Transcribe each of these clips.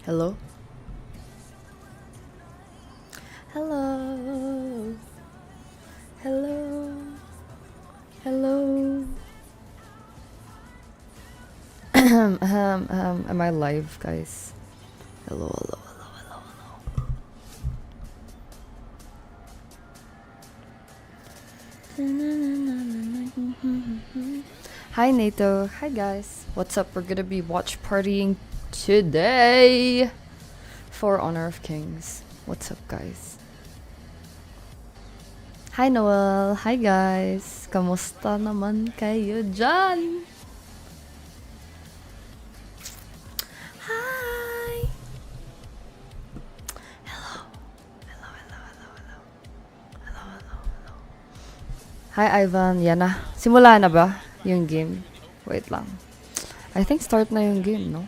Hello? Hello? Hello? Hello? Am I live, guys? Hello, hello, hello, hello, hello. Hi, Nato. Hi, guys. What's up? We're gonna be watch partying today for Honor of Kings. What's up, guys? Hi, Noel. Hi, guys. Kamusta naman kayo dyan? Hi. Hello. Hello, hello, hello, hello. Hello, hello, hello. Hi, Ivan. Yan na. Simula na ba yung game? Wait lang. I think start na yung game, no?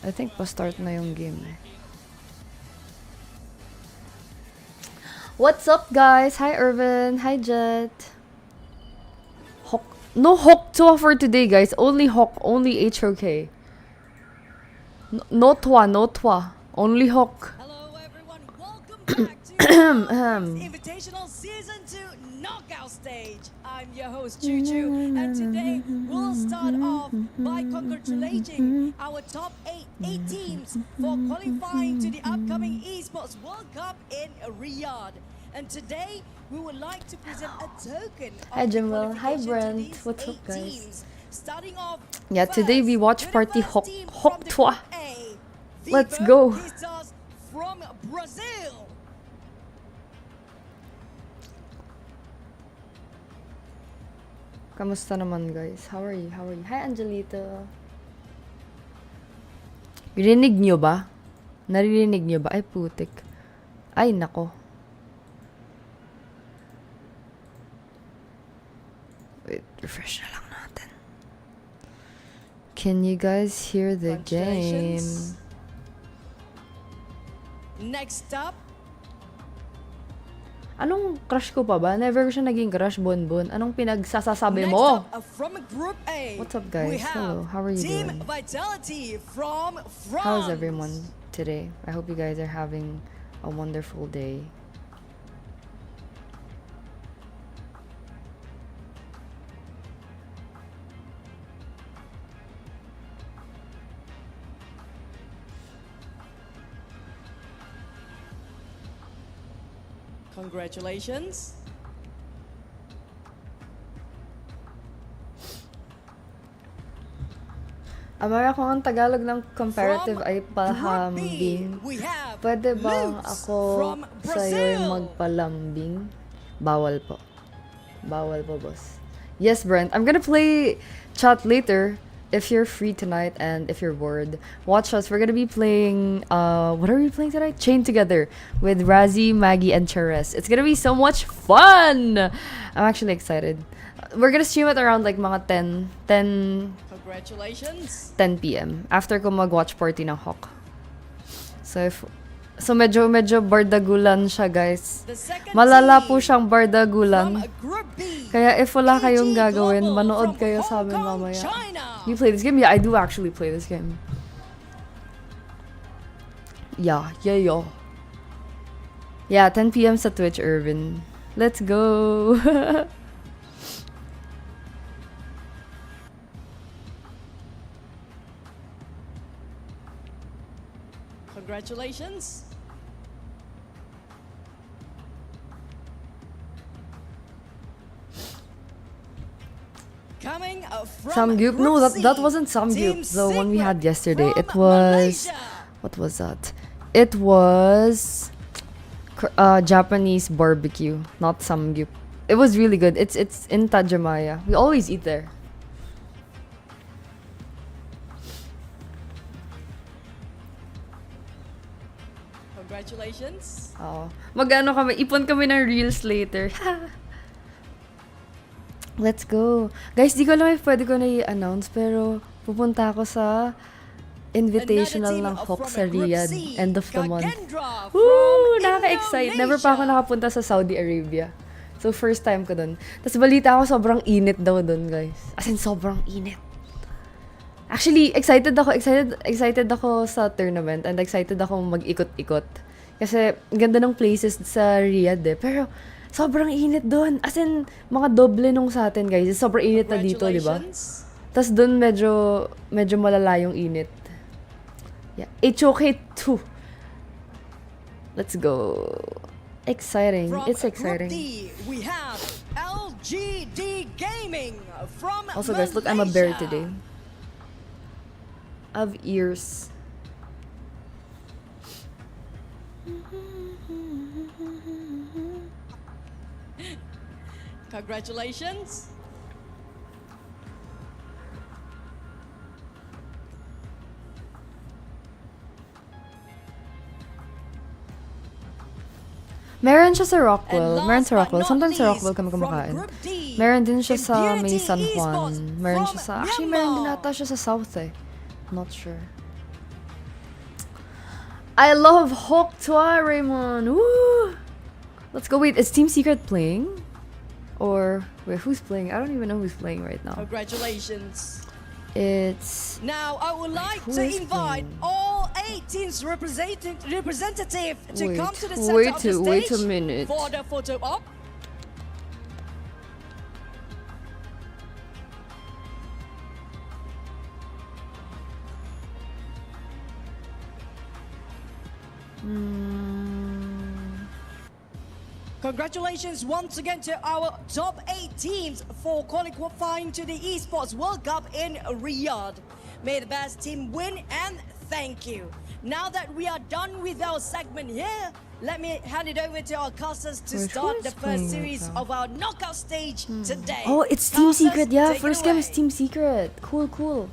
I think pa-start na yung game. What's up, guys? Hi, Irvin. Hi, Jet. Hok. No Hok for today, guys. Only Hok. Only HOK. No Twa. No Twa. Only Hok. Hello, everyone. Welcome back to Invitational Season 2 Knockout Stage. I'm your host, Choo Choo, and today we'll start off by congratulating our top 8 teams for qualifying to the upcoming Esports World Cup in Riyadh. And today we would like to present a token of Hi, the Jimwell. Hi, qualification to Brent. these What's up, 8 guys? teams. Starting off Yeah, today we watch with the party first Hok team Hok from the Twa. Group A, Let's Vivo go. Vistas from Brazil. Kamusta naman, guys? How are you? How are you? Hi, Angelito. Rinig nyo ba? Naririnig nyo ba? Ay, putik. Ay, nako. Wait, refresh na lang natin. Can you guys hear the game? Congratulations. Next up, Anong crush ko pa ba? Never ko siya naging crush, Bonbon. Anong pinagsasasabi next mo? up from Group A. What's up, We guys? have Hello, how are you Team doing? Vitality from France. How's everyone today? I hope you guys are having a wonderful day. Congratulations. Amara, kung ang Tagalog ng comparative From ay Group B, palambing, we have pwede bang Lutz ako from sa'yo yung Brazil. magpalambing? Bawal po. Bawal po, boss. Yes, Brent. I'm gonna play chat later if you're free tonight and if you're bored. Watch us. We're gonna be playing, what are we playing tonight? Chain Together with Razzie, Maggie, and Cheres. It's gonna be so much fun! I'm actually excited. We're gonna stream it around like mga 10 Congratulations. p.m. After ko mag-watch party ng Hawk. So medyo bardagulan siya, guys. The second Malala team po siyang from bardagulan. Group B. Kaya if wala AG kayong gagawin, Global manood from kayo sa Hong amin Kong, mamaya. China. You play this game? Yeah, I do actually play this game. Yeah. Yeah, 10 p.m. sa Twitch, Irvin. Let's go! Congratulations. Coming from Samgyup? Group No, that C, wasn't Team Samgyup. The one we had Secret yesterday. from It was... Malaysia. What was that? It was... Japanese barbecue, not Samgyup. It was really good. It's in Tajamaya. We always eat there. Congratulations. Oo. Mag-ano kami, ipon kami ng reels later. Let's go. Guys, di ko alam if pwede ko na i-announce, pero pupunta ako sa Invitational ng Hawk sa Riyadh, end of the month. Woo! Nakaka-excite. Never pa ako nakapunta sa Saudi Arabia. So, first time ko dun. Tapos balita ako, sobrang init daw dun, guys. As in, sobrang init. Actually, excited ako sa tournament and excited ako mag-ikot-ikot. Kasi ganda ng places sa Riyadh eh. Pero sobrang init doon. As in, mga doble nung sa atin guys. Sobrang init na dito, di ba? Congratulations. Tapos doon medyo malala yung init. Yeah. HOK 2. Let's go. Exciting. From It's Group exciting. D, we have LGD Gaming from Also guys, look, I'm a bear Malaysia. today. I have ears. Congratulations. Meron siya sa And Rockwell. Meron last sa but Rockwell. not Sometimes sa least, Rockwell kami from kumakain. Group D, Meron din siya sa may Impunity San Esports Juan. Meron siya from sa... Actually, meron din Myanmar. ata siya sa South eh. Not sure. I love Hawk Twa, Raymond. Woo! Let's go. Wait, is Team Secret playing? Or... Wait, who's playing? I don't even know who's playing right now. Congratulations. It's... Now, I would like Who to is invite playing? all 8 teams representative to Wait, come to the center of the stage wait a minute. for the photo op. Congratulations once again to our top 8 teams for qualifying to the Esports World Cup in Riyadh. May the best team win and thank you. Now that we are done with our segment here, let me hand it over to our casters to Wait, who start is the playing first right series now? of our knockout stage today. Oh, it's Team Casters, Secret. Yeah, take it first game is away. Team Secret. Cool, cool.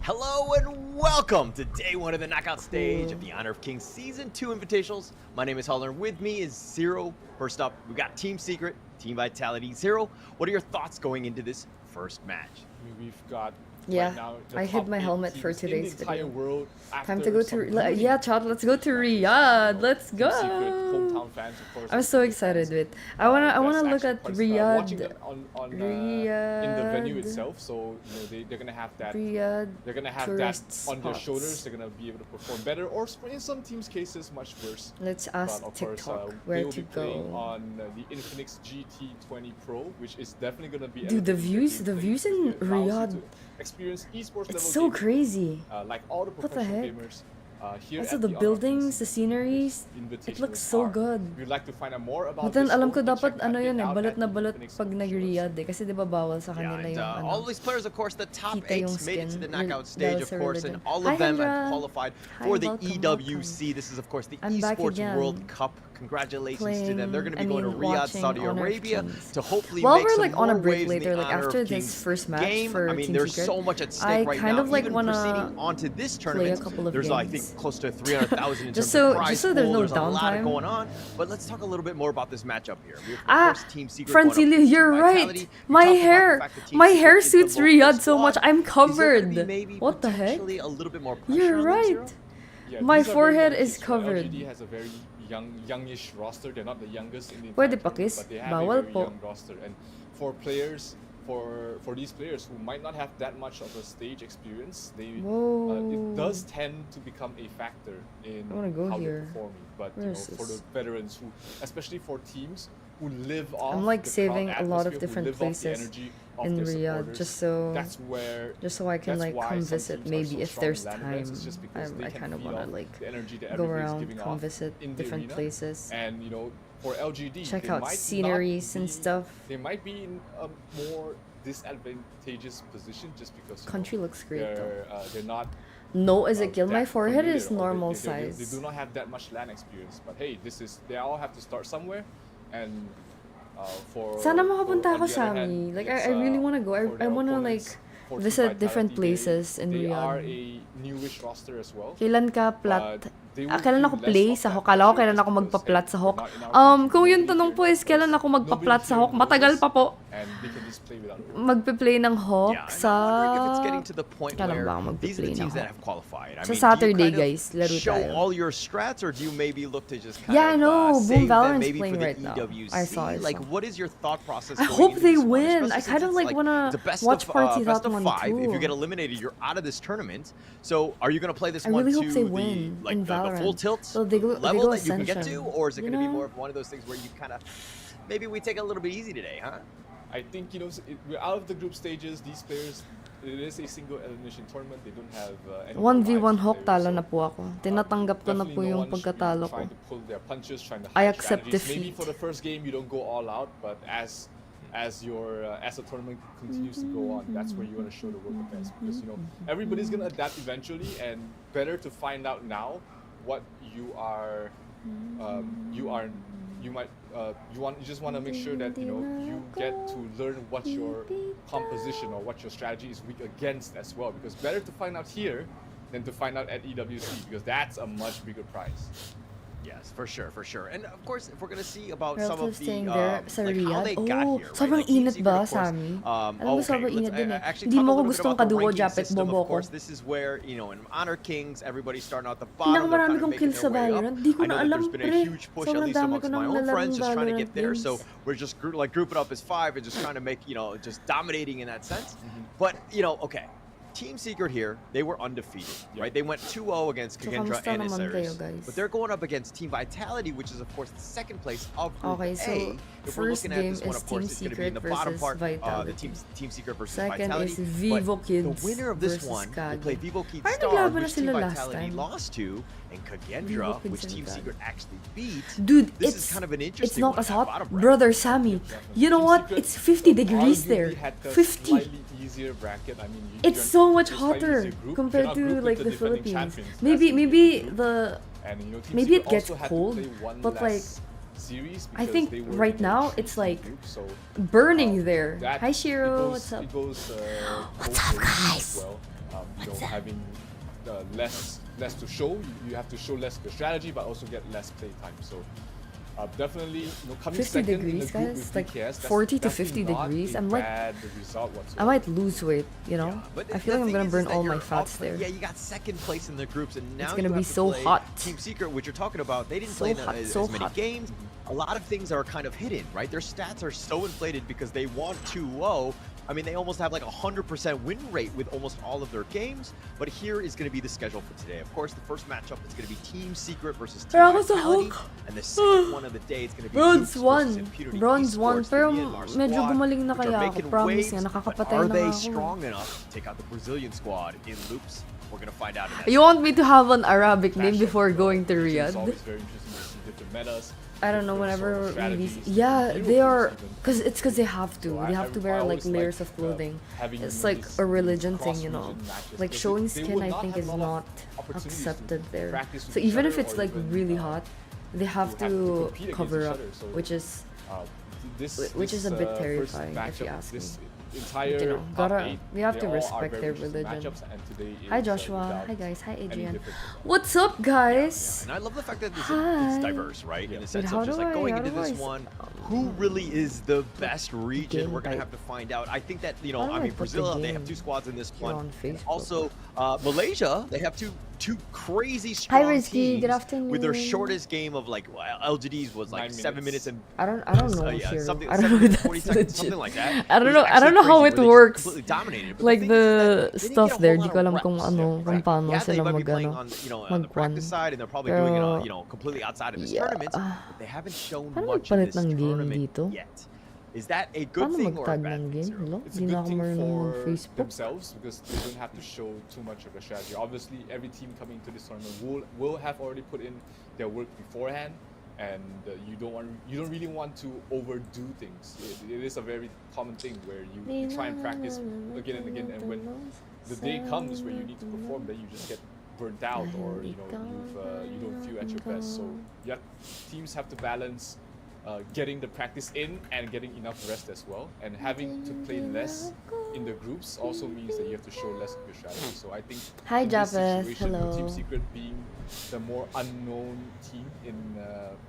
Hello and welcome to day 1 of the knockout stage of the Honor of Kings Season 2 Invitationals. My name is Holler, and with me is Zero. First up, we've got Team Secret, Team Vitality. Zero, what are your thoughts going into this first match? We've got Yeah, right now the I hid top my 8 helmet for teams in today's the entire video. world Time to after go some to... really Yeah, Chad, let's go to Riyadh. Let's Team go. Secret hometown fans, of course, I'm and so Secret excited fans. with... I wanna That's look actually at quite watching them Riyadh. on in the venue Riyadh. itself. So you know they're gonna have that. Riyadh They're gonna have that tourist on their spots. shoulders. They're gonna be able to perform better, or in some teams' cases, much worse. Let's But ask of course, TikTok they where will to be playing go. on the Infinix GT20 Pro, which is definitely gonna be. Dude, the elevating their views gameplay in because it allows you Riyadh, to experience esports it's level so gaming, crazy. like all the What the professional heck? gamers here Also, at the Honor of buildings, Kings the sceneries, it Invitational looks so are. good. We'd like to find out more about But then, this. alam ko Go dapat check ano it yun eh, out balot at na the balot Infinix pag official nag-Riyadh eh. Kasi di ba bawal sa Yeah, kanila and yung all ano. of these players, of course, the top Kita 8 yung made it to skin, the yun, knockout stage, dahil of sa course, and religion. all Hi, of them Hendra. have qualified Hi, for the welcome, EWC. This is, of course, the I'm back Esports again. World Cup. Congratulations to them. They're going to be I going to mean, Riyadh, watching Saudi Honor of Arabia, Kings. to hopefully While make we're some like on a more break waves in later, the like Honor after of this Kings first match game. for I mean, Team there's Secret, so much at stake I right kind now. of like Even wanna proceeding onto this play a tournament, couple of there's I think games. close to 300,000 in Just terms of so- prize just so there's pool. no There's a lot downtime. going on. But let's talk a little bit more about this matchup here. We have, of Ah, course, Team Secret going up Francilio, against you're Team right. Vitality. We My talked about the hair, fact that Team my Secret hair is the suits local Riyadh so squad. much. I'm Is there gonna be covered. maybe What the heck? potentially a little bit more pressure You're on them, right. Zero? Yeah, My these are very forehead young is kids, right? covered. LGD has a very youngish roster. They're not the youngest in the Pwede entire pa, tournament, kiss? but they have Bawal a very po. young roster. And for players, for these players who might not have that much of a stage experience, it Whoa. does tend to become a factor in I wanna go how here. they're performing. But Where you know, is for the this? veterans who, especially for teams who live off I'm like the saving crowd a lot of atmosphere, who different live off the places energy of in their Riyadh supporters, just so that's where I can that's like why come some visit teams are maybe so if strong there's in land time. events. It's just because they I can kind of feed want to off like the energy that go everybody's around, giving come off visit in the different arena. places, And you know, for LGD, check they out might not sceneries and be- stuff. They might be in a more disadvantageous position just because you Country know, looks great though. they're not No, Ezekiel, my that forehead familiar, is or normal they size. do not have that much land experience. But hey, they all have to start somewhere, and for Sana for- makapunta on ako, the other hand, Sammy. Like, it's, I really want to go. for I their want to opponents, like for Team visit different Vitality, places in they are Riyadh. newish roster as well. Kailan ka plat? But they will Kailan feel ako less play of sa that Hawk? Kala ko pressure kailan just ako because, magpa-plat hey, sa we're Hawk. not in our country, Kung yung nobody tanong here po is kailan knows. ako magpa-plat Nobody sa here Hawk, matagal knows, pa po. and they can just play without worry. Magpe-play ng Hawk Yeah, and sa... I'm wondering if it's getting to the point Kailan where ba ako these are the magpe-play ng teams that Hawk? have qualified. I Sa mean, Saturday, do you kind guys, of laro show tayo. all your strats, or do you maybe look to just kind Yeah, I of know. Boom save them Valorant's maybe playing for the right now. EWC? I saw it. Like, what is your thought process? I going hope into they this one, win. especially I kind since of it's like wanna it's a best watch of, party best that of one 5. If you too. get eliminated, you're out of this tournament. So, are you going to play this I one really to hope they the win like in the full Valorant. tilt So they go level that you can get to, Ascension, or is it you going to be know? more of one of those things where you kind of maybe we take it a little bit easy today, huh? I think we're out of the group stages. These players, it is a single elimination tournament. They don't have any 1v1 lives Hawk, players, talo so, na po ako. Tinatanggap ko na definitely po no yung one should be pagkatalo ko. trying to pull their punches, trying to I hide accept strategies. Maybe defeat. for the first game you don't go all out, but as the tournament continues to go on, that's where you want to show the world the best, because everybody's gonna adapt eventually, and better to find out now what you just want to make sure that you get to learn what your composition or what your strategy is weak against as well, because better to find out here than to find out at EWC, because that's a much bigger prize. Yes, for sure, for sure. And of course, if we're gonna see about some Relative of the staying there sa like how Riyadh. they got Oh, here, right? sobrang Like, Team init Secret, ba, of course, Sammy? Alam mo, okay, sobrang let's init din eh. actually Hindi talk mo a ko little bit gustong about the kadugo, ranking Japet, system. bobo Of ko. course, this is where in Honor Kings, everybody's starting out the bottom. Pinakamarami They're kind of kong making kills sa their way up. Valorant. Di ko I na know that alam, there's been a pre. huge push, at Sobrang least dami amongst ko my nang own friends, nalarong just trying to Valorant get there. games. So we're just group it up as 5 and just trying to make just dominating in that sense. But okay. Team Secret here, they were undefeated, right? They went 2-0 against So, Kagendra kamusta and naman kayo, Osiris. guys? But they're going up against Team Vitality, which is, of course, the second place of Group Okay, so A. If we're first looking at game this one, is of course, Team it's going to be in the Secret bottom versus part, the Vitality. Team Secret versus Second Vitality. is Vivo But Kids the winner of this versus one will Kage. play Vivo Kids Parang Star, naglaban na which Team sila last Vitality time. lost to, and Vivo Kagendra, Kids which and Team Kage. Secret actually beat. Dude, This it's is kind of an it's interesting not one as at hot. bottom bracket. Brother Sammy, you know Team what? Secret It's 50 degrees arguably there. had the 50. slightly easier bracket. I mean, It's so much you're fighting hotter as a group, compared you're not to grouped like with the defending Philippines. champions. Maybe That's maybe the group. the And Team maybe it Secret gets also had to cold, play one but, like, less series I because think they were right in a now 3-team it's like group, so, burning there. that- Hi Shiro, it goes- what's up? It goes, What's both up, ways guys? as well. Having less to show, you have to show less of your strategy, but also get less play time. So. Definitely, coming 50 second in the degrees, group guys, with like BKS, 40 to that's 50 not degrees. a I'm like, bad result whatsoever. I might lose weight, Yeah, but I feel the like I'm thing gonna is burn that all my you're fats up- there. Yeah, you got second place in the groups, and now gonna you be have to so play hot. Team Secret, which you're talking about. They didn't So play hot, as so many hot. games. A lot of things are kind of hidden, right? Their stats are so inflated because they want 2-0. I mean, they almost have like 100% win rate with almost all of their games. But here is going to be the schedule for today. Of course, the first matchup is going to be Team Secret versus Team Pero ako sa Vitality, Hulk. and the second one of the day is going to be Bronze Loops versus 1. Impunity Bronze 1. Esports, the Pero Myanmar medyo squad, gumaling na which are kaya ako. making Promise waves, yan, but nakakapatay are na they nga ako. strong enough to take out the Brazilian squad in Loops? We're going to find out in that You want me to have an Arabic name Matchup, before going to which is Riyadh? always very interesting to see different metas. I don't know, different sort of whenever release. strategies, Yeah, different they are. heroes even. Because they have to. So They have to wear like always layers like, of clothing. having, It's these like a religion thing, cross-region matches, Like because showing they skin, would I not think, have is a lot of not opportunities to accepted there. practice with So each even if other it's or like even, really hot, they have to compete against cover each up, other, so, which is which is a bit terrifying, if you ask me. Entire You know, top gotta- eight, we have they to all are respect very their interesting religion. matchups, and today Hi is, Joshua, without hi guys, hi any Adrian. difference as well. What's up, guys? And I love the fact that it's Hi. diverse, right? In the sense how of just do like going I- into how do this I s- one, who really is the best region? Game We're gonna type. have to find out. I think that How do I put the Brazil, they have game 2 squads in this here one. on Facebook? Also, Malaysia, they have two crazy Hi strong Rizky, good teams with their afternoon. shortest game of like LGDs was like 9 7 minutes and I don't know, yeah, Shiro. something, I don't 7 know if minutes, that's 40 seconds, legit. something like that. I don't It was know. I don't know actually how crazy it where they just works. completely dominated. But Like thing is that the they didn't stuff get a whole there, lot di ko of alam reps. kung ano, kung Right. paano Yeah, they sila might be playing mag-ano, on, on the mag-one. practice side, and they're probably doing it, Pero, completely outside of this yeah. tournament. But they haven't shown Paano much in magpalit this ng game tournament dito? yet. Is that a good Paano thing or a mag-tag bad ng thing, game? Zero? Hello? It's a Hindi na good ako thing marunong for mag-Facebook. themselves because they don't have to show too much of a strategy. Obviously, every team coming to this tournament will have already put in their work beforehand, and you don't really want to overdo things. It is a very common thing where you try and practice again and again, and when the day comes where you need to perform, then you just get burnt out, or you don't feel at your best. So yeah, teams have to balance getting the practice in and getting enough rest as well. And having to play less in the groups also means that you have to show less of your strategy. So I think Hi, in this Javeth. situation, Hello. Team Secret being the more unknown team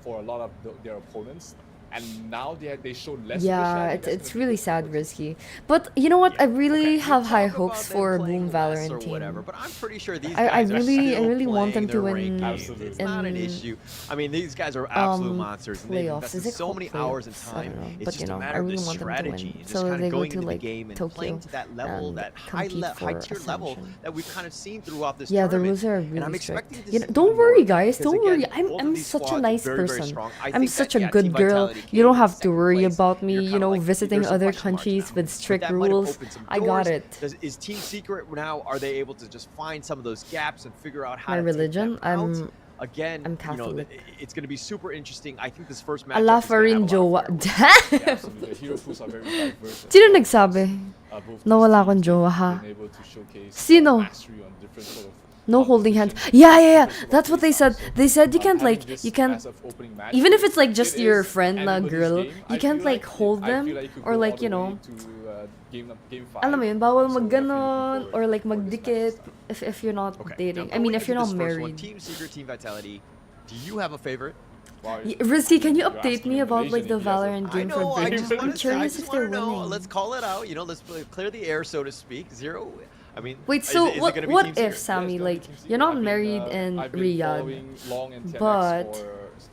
for a lot of their opponents, and now they showed less. Yeah, of their strategy, it's really sad, risky. But you know what? I really Okay, have we high talk hopes about them for playing Boom less or Valorant whatever, team. but I'm pretty sure these I guys are really- I still really want them playing to their win ranked games. It's not an in, issue. I mean, these guys are absolute um, monsters, and they've playoffs. invested Is it so called many hours and playoffs? I time. don't know. It's But just you know, a I matter of really the want them to win. strategy, and just So kind they of go going to into the like game and Tokyo playing to that level, and that compete for high-tier level Ascension. that we've kind of seen throughout this Yeah, the tournament. rules are And I'm really strict. expecting to You know, see don't even worry, more, guys. because Don't worry. again, both of I'm these such a squads nice very, very person. strong. I I'm think such that, a yeah, good Team girl. Vitality You came don't in have to second worry place. about me, You're you kinda know, like, visiting there's some other question marks countries now. with But strict that might have rules. opened some I got doors. it. Is Team Secret now, are they able to just find some of those gaps and figure out how My to take religion, them out? I'm Again, you know, Catholic. it's going to be super interesting. I think this first matchup Allah is going to have a Farin lot jowa. of fireworks. Yeah, absolutely. The hero pools are very diverse. as Sino well, nagsabi? because, both Na these wala teams, akong they've jowa, ha? been able to showcase, Sino? mastery on different sort of No holding hands. compositions, Yeah, yeah, yeah. different sort of That's what they said. playstyles. So, They said you can't having like, this you can't, as of opening match, even if it's like just it your is friend na anybody's girl, game. you I can't feel like hold I feel them like you could or go like, all you the way know, to, game 5. alam mo yun, bawal So definitely looking magganon forward or like for this match magdikit start. if you're not Okay. dating. Now, I mean, going if you're into not this first one, married. Team Secret, Team Vitality, do you have a favorite? Wow, Risky, can you you're update asking me a about like the Malaysian if he has a- Valorant I game for know. I British? just I'm want to. I curious just if want they're to know. winning. Let's call it out. You know, let's clear the air, so to speak. Zero. I mean, Wait, is so it- is it what? gonna be What Team if Secret? Sammy, Yes, like definitely you're Team not Secret. married in I've been Riyadh, following Long and 10X but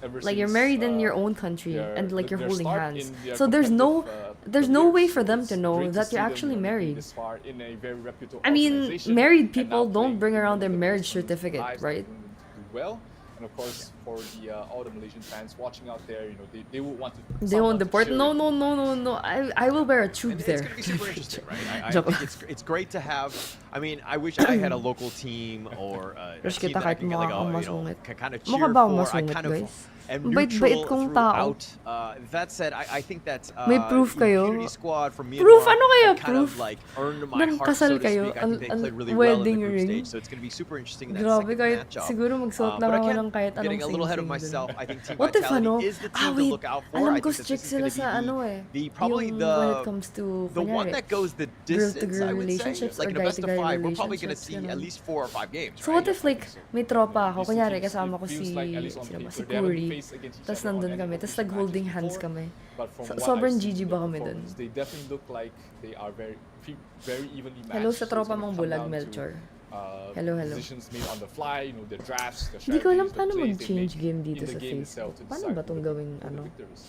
ever like you're since, married in your own country their- and like you're their holding start hands. in their So there's no competitive, way careers. for So them it's to know great to that see you're them, actually you know, be married. this far in a very reputable I mean, organization, married and now people don't playing bring in around one their of the marriage most meaningful certificate, lives that right? are going to do well. And of course, for the all the Malaysian fans watching out there, you know, they will want to. They won't someone to deport. cheer No, with. no, no, no, no. I will wear a tube And it's there. going to be super interesting, right? I Joke think lang. it's great to have. I mean, I wish I had a local team or a Rush team kita that I kahit can get mukha like akong a, you know, masungit. kind of Mukha cheer ba akong for. I masungit, kind of guys? am Bait-bait neutral kong tao. throughout. That said, I think that May proof kayo? Impunity Squad from Myanmar Proof? Ano kaya have kind proof? of like earned my Nang heart, kasal so to kayo? speak. I think they Ang- played ang really well in the wedding group ring? stage, so it's going to be super interesting in that Grabe second kahit matchup. siguro magsuot lang But ako again, ng kahit getting anong a little ahead of sing-sing myself, dun. I think Team What if Vitality ano? is the team to wait. look out for. Alam I ko think that this strict is sila going to sa be ano eh. the probably yung the when it comes to the one kunyari, that goes the girl-to-girl distance, I would say. relationships Like or in a best of guy-to-guy 5, we're probably going to relationships, see ganun. at least 4 or 5 games, So right? what if like may tropa ako, These two kunyari teams, kasama it ko feels si, like, at least on sino ba, paper, si they haven't Kuri, faced against each tas other on nandun any kami, tas official like holding matches hands before. kami. But from So- what sobrang I've seen GG in ba their kami dun? performance, they definitely look like they are very evenly matched. Hello sa So it's tropa gonna mong come bulag, down to, Melchor. uh, Hello, hello. decisions made on the fly, you know, the drafts, the Hindi ko alam strategies, the paano plays they mag-change make game in dito the sa game itself Facebook. to Paano decide ba tong who the- gawing who the ano? victor is.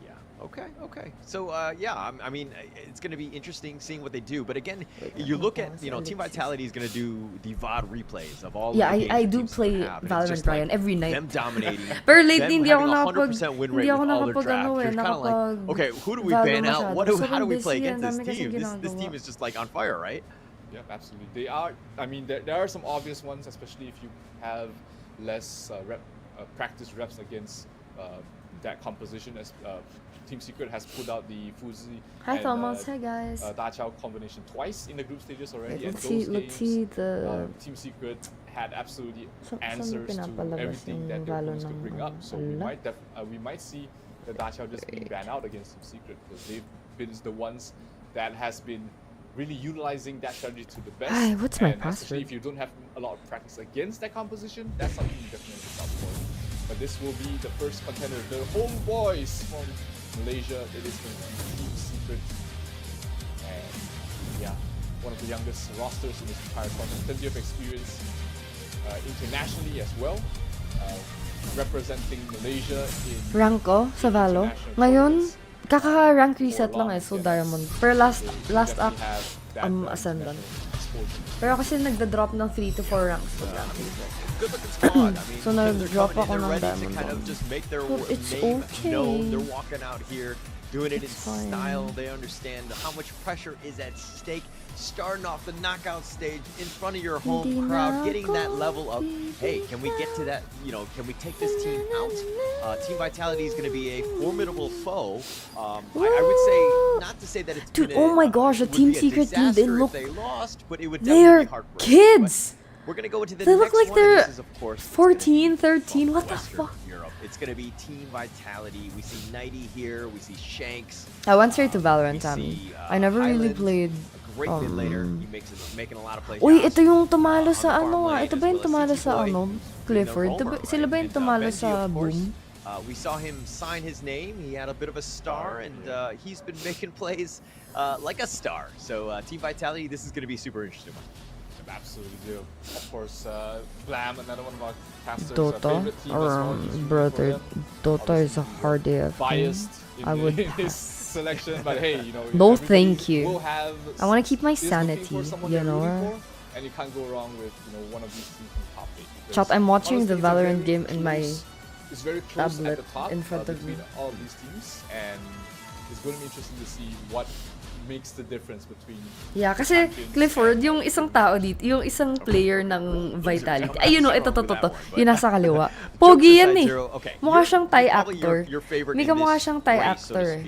Yeah. Okay. So yeah, I mean, it's going to be interesting seeing what they do. But again, Wait, you look at, si you know, Team Alexis. Vitality is going to do the VOD replays of all. Yeah, of the games I the do teams play have, and it's Valorant, just like Ryan, every night. Them dominating. Pero them lately hindi having ako a nakapag 100% win hindi rate ako with all their nakapag ano drafts. eh, You're kind of like, nakapag okay, who do we Valo ban out? masyado. How do Sobrang we play busy, against ang this dami kasing team? This ginagawa. team is just like on fire, right? Yep, absolutely. They are. I mean, there are some obvious ones, especially if you have less practice reps against that composition. As Team Secret has put out the Fuzi Hi and Thomas, hi guys. Da Chao combination twice in the group stages already. Wait, and let's those see, let's games, see the Team Secret had absolutely Saan mo answers to pinapalabas everything yung that their Valo opponents could ng bring up. So ala? we might see the Da Chao just being ran out against Team Secret because they've been the ones that has been really utilizing that strategy to the best. Ay, what's my and especially password? if you don't have a lot of practice against that composition, that's something you definitely look out for. But this will be the first contender, the homeboys from Malaysia. It is going to be Team Secret. And yeah, one of the youngest rosters in this entire tournament. Plenty of experience internationally as well. Representing Malaysia in rank ko sa Valo. international Ngayon, tournaments. kaka-rank reset For lang long, eh, so yes. Diamond. Pero last So you last definitely act, have that, Ascendant. international exposure. Pero kasi nagda-drop ng 3 to 4 ranks pag rank reset. Good looking squad. I mean, So, they're nag-drop coming in, ako they're ng ready to diamond kind of bomb. just make their But it's name okay. known. They're walking out here, doing it in It's fine. style. They understand how much pressure is at stake. Starting off the knockout stage in front of your home Hindi crowd, na getting that ako level of, hey, can we get to that? You know, can we take this team out? Team Vitality is going to be a formidable foe. I would say, not to say that it's Dude, been oh my gosh, the would Team be a Secret team, they disaster if look- they lost, but it would They're definitely be heartbreaking. kids! We're gonna go into the They next look like one, and they're this is, of course, it's gonna 14, be 13. from What the Western fuck? Europe. It's gonna be Team Vitality. We see Nighty here. We see Shanks. I went straight to We Valorant, Tammy. see I never really Highland, played. a great mid laner. He making a lot of plays. Uy, Yas, ito yung tumalo on the sa farm ano ah. lane, Ito as ba yung well as tumalo CT sa Boy, ano? who's been a Clifford? roamer, Sila ba right? yung And, tumalo Benji, sa of course, Boom? we saw him sign his name. He had a bit of a star, and he's been making plays like a star. So Team Vitality, this is going to be super interesting. Absolutely do. Of course, Blam, another one of our casters' Dota? favorite team as well. He's rooting for Brother, them. Dota is a Obviously, he's hard AF. biased in, I would in his pass. selection, but hey, you know, No, everybody thank you. will have I want to keep my is looking sanity, for someone you they're rooting know? for, and you can't go wrong with one of these teams from top 8. Chat, I'm watching the Honestly, it's a Valorant very game in my close- It's very close tablet at the top in front of between me. all of these teams, and it's going to be interesting to see what makes the difference between Yeah, the kasi champions Clifford, and- yung isang tao dito, yung isang player ng Vitality. Ayun o, ito, to. Yung nasa kaliwa. Pogi yan eh. Mukha siyang Thai actor. Hindi ka mukha siyang Thai actor.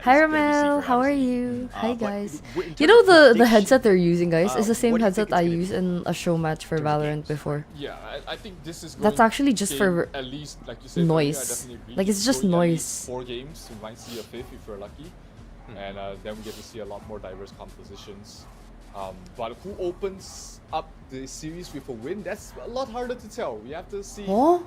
Hi Ramel, how are you? Hi guys. You know the headset they're using, guys, is the same headset I used in a show match for Valorant before. Yeah, I think this is. That's going actually just to for at least, like you said, noise. earlier, I definitely agree. Like, it's just Going at noise. least 4 games, we might see a 5th if we're lucky, and then we get to see a lot more diverse compositions. But who opens up the series with a win? That's a lot harder to tell. We have to see. Oh?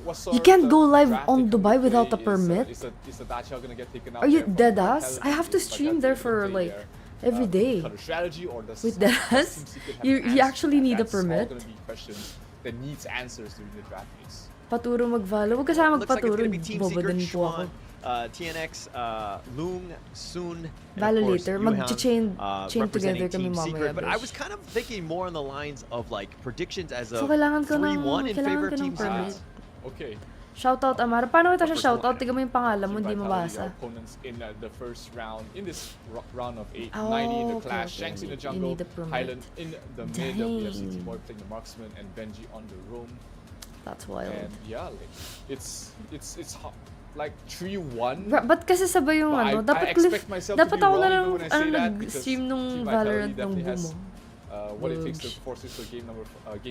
What sort You can't of go live draft on they come Dubai to without play. a permit? Is the Dacia gonna get taken out Are you there from dead ass? Vitality? I have to Is stream Vitality there gonna for play like their, every day. kind of strategy, or does With does dead ass? Team Secret have You an answer actually to that? need a That's all permit? gonna be questions that needs answers during the draft phase. Paturo mag-follow. Huwag ka sana Looks like it's magpaturo. going to be Team Bobo Secret, din po ako. Schwan, TNX, Loong, Soon, and Bale of course, later. Yuhan, Mag-chain representing together kami Team Secret. mamaya, But I besh. was kind of thinking more on the lines of like predictions as So, of kailangan ko 3-1 in kailangan favor ko of ng Team permit. Secret. Okay. Shoutout Amara. Paano ito siya First shoutout? one. Tiga mo yung pangalan mo, Team hindi Vitality, mabasa. our opponents in the first round, in this round of 8, Oh, 90 in the okay, clash, okay. Shanks in the You jungle, need the permit. Highland in the mid, we have CT Dang. Boy playing the marksman, and Benji on the roam. That's wild. And yeah, like, it's like 3-1. Ba't kasi sabay yung But ano? I Dapat expect myself to dapat be ako wrong na even lang when I say that, because nag-stream nung Team Valorant Vitality ng definitely boom has mo. what it takes to Bugs. force this to game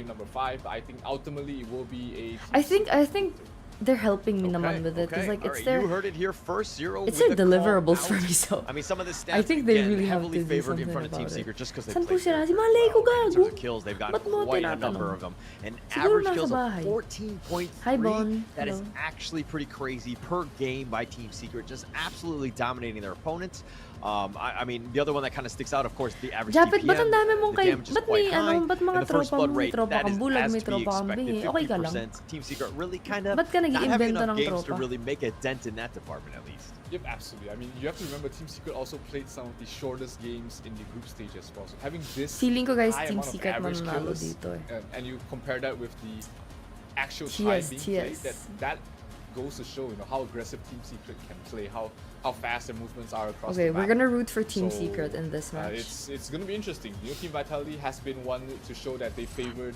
number 5. But I think ultimately it will be a. I think they're helping me naman with it. Because like it's You their heard it here first, Zero. it's with their the call deliverables for out. me, so I mean, some of the stats I think they again, really have heavily to do favored in something front of Team about it. Secret just because they Saan po played sila? very Si Malay ko, well. In terms gago. of kills, they've got Ba't mo quite a tinatanong? number of them. An Siguro average nasa kills of bahay. 14.3. Hi, Bon. That is Hello. actually pretty crazy per game by Team Secret, just absolutely dominating their opponents. I mean, the other one that kind of sticks out, of course, the average Japet, DPM. ba't ang dami mong The kay... damage is Ba't quite may high, ano? Ba't mga and the first tropa blood mo? May rate, tropa that kang is bulag, as may to be tropa kang expected, bingi. Okay ka lang. 50%. Team Secret really kind of Ba't ka not having nag-iimbento enough ng games to tropa? really make a dent in that department, at least. Yep, absolutely. I mean, you have to remember Team Secret also played some of the shortest games in the group stage as well. So having this Feeling ko, guys, high Team amount of Secret average mananalo kills, dito eh. and you compare that with the actual Cheers, time being played, cheers. that goes to show how aggressive Team Secret can play, how fast their movements are across Okay, the map. we're gonna root for Team So, Secret in this match. It's gonna be interesting. Team Vitality has been one to show that they favor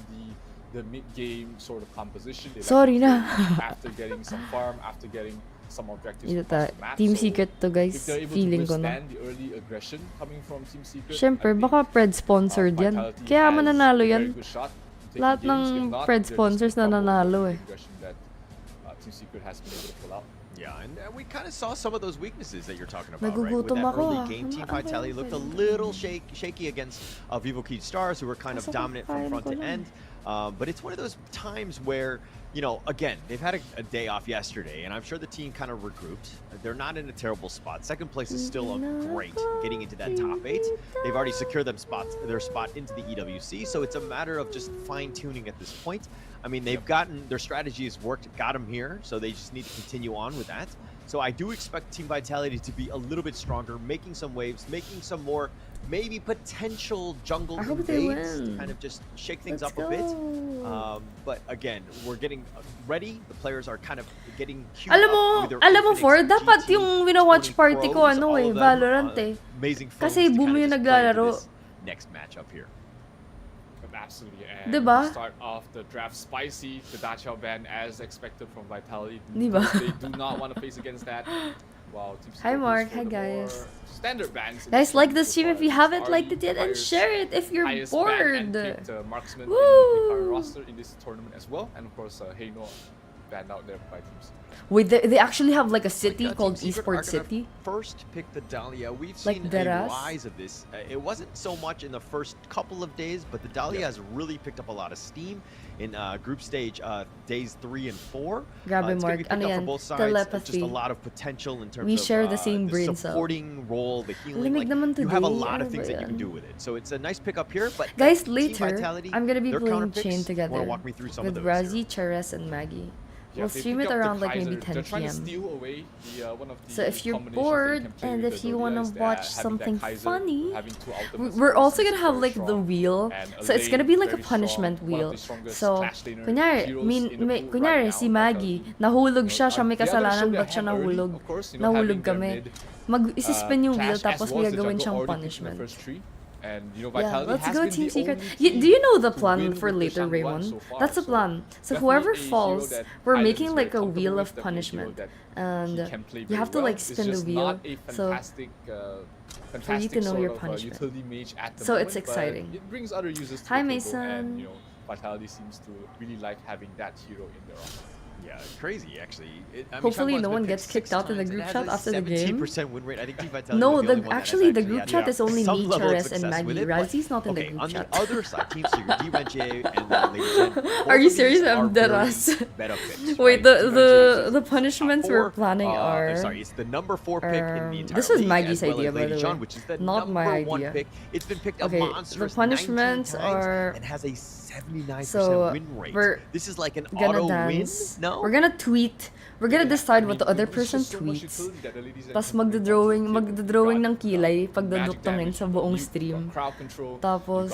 the mid-game sort of composition. They like Sorry to na. play after getting some farm, after getting some objectives Ito across ta, the map. Team So, Secret to, if guys. they're able Feeling to ko na. withstand the early aggression coming from Team Secret, Siyempre, I think, baka Pred sponsored yan. Vitality Kaya has mananalo a very yan. good shot to take Lahat the games. ng If not, Pred they're just sponsors gonna crumble nananalo under eh. the aggression that Team Secret has been able to pull out. Yeah, and we kind of saw some of those weaknesses that you're talking about, right? With Nagugutom that ako, early ah. game, Team Ano ba Vitality yun? looked a little shaky against Vivo Key Stars, who were kind of Nasa dominant from kakain front ko to lang. end. But it's one of those times where, again, they've had a day off yesterday, and I'm sure the team kind of regrouped. They're not in a terrible spot. Second place is still great, getting into that top 8. They've already secured their spot into the EWC, so it's a matter of just fine-tuning at this point. I mean, they've gotten their strategy has worked, got them here, so they just need to continue on with that. So I do expect Team Vitality to be a little bit stronger, making some waves, making some more maybe potential jungle I hope they invades to win. kind of just shake things Let's up a bit. go. But again, we're getting ready. The players are kind of getting queued Alam up mo, with their alam mo, Infinix, Ford, dapat GT, yung wina-watch 20 party ko, pros, ano all eh, of them, Valorant eh. Amazing Kasi phones to boom kinda yung just play into naglalaro. this next matchup here. Absolutely. And Diba? we start off the draft spicy. The Dachau ban as expected from Vitality. Diba? They do not want to face against that. while Team Hi, Secret Mark. goes for Hi, the more guys. standard bans. in Guys, this like the tournament so stream far. if you It's haven't already liked it yet, the and share it if you're highest banned and bored. picked marksman in the current Woo! roster in this tournament as well. And of course, Heino banned out there by Team Secret. Wait, they actually have like a city Team called Secret Esports are gonna City? First pick the Dahlia. We've Like seen a Deras? rise of this. It wasn't so much in the first couple of days, but the Dahlia has really picked up a lot of steam in group stage days 3 and 4. Grabe, It's gonna Mark. be picked Ano up yan? from both sides. Just Telepathy. a lot of potential in terms We of share the same brain cell. supporting role, the healing. Limig naman You have a today. lot of Ano things ba that you can yan? do with it. So it's a nice pickup here. But Guys, Team later, Vitality, I'm gonna be their playing counter Chain picks, together wanna walk me through some with of those Razi, here. Cheres, and Maggie. Yeah, We'll they stream picked it up the around like Kaiser. maybe 10 They're trying to p.m. steal away the one of the So if you're combinations that you bored can play and with if the you want Dodias, to watch having that something Kaiser, funny, having two ultimates we're first also is gonna have very like the strong. wheel. And a So it's gonna lane be like a very punishment strong, one of wheel. the strongest So, clash laner kunyari, heroes in the pool kunyari right si now, Maggie, Vitality. nahulog siya, siya may They are gonna show kasalanan, their ba't siya hand early, nahulog? of course, Nahulog having their kami. mid, Isi-spin yung wheel, clash tapos as well may as the gagawin jungle siyang already picked in the punishment. first tree. And Yeah, Vitality let's has go been Team the Secret. only Do you know the team to plan win for with the later, Shangguan Raymond? so far, That's the so plan. So definitely whoever a hero falls, that we're Hylian is making very like a comfortable wheel with, of definitely a hero punishment. that And he can play you very have to well. like It's spin the just wheel. not a So fantastic, to fantastic know sort your of punishment. utility mage at the So moment, it's but exciting. it brings other users to Hi, the table, Mason. and Vitality seems to really like having that hero in their roster. Yeah, crazy actually. Hopefully Shangguan's no been one picked gets kicked 6 out in the times and group has chat a after the game. 17% win rate. I think Team Vitality No, was the only one that has actually the actually group had chat is only some me, level of Cheres, and success with Maggie. it, but- Razi's not in the okay, group on chat. the other side, Team Secret, D-Renche and Lady Jen. both Are you of these serious? are I'm dead very ass. meta picks, Wait, right? D-Renche is the punishments top we're 4, planning are. sorry, it's the number 4 pick in the entire this was league, Maggie's as well idea, as by Lady the John, way. which is the Not my number 1 idea. pick. It's been picked a Okay, the monstrous punishments 19 times are. and has a 79% So win rate. we're This is like an gonna auto dance. win. No, We're gonna tweet. We're gonna decide what the other person tweets. Tapos magdodrawing ng kilay pag daduktongin sa buong stream. Tapos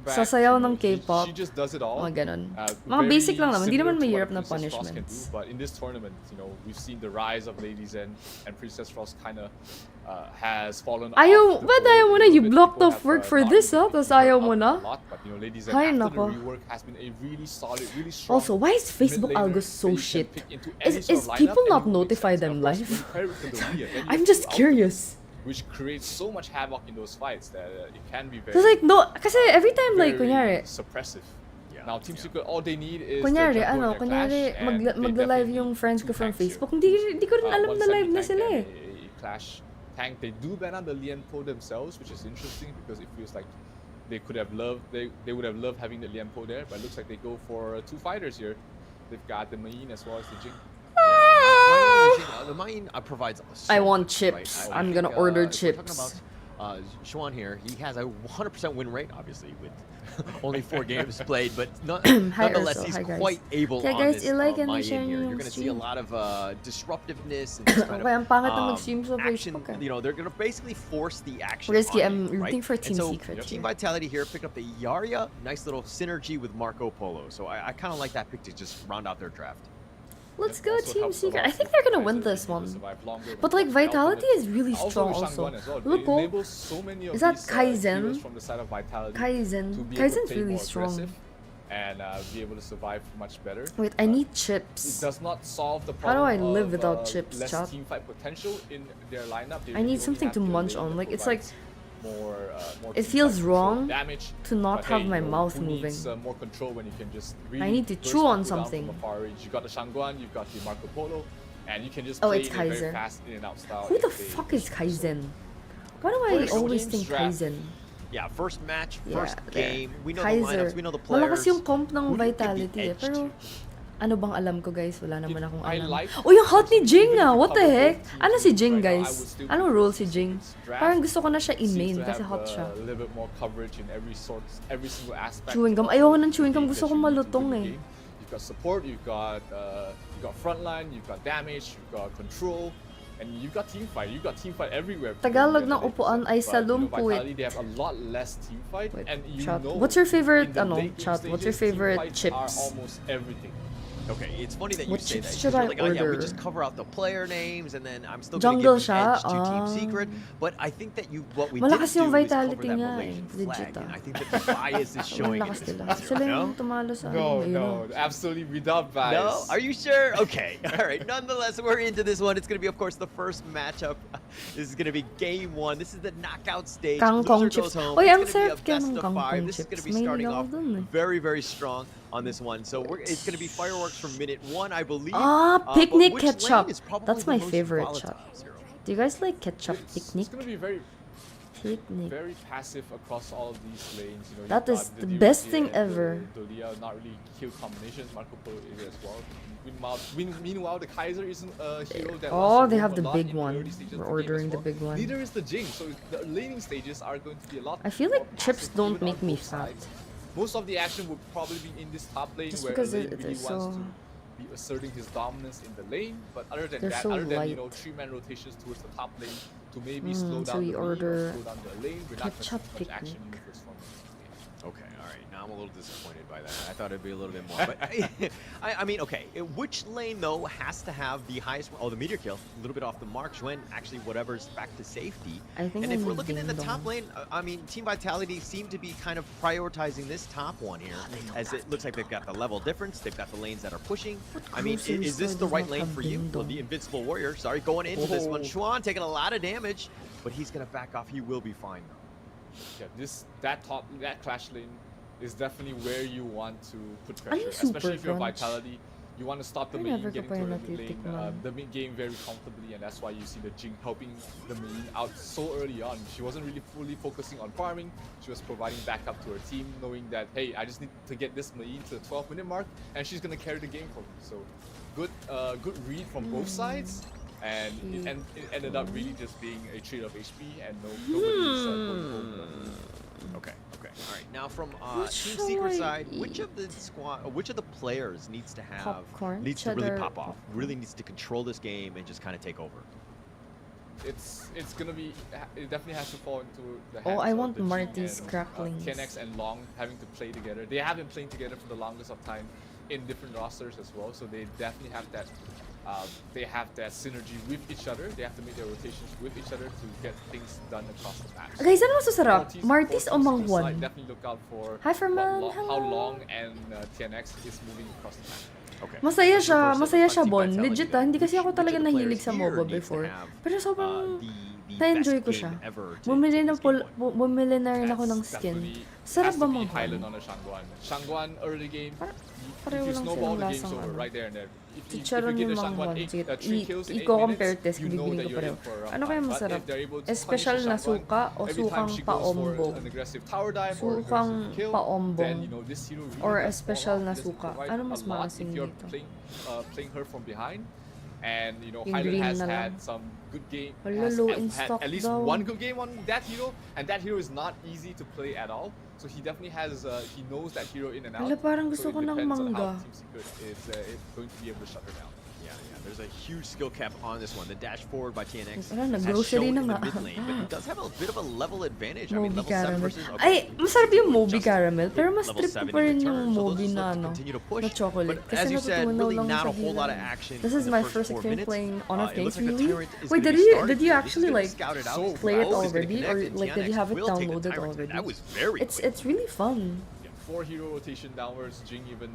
sasayaw ng K-pop. Mga ganun. Mga basic lang naman, hindi naman mahirap na punishments. But in this tournament, we've seen the rise of Lady Zen, and Princess Frost kind of has fallen off. Ayaw, ba't ayaw mo na? You blocked off work for this, ha? Tapos ayaw mo na? Lady Zen, Ay, after nako. the rework, has been a really solid, really strong. Also, why is Facebook mid laner algo that so you can shit? pick into any Is sort of lineup, people and not it will make notify sense. them And of course, live? when you pair it with the Leah, then you I'm get just two curious. ultimates, which creates so much havoc in those fights that it can be very, Cause like, no, kasi every time like, very kunyari, suppressive. Yeah, Now, Team yeah. Secret, all they need is kunyari, the jungle in their kunyari, clash, and they magla-live definitely yung friends need ko two from tanks here. Facebook. Hindi ko rin alam na live na 170 sila tank eh. and a clash tank. They do ban out the Lian Po themselves, which is interesting because it feels like they could have loved, they would have loved having the Lian Po there, but it looks like they go for 2 fighters here. They've got the Main as well as the Jing. The mine provides. I so want much, chips. right? I'm gonna order if we're chips. talking about Xuan here, he has a 100% win rate, obviously with only 4 games played, but nonetheless Urso. he's Hi, guys. quite able Kaya on guys, this i-like and Mayan share here. niyo You're yung going to see a stream. lot of disruptiveness and this kind Okay, ang pangit na of mag-stream sa action. Facebook, eh. They're going to basically force the action. Risky, on I'm you, rooting right? for And Team so Secret Team here. Vitality here picked up the Yarya, nice little synergy with Marco Polo. So I kind of like that pick to just round out their draft. Let's It go also Team helps a Secret. lot I think with they're gonna Kaiser win being this able to one. survive longer when But like it comes to Vitality ultimates. is really Also strong with also. Shangguan as well. Look, They oh. enable so many of Is that these, Kaizen? heroes from the side of Vitality to Kaizen. be able to Kaizen's play really more strong. aggressive and be able to survive much better. Wait, I need It chips. does not solve the How do problem I live of, without chips, less chat? team fight potential in their lineup. They I need really something have to the munch lane on. that Like, it's like provides more it team feels fight control wrong damage. to not But have hey, my mouth who moving. needs, more control when you can just really I need to burst chew on people down something. From a far range. You got the Shangguan, you've got the Marco Polo, and you can just Oh, play it's in a very Kaiser. fast in and out style. Who the if they fuck wish is to do so. Kaizen? Why do I First always game's think draft. Kaizen? Yeah, first match, Yeah, first there. game. We know the Kaiser. lineups, we know the players. Malakas yung comp ng Who do you give the Vitality eh. edge Pero to? ano bang alam ko guys? Wala naman akong I alam. like- Oh, yung hot ni Jing Even if ah! you What the cover heck? both Ano teams si Jing right now, I guys? would still Anong pick role the si Jing? draft. Parang gusto ko na siya Seems i-main to kasi have, hot siya. A little bit more coverage in every single aspect. Chewing gum. of Ayoko the ng chewing gum. game Gusto that ko you need to malutong win the eh. game. You've got support, you've got frontline, you've got damage, you've got control, and you've got team fight. You've got team fight everywhere. Tagalog From ng the upuan late ay game. But, salumpuit. Vitality, they have a lot less team fight, Wait, and you chat. know. What's your favorite in the ano? late game Chat. What's your stages, team favorite fights chips? Are almost everything. Okay, it's funny that you What say that. chips Because should you're I like, oh yeah, we order? just cover out the player names, and then I'm still gonna Jungle give the siya? edge to Team Secret. But I think that what we Malakas didn't yung do is cover vitality that nga Malaysian eh. Legit flag, and ah. I think that the bias is showing in Malakas this nila. one. Sila No? yung tumalo sa No, ano, no, absolutely without bias. No? Are you sure? Okay. All right. Nonetheless, we're into this one. It's going to be, of course, the first matchup. This is going to be game one. This is the knockout stage. Kangkong Loser chips. goes home. Oy, ang It's going to sarap be a kaya best ng of kangkong five. This is going chips. to be Mahilig starting ako off dun eh. very, very strong on this one. So it's going to be fireworks from minute one, I believe. Ah, But picnic which lane ketchup. is probably That's the my most favorite volatile, chop. Zero? Do you guys like ketchup It's picnic? gonna be very, Picnic. very passive across all of these lanes. You know, That you've is got the DRC best thing and ever. The Lilia, not really kill combinations. Marco Polo is as well. Meanwhile, the Kaiser isn't a hero that. Oh, lost they the have room the a lot big in the one. early stages of We're the game as ordering the well. big one. Neither is the Jing, so the laning stages are going to be a lot. I feel more like chips passive don't even on make me both fat. sides. Most of the action would probably be in this top lane Just where because a lane it really is wants so- to be asserting his dominance in the lane. But other than They're that, so other than light. 3-man rotations towards the top lane to maybe slow so down we the lead order or slow down the lane, we're not going to ketchup see much action picnic. in the first 1 minute. Okay, all right. Now I'm a little disappointed by that. I thought it'd be a little bit more. But I mean, okay. Which lane though has to have the highest? Oh, the meteor kill. A little bit off the mark. Xuen actually whatever's back to safety. I think And I if we're need looking in the Ding top Dong. lane, I mean, Team Vitality seem to be kind of prioritizing this top one here, as it looks like they've got the level difference. They've got the lanes that are pushing. I mean, grocery is this store the does right not lane have for you? Ding Well, Dong? the Invincible Warrior. Sorry, going into this one. Oh. Xuan taking a lot of damage, but he's gonna back off. He will be fine though. Yeah, that clash lane is definitely where you want to put Ano pressure, yung super especially if you're crunch? Vitality. You want to stop the I main never getting ko pa to yun the mid lane, natitikman. the mid game very comfortably, and that's why you see the Jing helping the main out so early on. She wasn't really fully focusing on farming. She was providing backup to her team, knowing that hey, I just need to get this main to the 12-minute mark, and she's gonna carry the game for me. So, good read from both sides. And it ended up really just being a trade of HP, and nobody's going home. Okay. All right. Now from Which Team shall Secret I side, eat? which of the squad, which of the players needs to have Popcorn, needs to really cheddar pop off, popcorn. really needs to control this game and just kind of take over? It's gonna be, it definitely has to fall into the Oh, hands I of want the Jing Marty's and, cracklings. TNX and Long having to play together. They have been playing together for the longest of time in different rosters as well, so they definitely have that. They have that synergy with each other. They have to make their rotations with each other to get things done across the map. Guys, ano mas masarap? Martis o for Team Secret Mangwan? side, definitely look out for Hi, Ferman. how Hello. Long and TNX is moving across the map. Okay. Masaya That's siya, reversal masaya of siya, Team Bon. Vitality Legit then. ah, hindi kasi Which- ako which talaga of the nahilig players sa here MOBA needs to before. have, Pero sobrang the na-enjoy best ko game siya. ever to Bumili take na this game on? bumili na rin ako ng That's skin. definitely Sarap has ba to be manghwan? Highland on a Shangguan. Shangguan early game. Pareho If you lang snowball, silang the game's lasang over ano. right there and there. If you Chicharon get yung a Shangguan manghwan. 3 kills in 8 I-compare minutes, test, you know bibiling that ko you're pareho. in for a round Ano kaya five. But masarap? if they're able to Espesyal punish na the Shangguan, suka o every time sukang she goes for paombong? an aggressive tower dive or Sukang aggressive kill, paombong. then you know this hero really Or does espesyal fall na off. Doesn't suka. provide Ano a mas lot maasim if you're dito? playing her from behind. And you know, Yung Highland green has na lang. had some good game. Hala, Has low had in had stock at least daw. one good game on that hero, and that hero is not easy to play at all. So he definitely has, he knows that hero in and out. Hala, parang so gusto ko it ng depends on mangga. how Team Secret is going to be able to shut her down. Yeah. There's a huge skill cap on this one. The dash forward by TNX Wala, has nag-grocery shown na in the nga. mid lane, but he does have a bit of a level advantage. I mean, Moby level 7 caramel. versus Ay, masarap yung Moby just caramel. Pero mas level trip ko 7 pa in rin return, yung so they'll Moby just na look to ano, continue to push. na chocolate. But Kasi as you said, natutunan really lang not sa a whole lot of gilid. action. This in is the my first first 4 experience minutes. playing Honor of It looks Kings, like the really? Tyrant is Wait, gonna did be you started did you here. This is actually gonna be like scouted out. So play it Well, he's gonna already, connect, or and like did you TNX have it will take the downloaded Tyrant. already? That was very quick. It's really fun. Yeah, 4 hero rotation downwards. Jing even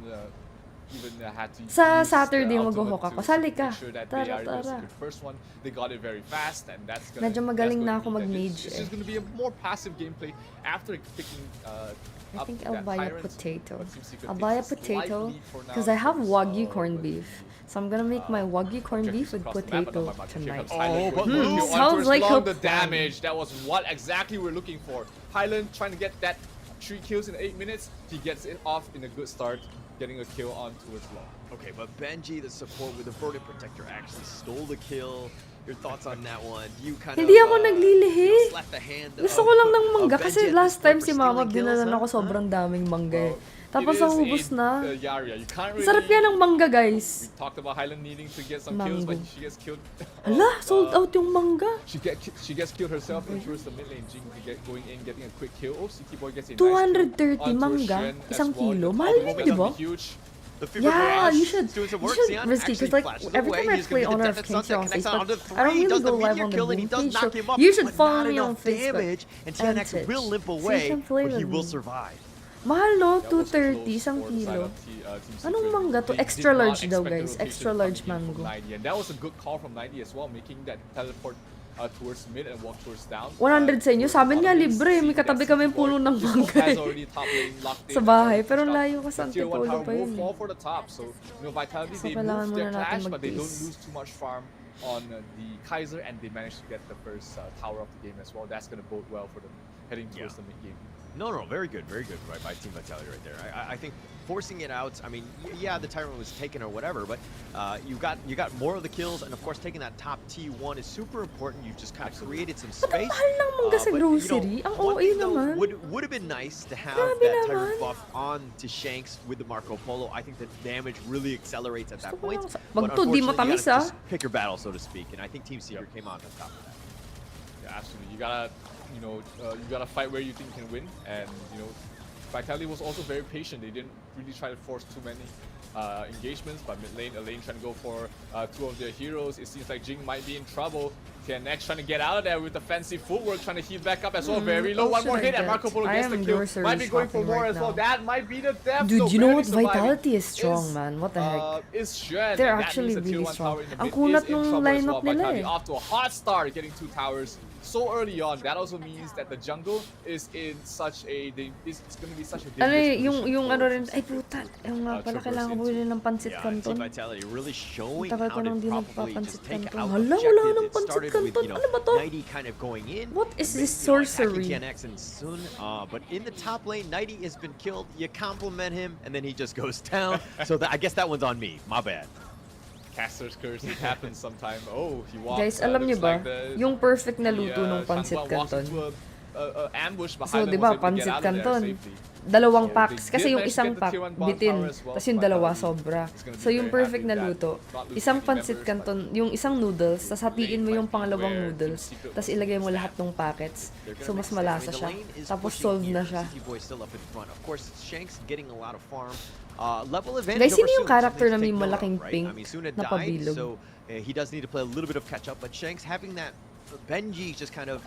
had to Sa use the Saturday ultimate magho-hawk ako. to Sali make ka. sure that Tara, they are the tara. secret first one. They got it very fast, and that's gonna. Medyo that's magaling going na to ako be that. mag-mage It's eh. just going to be a more passive gameplay after picking. I up think that I'll buy a Tyrant, potato. but Team Secret I'll takes buy a slight potato lead for now because I in have terms Wagyu of corned beef. So I'm gonna make my Wagyu corned beef with objectives across the map, but potato not by much. Here tonight. comes Highland Oh, going but for a Lou kill sounds onto like Long. a The plan. damage. That was what exactly we're looking for. Highland trying to get that 3 kills in 8 minutes. He gets it off in a good start, getting a kill on towards Long. Okay, but Benji, the support with the Verdant Protector, actually stole the kill. Your thoughts on that one? Do you kind Hindi of ako naglilihi. slap the hand Gusto of- ko lang ng of mangga Benji kasi at last this time point si for Mama stealing kills, dinalan huh? ako sobrang daming mangga eh. Tapos It ang is ubos in na. the Yaria. You can't really. Sarap yan ng mangga, We guys. talked about Highland needing to get some kills, but Mango. she gets killed. Hala, sold out yung mangga. She gets killed herself in towards the mid lane. Jing going in, getting a quick kill. Oh, CT Boy gets a nice 230 kill onto mangga, Shen as isang well. kilo. The Mahal top yun, is di gonna ba? be huge. The Fever Yeah, Barrage you should. is doing some You work. should Xian risky actually because like flashes every away. time I He's play gonna be Honor the of Death Kings here on Sunset, connects on onto Facebook, the I don't three, really does the go live meteor on the kill, and he main does page. knock So him up, you should but follow not me on enough Facebook damage, and and TNX Twitch. will limp So you away, can play but he with will me. survive. Mahal no, That was 230 close isang for the side kilo. of Team Anong Secret. mangga to? They Extra did not large daw, expect the guys. rotation Extra coming large in from mango. 90, and that was a good call from 90 as well, making that teleport towards mid and walk towards down. 100 sa inyo. towards Sabi niya, bottom lane, libre. May seeing katabi that kami City puno Boy ng just mangga has eh. already top lane locked in Sa and bahay, already pero pushed up. layo ka sa The tier 1 Antipolo tower pa will yun eh. fall for the top, so Vitality, So they kailangan move their muna natin clash, but they don't mag-pace. lose too much farm on the Kaiser, and they managed to get the first tower of the game as well. That's going to bode well for them heading towards the mid game. No, very good by Team Vitality right there. I think forcing it out. I mean, yeah, the Tyrant was taken or whatever, but you got more of the kills, and of course, taking that top T1 is super important. You just kind of created some Ba't ang space. mahal ng mangga sa But, grocery? Ang one OA thing though naman. would have been nice to have Grabe that Tyrant naman. buff on to Shanks with the Marco Polo. I think the damage really accelerates at that Gusto ko point. lang But Magto, di unfortunately, you matamis gotta just pick your battle, so to speak. And I think Team Secret came out on top of that. Yeah, absolutely. You gotta, you gotta fight where you think you can win, and Vitality was also very patient. They didn't really try to force too many engagements, but mid lane, Elaine trying to go for two of their heroes. It seems like Jing might be in trouble. TNX trying to get out of there with the fancy footwork, trying to heal back up as well. Very low, what one more should I hit, and get? Marco Polo I gets am the kill. grocery Might be going for shopping more right as well. now. That might be the death. Dude, though, you know barely what? surviving. Vitality is strong, man. What the heck? Is Shen. They're and that actually means the tier really 1 strong. tower in the Ang mid kunat is in nung trouble as lineup well. nila Vitality eh. off to a hot start, getting 2 towers so early on. That also means that the jungle is in such a it's going to be such a Ano dangerous eh, yung position ano for rin, ay Team puta, Secret. yung nga pala Traverse kailangan ko into. bumili ng pansit Yeah, Team canton. Vitality really showing Tagal how ko to nang di probably nagpapansit just take canton. out Hala, wala objectives. nang It pansit started with, canton. Ano ba to? 90 kind of going in. What is and this attacking sorcery? TNX and Sun, but in the top lane, 90 has been killed. You compliment him, and then he just goes down. So I guess that one's on me. My bad. Caster's curse, it happens sometime. Oh, he walks. Guys, alam niyo ba, yung perfect na luto ng pansit canton. Ambush So, di ba, pansit canton, dalawang packs. Kasi yung isang pack, bitin. Tapos yung dalawa, sobra. So, yung perfect na luto, isang pansit canton, yung isang noodles, tapos hatiin mo yung pangalawang noodles, tapos ilagay mo lahat ng packets. So, mas malasa siya. Tapos, solve na siya. Of course, Shanks getting a lot of farm. Level advantage Guys, sino over yung Sun, character something to na may take note of, malaking right? pink I mean, Sun had na died, pabilog? so he does need to play a little bit of catch up. But Shanks having that Benji just kind of,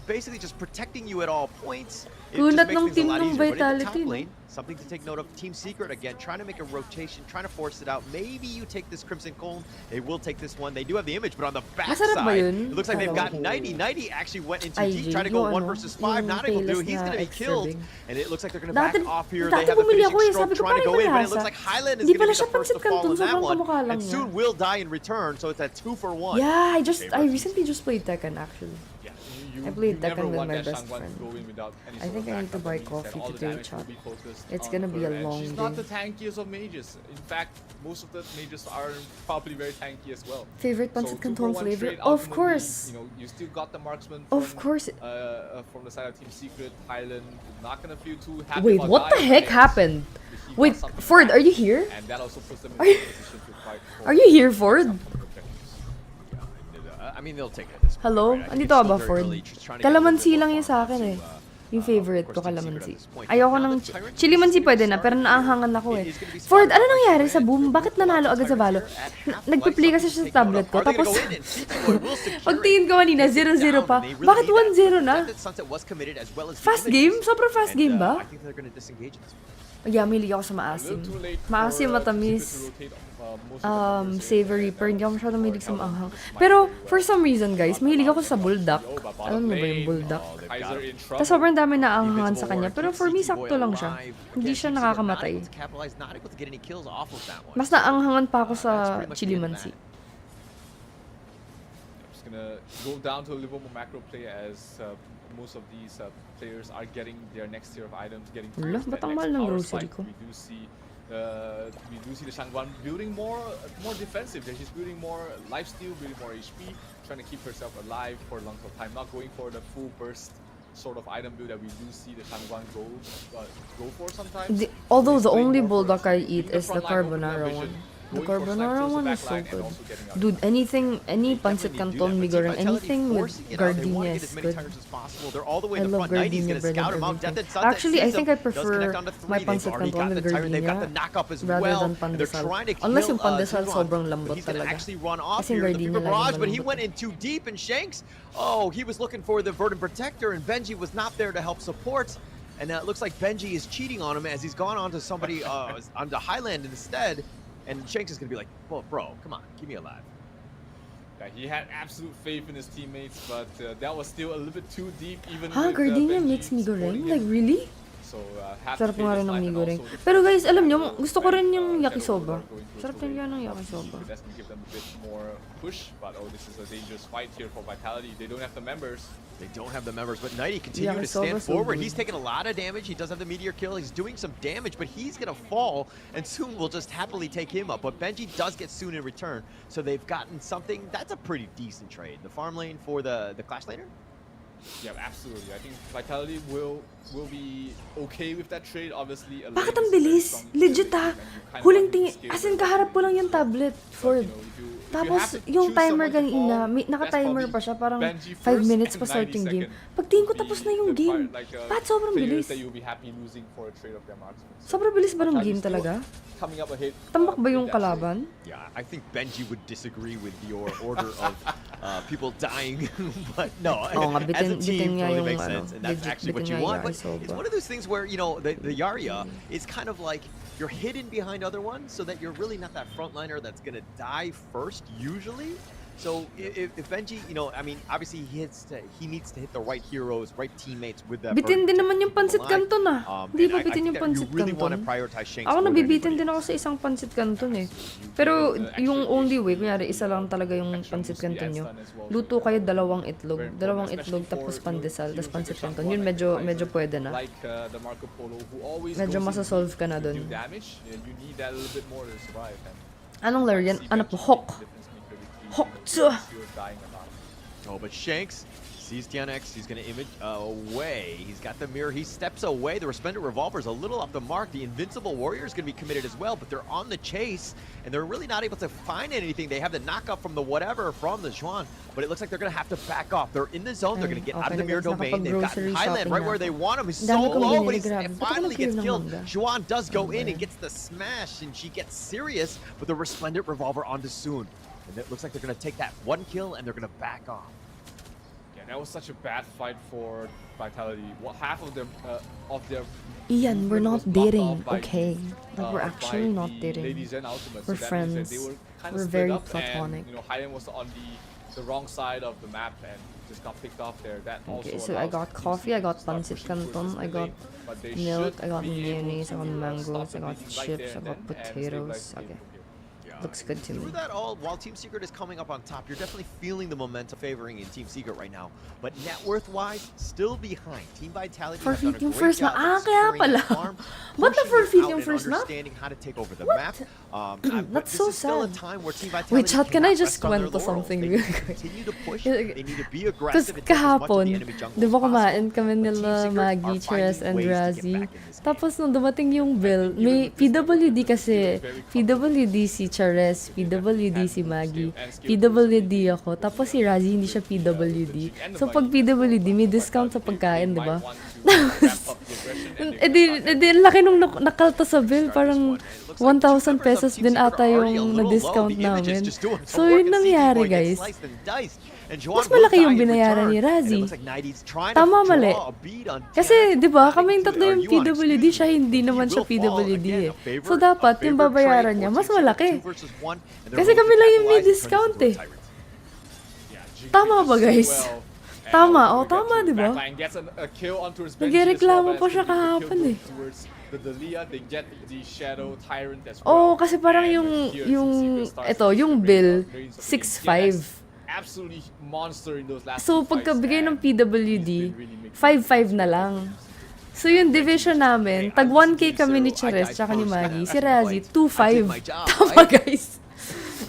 basically just protecting you at all points. It just Kunat makes ng things a team lot ng easier. But in the Vitality, top no? lane, something to take note of. Team Secret again, trying to make a rotation, trying to force it out. Maybe you take this Crimson Cone. They will take this one. They do have the image, but on the Masarap ba backside, yun? it looks like they've got Parang- 90. 90 actually went into IG, deep, trying to go yung 1 ano, versus 5. yung Not able to. payless He's na going to be extra killed. big. And it looks like they're going to back Dati, off here. dati They have the bumili ako finishing eh. stroke Sabi ko, trying to parang go in, but it malasa. looks like Highland is Hindi going to pala be siya the first to pansit fall canton, on that sobrang one. kamukha lang And niya. soon will die in return, so it's at 2 for 1. Yeah, I Favor recently just played Tekken actually. Yeah, I played never Tekken with want my that best Shangguan friend. to go in without any I sort think of I need to backup. buy That means coffee that all the today, damage will chat. be focused It's on gonna be a her, and long she's not day. the tankiest of mages. In fact, most of the mages are probably very tanky as well. Favorite So pancit 2 for canton 1 flavor? trade, Of ultimately, course. you still got the marksman Of from, course. from the side of Team Secret. Highland not gonna feel too happy Wait, about what the dying heck against- happened? he got Wait, something Ford, back, are you here? And that also puts them in Are a you- position to fight for Are you here, Ford? some objectives. I mean, they'll take it at this point, Hello? right? I think Andito it's ka still ba, very Ford? early, just trying to get a little Kalamansi bit lang more yun sa farm akin to, eh. Yung favorite of ko, course, Team Secret kalamansi. at this point. Ayoko Now ng... the Tyrant Chilimansi is pwede na, starting pero to- naahangan ako eh. It is gonna be Ford, ano surrounded by nangyari sa Tyrant. boom? Bakit nanalo agad sa Valo? Nagpe-play kasi siya sa tablet ko, tapos... Pagtingin ko kanina, 0-0 pa. Bakit 1-0 na? Fast game? Sobrang fast game ba? I think they're gonna disengage at this point. Yeah, mahilig ako sa A maasim. little too late Maasim, for, matamis. Secret to rotate, most of the members in, Savory, and, pero hindi ako masyadong mahilig sa Howard maanghang. might Pero, very well. for some reason guys, mahilig ako sa bulldog. Oh, but bottom Alam mo ba yung lane, bulldog? they've Kaiser got him. in trouble. Tapos sobrang dami na Invincible aangangan sa kanya. War, Pero keeps for me, CT Boy sakto lang siya. alive. Hindi Again, siya Team Secret nakakamatay. not able to capitalize, not able to get any kills off of that one. Mas naanghangan pa ako sa That's pretty much the end of chilimansi. that. I'm just gonna go down to a little more macro play as most of these players are getting their next tier of items, getting Wala, towards ba't that ang next mahal ng power grocery spike. ko? We do see the Shangguan building more defensive. She's building more lifesteal, building more HP, trying to keep herself alive for a long time, not going for the full burst sort of item build that we do see the Shangguan go for sometimes. Although She's the playing only more bulldog first. I eat In is the front line, open up carbonara vision, one. The going for carbonara snipes one the is so backline and good. also getting out. Dude, anything, any They pancit definitely do canton, that, but mi Team goreng, Vitality anything with forcing it out. They want gardenia to get is as many good. tires as possible. They're all the way I in the love front. 90's gardenia going to bread scout and him out. Death everything. and Sunset Actually, I sees think him, I does prefer connect onto my three. They've pancit already got canton the with tire. They've got the gardenia knock-up as rather well. than And they're pandesal. trying to Unless kill yung pandesal Juan. sobrang But lambot he's going to talaga. actually run off Kasi yung here. The gardenia Fever lagi Barrage, but he malambot went eh. in too deep. And Shanks, oh, he was looking for the Verdant Protector, and Benji was not there to help support. And it looks like Benji is cheating on him as he's gone on to somebody onto Highland instead. And Shanks is going to be like, well, bro, come on, keep me alive. Yeah, he had absolute faith in his teammates, but that was still a little bit too deep even Ha, with gardenia Benji mixed mi supporting goreng? Like, him. really? So, have Sarap to nga play rin this ng line mi and goreng. also Pero guys, alam nyo, when, gusto ko rin yung Shadow yakisoba. are going through Sarap so din late. yan ng Obviously, yakisoba. that's gonna give them a bit more push, but oh, this is a dangerous fight here for Vitality. They don't have the members. They don't have the members, but Nighty continuing to Yakisoba stand so forward. good. He's taking a lot of damage. He does have the meteor kill. He's doing some damage, but he's going to fall, and soon we'll just happily take him up. But Benji does get soon in return, so they've gotten something. That's a pretty decent trade. The farm lane for the Clash laner? Yeah, absolutely. I think Vitality will be okay with that trade. Obviously, a Bakit lane ang is very bilis? strong Legit utility, ah. and you kind of Huling want to tingin, scale as in them kaharap ko down. lang yung tablet, But, Ford. you know, if you Tapos, have to yung choose timer someone to kanina, fall, may, that's naka-timer probably pa siya, parang Benji 5 first minutes and pa starting 90 game. second Pagtingin ko would tapos be na yung the game. part, like, Pat, sobrang players bilis. that you'll be happy losing for a trade of their marksman. So, Sobrang bilis ba ng Vitality game still talaga? coming up ahead, Tambak ba with yung that trade. kalaban? Yeah, I think Benji would disagree with your order of people dying, but no, Oo nga, as a bitin team, nga totally yung makes ano, sense, and that's legit actually what bitin you nga want. But Yakisoba. it's one of those things where, you know, the Yarya is kind of like you're hidden behind other ones, so that you're really not that frontliner that's going to die first, usually. So if Benji, you know, I mean, obviously he needs to hit the right heroes, right teammates with that. Bitin din naman yung pansit alive. canton ah. Hindi ba bitin yung pansit You really want to canton? prioritize Shanks Ako more than nabibitin anybody din ako else. sa isang pansit canton eh. Pero yung only way, kunyari isa lang talaga yung pansit canton nyo. Luto kayo dalawang itlog tapos pandesal, tapos pansit canton. Yun medyo pwede na. Like the Marco Polo, who always Medyo goes in masasolve ka na to dun. do damage. You need that a little bit more to survive. And Anong laro yan? see Ano Benji po? make Hawk. the difference maker between Hawk the tsa. players you're dying about. Oh, but Shanks sees Tianex. He's going to image away. He's got the mirror. He steps away. The Resplendent Revolver is a little off the mark. The Invincible Warrior is going to be committed as well, but they're on the chase, and they're really not able to find anything. They have the knockup from the whatever from the Juan, but it looks like they're going to have to back off. They're in the zone. They're going to get out of the Okay, mirror guys, domain. They've got nakapag-grocery Highland shopping right na where ako. they want him. He's so Dami kong low, but binili, he grabe. Ba't ako finally gets nag-clear ng killed. mangga? Juan does go Ano ba in and yan? gets the smash, and she gets serious with the Resplendent Revolver onto Soon. And it looks like they're going to take that one kill, and they're going to back off. Yeah, that was such a bad fight for Vitality. Half of their Ian, we're movement not was blocked dating, off by okay? the, Like, we're by actually not the dating. Ladies and Ultimates. We're So that means that friends. they were kind We're of very split up, platonic. and Highland was on the wrong side of the map and just got picked off there. That Okay, also so I allows got teams coffee, I to got start pancit pushing towards canton, the I got lane, but they milk, should I got be able mayonnaise, I to, got mangoes, stop I the got bleeding right chips, there I and got then, and potatoes. stabilize the Okay, game from here. Yeah. looks good to me. Through that all, while Team Secret is coming up on top, you're definitely feeling the momentum favoring in Team Secret right now. But net worth-wise, still behind. Team Vitality have done Forfeit a yung great first job map. Ah, kaya securing pala. the farm, Ba't pushing na-forfeit it out yung and first map? understanding how to take over the What? map. That's But so this is still a sad. time where Team Vitality Wait, chat, can I cannot just rest on their kwento laurels. something They real need to quick? continue to push. Yeah, They need to be Tapos aggressive and take as much of the kahapon, enemy jungle di ba as possible. kumain kami But Team nila Secret Maggie, are Cheres, finding and ways to get Razzie. back in this game. Tapos nung dumating yung bill, may PWD kasi. PWD si Cheres, PWD si Maggie, PWD ako. Tapos si Razzie hindi siya PWD. So pag PWD, may discount sa pagkain, di ba? Edi, laki nung nakalta sa bill. Parang 1,000 pesos din ata yung na-discount namin. So yun nangyari, guys. Mas malaki yung binayaran ni Razzie. Tama, mali. Kasi, di ba, kaming tatlo yung PWD, siya hindi naman siya PWD eh. So, dapat yung babayaran niya, mas malaki. Kasi kami lang yung may discount eh. Tama ba, guys? Tama, oh, tama, di ba? Nagreklamo pa siya kahapon eh. Oh, kasi parang yung bill, 6.5. Absolutely monster in those last So, two fights, pagkabigay ng and PWD, he's been really making 5.5 na lang. So, yung division namin, tag 1K kami ni Cheres tsaka ni Maggie. Si Razzie, 2.5. Tama, guys.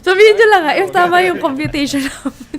Sabihin nyo lang nga, if tama yung computation namin.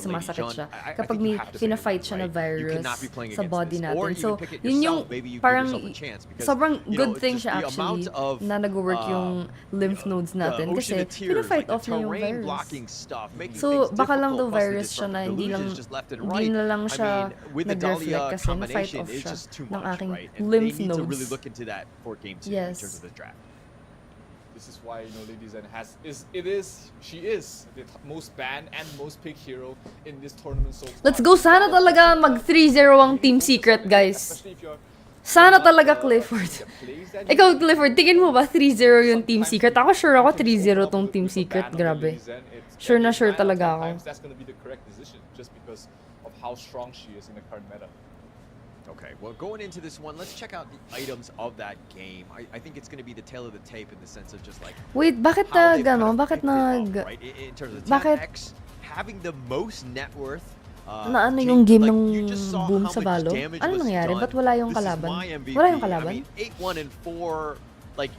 the Lady sumasakit Jun, siya I kapag think you may have to ban pina-fight him, siya na right? You virus cannot be playing sa against body this. natin. Or So, even pick it yun yung yourself. Maybe you give parang yourself a chance because, sobrang you good know, thing just siya the actually amount of, na nag-work yung lymph nodes natin the ocean kasi of tears, pina-fight like off the niya yung terrain virus. blocking stuff, making So, things baka lang difficult, daw plus the virus siya na disruptive hindi delusions just left and hindi right. na lang I siya mean, with the nag-reflect Dahlia kasi na-fight combination, off it's siya just too ng much, aking right? And they lymph need to nodes. really look into that for game 2 in terms of the draft. This is why, you know, Lady Zen she is the most banned and most picked hero in this tournament so far. Let's go, sana talaga mag 3-0 ang Team Secret, guys. Especially if you're Sana not, talaga the Clifford. plays that Ikaw, he Clifford, tingin mo ba 3-0 yung Team sometimes Secret? Ako sure ako he can 3-0 open tong up Team with a Secret. ban on the Grabe. ladies end. It's, Sure and na it's sure 9 out of 10 talaga ako. times that's going to be the correct decision just because of how strong she is in the current meta. Okay, well, going into this one, let's check out the items of that game. I think it's going to be the tail of the tape in the sense of just like Wait, bakit how they've ano? kind of Bakit picked it nag... up, right? In terms of bakit- TNX having the most net worth. Na ano Jake, yung game like, ng you just saw boom how sa much Valo? damage Ano was nangyari? done. Ba't wala yung This is kalaban? my MVP. Wala yung I kalaban? mean, 8-1 and 4, like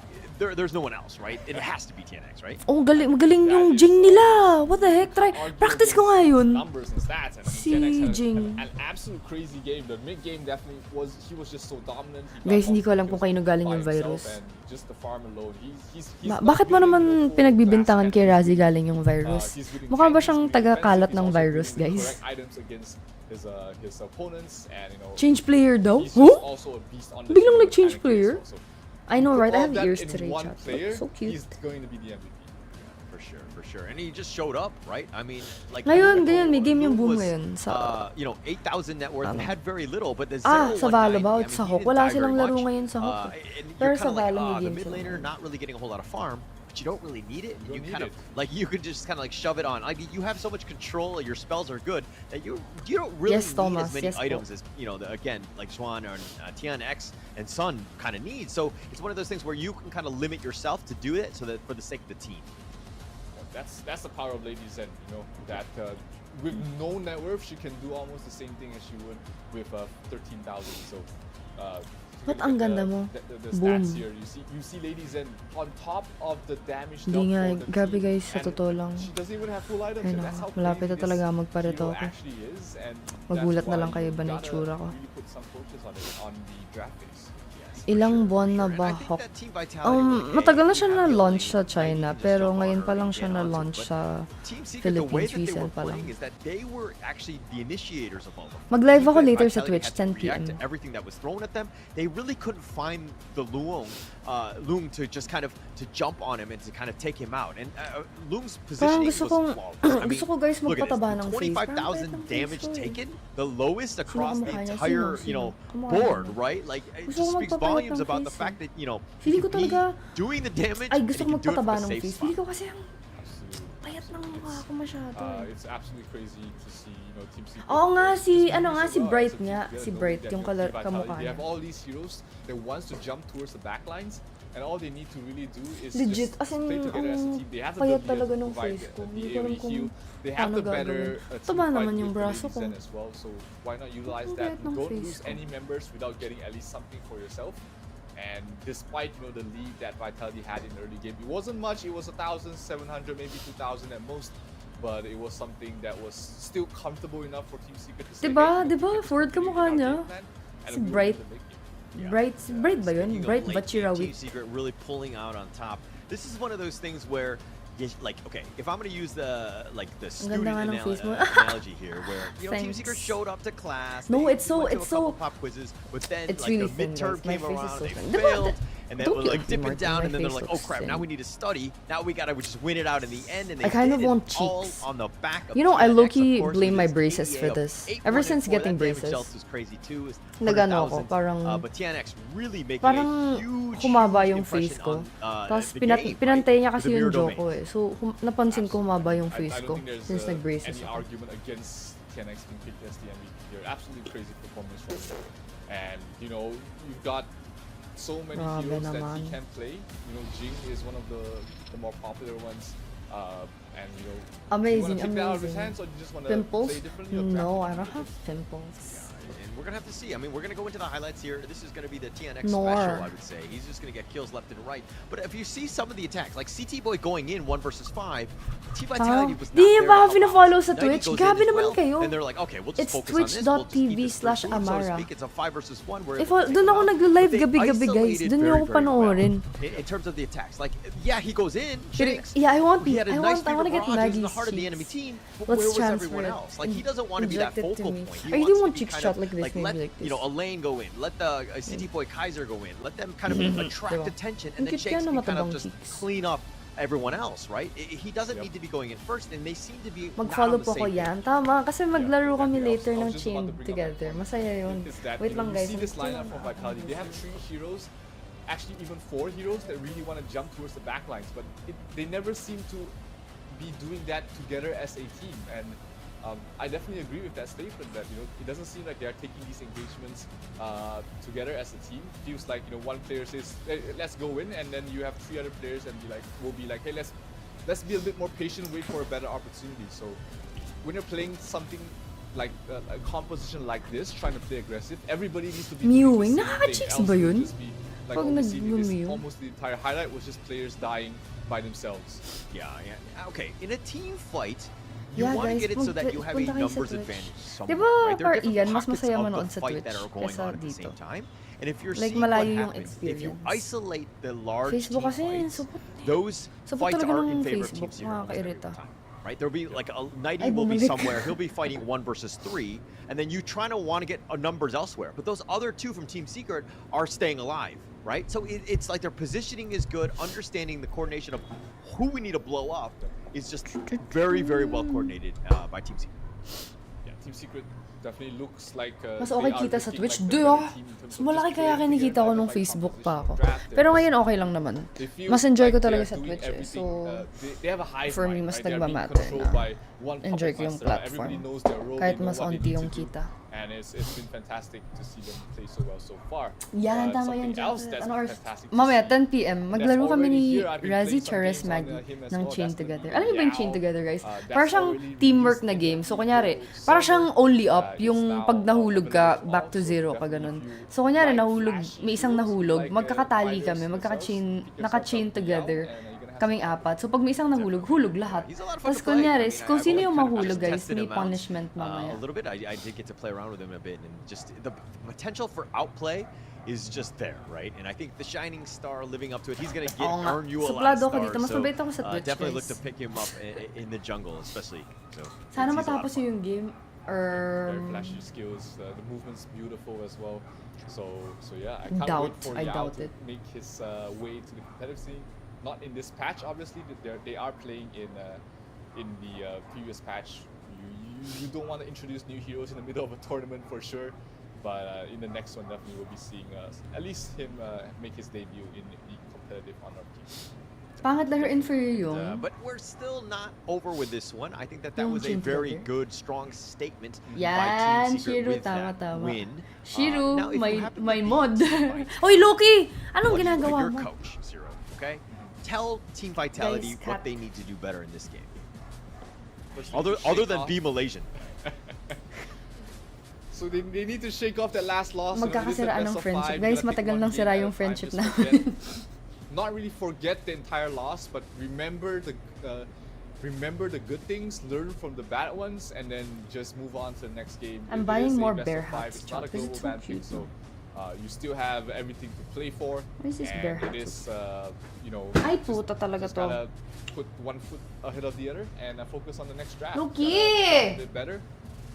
there's no one else, right? It has to be TNX, right? Oh, magaling That yung is, Jing nila. What the heck? Argue Practice ko nga against yun. Numbers and stats. And I mean, Si TNX had Jing. an absolute crazy game. The mid game definitely was. He was just so dominant. He got Guys, hindi ko alam multiple kung kaino galing by yung himself, virus. and just the farm alone. He's not Bakit mo building, naman full pinagbibintangan massive kay enemies. Razi galing yung virus? He's building Mukha ba tanks, siyang he's building taga-kalat defensive, ng he's also virus, building the guys? correct items against his opponents, and you know. Change player daw? He's just Huh? also a beast on the Biglang field nag-change mechanic player? also. I know, Put right? I all have that ears in today, one chat. player, So cute. He's going to be the MVP. For sure, for sure. And he just showed up, right? I mean, like Ngayon, even ganyan, may though game yung Loom boom was, ngayon sa... you know, 8,000 net worth, Ano? had very little, but the Sa 0190, Valo ba? I mean, Sa he Hawk? didn't Wala die very silang laro much. ngayon sa Hawk. And Pero you're sa kind of like, Valo may the game mid sila laner ngayon. not really getting a whole lot of farm, but you don't really need it. You You don't kind need of like you could just kind of like shove it on. Like you have so much control. Your spells are good that you don't really Yes, need Thomas. as many Yes, po. items as you know. Again, like Swan or TNX and Sun kind of need. So it's one of those things where you can kind of limit yourself to do it, so that for the sake of the team. That's the power of Ladies and you know that with no net worth she can do almost the same thing as she would with 13,000. So Ba't ang ganda mo? The Boom. stats here you see Ladies and on top of the damage Hindi dealt nga, for the grabe team, guys, sa and totoo lang. she doesn't even have full items Ay, and that's naku, how malapit crazy na talaga this magpareto hero ako. actually is, and Magulat that's na lang why kayo you ba na gotta itsura ko? really put some focus on it on the draft phase. Ilang buwan na ba, Hawk? Matagal na siya na-launch sa China, pero ngayon pa lang siya na-launch sa Philippines, recent pa lang. Mag-live ako later sa Twitch, 10 PM. Everything that was thrown at them, they really couldn't find the Loom to just kind of to jump on him and to kind of take him out. And Loom's Parang positioning gusto was kong, flawless. I mean, gusto ko guys look at this, magpataba ng face. 25,000 damage taken, the lowest across the kamukha niya? entire, Sino? you know, Kamukha board, niya? right? Like it Gusto just ko speaks magpapayat volumes ng about the face, fact that, you know, Feeling he ko can be talaga- doing the damage Ay, and gusto he ko can do it magpataba from a ng safe face. spot. Feeling ko kasi ang Absolutely. payat ng mukha ko masyado. It's absolutely crazy to see, you know, Team Secret. Oo nga, si, just ano doing nga, so si well. Bright It's a nga. team Si together, Bright, knowing yung that they have kamukha vitality. They niya. have all these heroes that wants to jump towards the backlines, and all they need to really do is Legit, just as in, play together as a ang team. They have the payat ability talaga to nung provide face ko. the Hindi ko alam AoE kung heal. They have paano the better gagawin. team Taba fight naman with yung the braso ladies ko. then as well. So why not utilize Ang that? payat ng Don't face lose ko. any members without getting at least something for yourself. And despite the lead that Vitality had in the early game, it wasn't much. It was 1,700, maybe 2,000 at most. But it was something that was still comfortable enough for Team Secret to say, Diba? hey, Diba? Ford kamukha niya. Si Bright. Bright, Bright ba yun? Speaking of Bright late ba game, Chirawit? Team Secret really pulling out on top. This is one of those things where, like, okay, if I'm gonna use the student ganda nga ng face mo. analogy here, where Team Thanks. Secret showed up to class. No, they it's so- went to it's a couple so- pop quizzes, but then it's like really the thin, midterm guys. My came face is around, so they thin. failed, and then Don't we're look like at me, dipping Martin. down, My and then they're face like, oh looks crap, now thin. we need to study. Now we gotta just win it out in the end, and they I kind of did, want and all cheeks. on the back of You know, I TNX, low-key of course, blame with my this braces for ADA of this. 8-1 Ever and since 4, getting that damage braces. dealt was crazy too. Is Nagano ako, 100,000. parang- But TNX really making Parang a huge, humaba huge yung face impression ko. on, Tapos the game, pinantay niya right? kasi With the yung mirror jaw domain. ko eh. So napansin ko humaba yung I face don't ko think there's since nag-braces any ako. argument against TNX being picked as the MVP here. Absolutely crazy performance from him. And you know, you've got so many Grabe heroes that he naman. can play. You know, Jing is one of the more popular ones. And you know, Amazing, do you want to take that out of his amazing. hands, or do you just want to Pimples? play differently? or No, draft I don't differently? have pimples. And we're gonna have to see. I mean, we're gonna go into the highlights here. This is gonna be the TNX Nor. special, I would say. He's just gonna get kills left and right. But if you see some of the attacks, like CT Boy going in 1 versus 5, T Vitality was not Di there niya ba to ako help fina-follow out. sa 90 Twitch? goes in Grabe as naman well, kayo. And they're like, okay, we'll just It's focus on this. We'll just keep this twitch.tv/Amara. so to speak. It's a 5 versus 1 where Doon ako nag-live they gabi-gabi guys. isolated Doon niyo very, ako very well panoorin. in terms of the attacks. Like, yeah, he goes in. Pero- Shanks, yeah, I want he had a I nice want to get Fever barrage, he was in the Maggie's heart of the cheeks. enemy team. But Let's where was transfer everyone it. else? Like, he doesn't want to be that Inject it to focal me. point. I He really wants to want be cheek kind shot of like this, maybe let like you know, this. Elaine go in, let the CT Boy Kaiser go in, let them kind of attract Diba? attention, Ang and then cute Shakes kaya na can kind of matabang just cheeks. clean up everyone else, right? He doesn't need to be going in first, and they seem to be not Mag-follow on the po ko same yan. page. Tama, kasi maglaro kami exactly. later I was ng just chain about to bring up together. that point. Masaya yun. Is that, Wait lang you guys. see this lineup from Vitality. They have 3 heroes, actually even 4 heroes that really want to jump towards the backlines, but they never seem to be doing that together as a team. And I definitely agree with that statement that it doesn't seem like they are taking these engagements together as a team. Feels like one player says let's go in, and then you have 3 other players and will be like, hey, let's be a bit more patient, wait for a better opportunity. So when you're playing something like a composition like this, trying to play aggressive, everybody needs to be Mewing? doing the same thing, Nakaka-cheeks else ba you'll yun? just be like Pag almost seeing this, nag-mew? almost the entire highlight was just players dying by themselves. Yeah. Okay, in a team fight, you Yeah, want to guys, get it so that you have a punta kayo sa numbers Twitch. advantage Di somewhere, ba, right? There are par different Ian, mas pockets masaya of manood the sa fight that Twitch are going kesa on at the dito. same time. And if you're Like, seeing what malayo yung happens, if you experience. isolate the large Facebook team kasi, fights, supot. those Supot fights talaga are ng in favor of Team Facebook, Secret almost every nakakairita. time. Right? There'll be like a Nighty Ay, will be bumalik. somewhere. He'll be fighting 1 versus 3, and then you trying to want to get numbers elsewhere. But those other 2 from Team Secret are staying alive, right? So it's like their positioning is good. Understanding the coordination of who we need to blow up is just very, very well coordinated by Team Secret. Yeah, Team Secret definitely looks like Mas they okay are kita sa looking Twitch. like Di the ah. better team in terms Mas of malaki just kaya playing kinikita together, ko nung by Facebook pa composition, ako. draft, they're Pero just- ngayon okay lang naman. they feel Mas enjoy ko like talaga they're sa doing Twitch eh. everything, So, they have a hive for me, mind, mas right? They're being nagmamatter controlled na by one enjoy puppet ko yung master. Everybody platform. knows their role, Kahit they know mas what they onti need yung to do, kita. and it's been fantastic to see them play so well so far. Yan, tama Something yan, else Jack. that's Ano been oras? fantastic to Mamaya, see, 10 p.m. Maglaro kami already ni here, I've been Razzie, playing some Charis, games on, Maggie him as ng well. Chain That's gonna Together. be Alam mo ba yung Yao. Chain Together, guys? That's Para siyang already teamwork released na in game. the So, kunyari, Evo para siyang server. only up, It's yung now pag nahulog ka, available back to as well, zero so ka, ganun. definitely if So, kunyari, you nahulog, like may isang heroes, nahulog, like, magkakatali fighters kami, themselves, magkaka-chain, pick yourself naka-chain up, together, and you're gonna have kaming some fun. apat. So, pag may isang nahulog, hulog lahat. He's a lot of fun Tapos, to play. kunyari, I mean, kung I've sino only yung kind of mahulog, just guys, tested may him out, punishment mamaya. a little bit. I did get to play around with him a bit, and just the potential for outplay is just there, right? And I think the Shining Star living up to it, he's gonna Oo nga. earn you a lot of Suplado ako dito. stars. Mas mabait ako sa Twitch, definitely look guys. to pick him up in the jungle, especially. So Sana he's a lot of matapos fun. yung game. Very flashy skills. The movement's beautiful as well. So yeah, I can't Doubt. wait for I Yao doubt to it. make his way to the competitive scene. Not in this patch, obviously. They are playing in the previous patch. You don't want to introduce new heroes in the middle of a tournament for sure. But in the next one, definitely we'll be seeing at least him make his debut in the competitive Honor of Kings. Pangit laruin for you yung... But we're still not over with this one. I think that Yung was a Chain very Together. good, strong statement by Yan, Team Secret Shiro, with tama, that tama. win. Shiro, Now, if you may happen to may be mod. Team Oy, Loki! Anong what do you- ginagawa your mo? coach, Zero, okay? Tell Team Vitality Guys, what cut. they need to do better in this game. Firstly, to Other shake than off- be Malaysian. So they need to shake off that last loss. You know, it is a Magkakasiraan best ng of friendship. five, Guys, you gotta pick matagal one nang game sira at a yung time, friendship just namin. not really forget the entire loss, but remember the good things, learn from the bad ones, and then just move on to the next game. I'm It buying is a more best bear of five. hats, It's not a Chuck, 'cause global it's so ban thing, cute, so you still have everything to play for. What is this and bear it hat? is, you know, Ay, just- puta talaga just to. gotta put one foot ahead of the other and focus on the next draft. Loki! Gotta a bit better.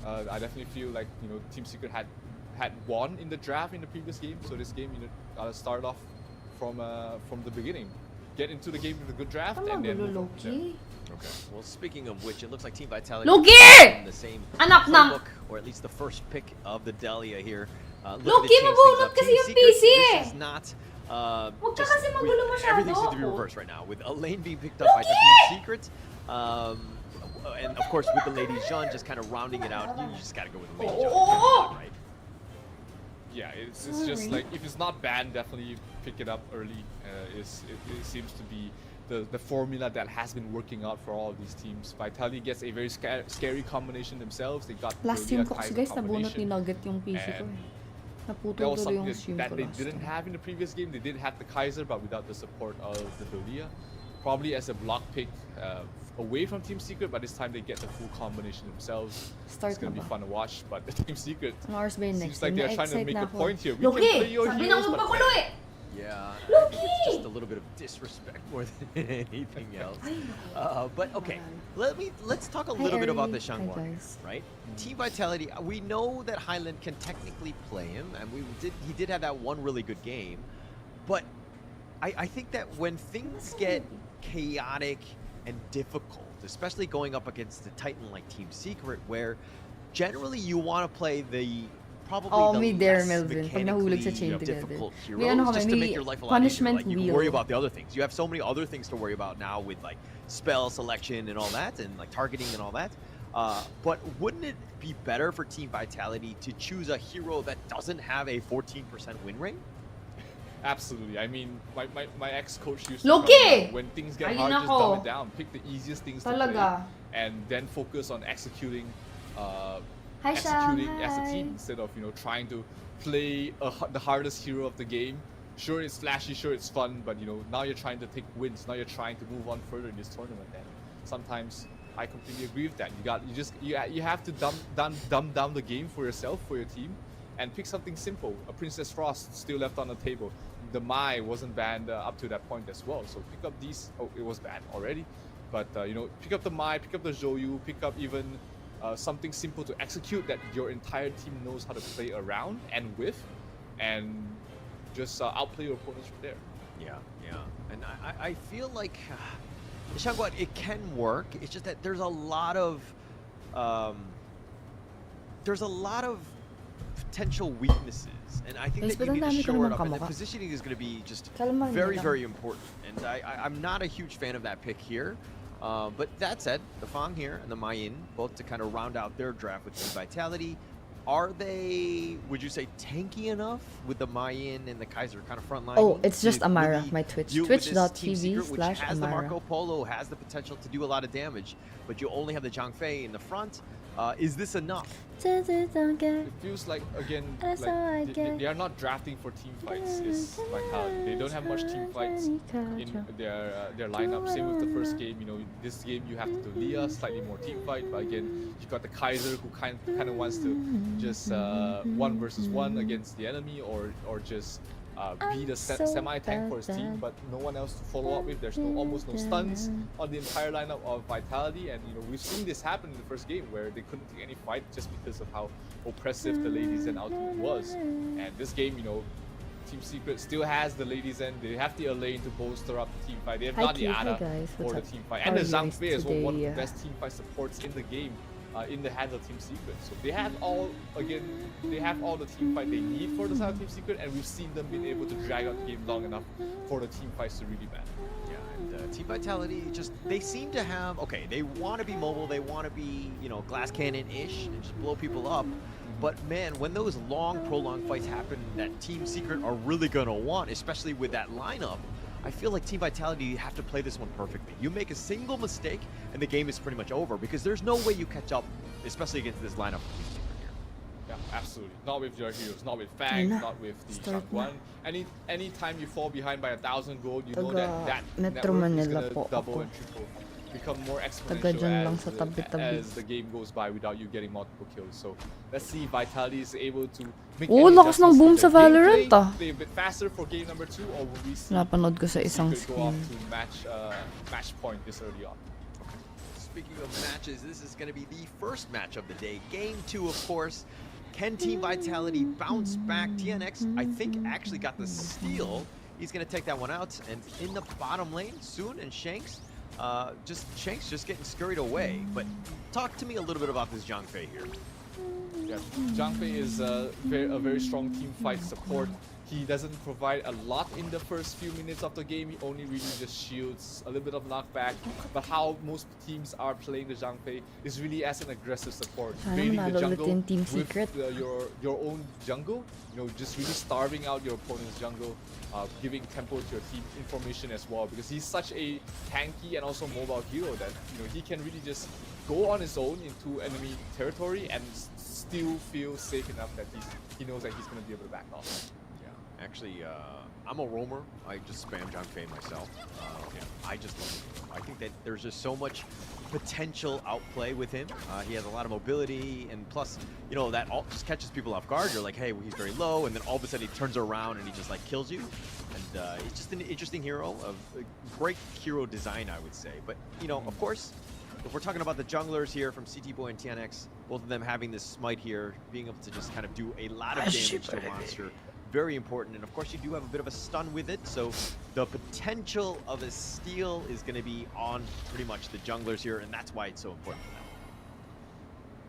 I definitely feel like Team Secret had won in the draft in the previous game, so this game gotta start off from the beginning. Get into the game with a good draft Tama and then gulo, move on from there. Loki. Okay. Well, speaking of which, it looks like Team Vitality Loki! is in the same Anak ng- playbook, or at least the first pick of the Dahlia here. Loki, Looking to change things mabunot up. kasi Team yung Secret, PC This eh. is not. Huwag ka kasi magulo masyado Everything seems to be ako. reversed right now with a lane being picked up by Team Secret. And of course, with the Lady Jean just kind of rounding it out, you just gotta go with the Lady Jean, right? Yeah, it's just like if it's not banned, definitely pick it up early. It seems to be the formula that has been working out for all of these teams. Vitality gets a very scary combination themselves. They got Last Lilia stream ko kasi Kaiser guys, nabunot ni combination. Nugget yung PC ko And eh. Naputol That was tuloy something yung stream that ko they last didn't time. have in the previous game. They did have the Kaiser, but without the support of the Lilia. Probably as a block pick away from Team Secret, but this time they get the full combination themselves. Start It's gonna na be ba? fun to watch, but the Team Secret Ano oras ba yung next seems like game? they're trying to Na-excite make na a ako. point here. We can Loki! play your Sabi heroes, ng but magpakulo eh! Yeah, I think Loki! it's just a little bit of disrespect more than anything else. But okay, let's talk a Hi, little bit about Ari. the Shang Hi, Warrior, guys. right? Team Vitality. We know that Highland can technically play him, and he did have that one really good game, but I think that when things get chaotic and difficult, especially going up against a titan like Team Secret, where generally you want to play the probably Oh, the may dare, less Melvin. Pag nahulog sa mechanically chain together. difficult May ano heroes, kami, just to may make your life a lot easier. punishment Like, you can wheel. worry about the other things. You have so many other things to worry about now with like spell selection and all that, and like targeting and all that. But wouldn't it be better for Team Vitality to choose a hero that doesn't have a 14% win rate? Absolutely. I mean, my ex-coach used to Loki! tell me, when things get Ayun hard, just ako. dumb it down. Pick the easiest things to play, Talaga. and then focus on executing, Hi, executing as a Shanghai. team instead of trying to play the hardest hero of the game. Sure, it's flashy. Sure, it's fun. But now you're trying to take wins. Now you're trying to move on further in this tournament. And sometimes I completely agree with that. You have to dumb down the game for yourself, for your team, and pick something simple. A Princess Frost still left on the table. The Mai wasn't banned up to that point as well. So pick up these. Oh, it was banned already, but pick up the Mai, pick up the Zhou, pick up even something simple to execute that your entire team knows how to play around and with, and just outplay your opponents from there. Yeah. And I feel like Shangguan, it can work. It's just that there's a lot of potential weaknesses, and I think Guys, that you ba't need ang to dami ko shore it namang up, and the kamukha? positioning is going to be just Kalmar very, nila. very important. And I'm not a huge fan of that pick here. But that said, the Fang here and the Mayin, both to kind of round out their draft with Team Vitality, are they, would you say, tanky enough with the Mayin and the Kaiser kind of front line? Oh, it's just to Amara, really my Twitch. deal with this Team Twitch.tv Secret, which has the /Amara. Marco Polo, has the potential to do a lot of damage, but you only have the Zhang Fei in the front. Is this enough? It feels like, again, That's all I get. they are not drafting for team fights. Is Vitality. They don't have much team fights in their lineup. Same with the first game. This game you have to do Leah, slightly more team fight. But again, you got the Kaiser who kind of wants to just 1 versus 1 against the enemy, or just be the semi-tank for his team, but no one else to follow up with. There's almost no stuns on the entire lineup of Vitality, and we've seen this happen in the first game where they couldn't take any fight just because of how oppressive the Ladies End output was. And this game, Team Secret still has the Ladies End. They have the Elaine to bolster up the team fight. They have Hi, not the Keith. Hi, Ana guys. for What's the up? team fight, How and the are you Zhang guys Fei as well, one of the today? best team fight supports in the game. In the hands of Team Secret. So they have all the team fight they need for the side of Team Secret, and we've seen them being able to drag out the game long enough for the team fights to really matter. Yeah, and Team Vitality, they seem to have, okay, they want to be mobile, they want to be, glass cannon-ish and just blow people up. But man, when those long, prolonged fights happen that Team Secret are really going to want, especially with that lineup, I feel like Team Vitality have to play this one perfectly. You make a single mistake and the game is pretty much over, because there's no way you catch up, especially against this lineup. Yeah, absolutely. Not with your heroes, not with Fang, Ayun na. not with the Start Shangguan. Any time you fall behind by 1,000 gold, you know Taga that Metro network is Manila gonna po double ako. and triple, become more Taga exponential dyan lang sa tabi-tabi. as the game goes by without you getting multiple kills. So let's see if Vitality is able to make Oh, any lakas ng adjustments boom to sa their Valorant, gameplay, ah. play a bit faster for game number 2, or will we see Napanood ko sa isang Secret go off screen. to match point this early on? Speaking of matches, this is going to be the first match of the day. Game 2, of course. Can Team Vitality bounce back? TNX, I think, actually got the steal. He's going to take that one out. And in the bottom lane, Soon and Shanks, just getting scurried away. But talk to me a little bit about this Zhang Fei here. Yeah, Zhang Fei is a very strong team fight support. He doesn't provide a lot in the first few minutes of the game. He only really just shields, a little bit of knockback. But how most teams are playing the Zhang Fei is really as an aggressive support. Sana Invading the manalo ulit jungle yung Team with Secret. your own jungle. Just really starving out your opponent's jungle, giving tempo to your team, information as well. Because he's such a tanky and also mobile hero that he can really just go on his own into enemy territory and still feel safe enough that he knows that he's going to be able to back off. Actually, I'm a roamer. I just spam Zhang Fei myself. I just love him. I think that there's just so much potential outplay with him. He has a lot of mobility, and plus, that just catches people off guard. You're like, hey, he's very low, and then all of a sudden he turns around and he just like kills you. And he's just an interesting hero, of great hero design, I would say. But of course, if we're talking about the junglers here from CT Boy and TNX, both of them having this smite here, being able to just kind of do a lot of damage to a monster very important. And of course, you do have a bit of a stun with it, so the potential of a steal is going to be on pretty much the junglers here, and that's why it's so important for them.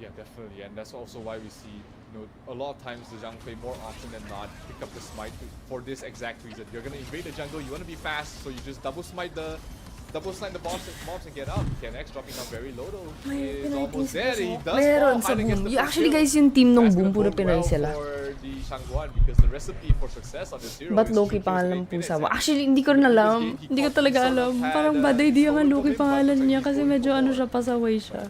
Yeah, definitely, and that's also why we see, a lot of times the Zhangfei more often than not pick up the smite for this exact reason. You're gonna invade the jungle, you want to be fast, so you just double smite the mobs and get up. TNX dropping down very low though. Is almost there. He does Meron fall. sa Highland gets boom. the first Actually kill. guys, yung team nung That's boom, gonna puro bode Pinoy well sila. for the Shangguan because the recipe for success on this hero Ba't is Loki 2 kills pangalan in ng 8 minutes, pusa mo? and Actually, hindi ko rin alam. Hindi ko talaga alam. Parang bad idea nga Loki pangalan niya kasi medyo ano siya, pasaway siya.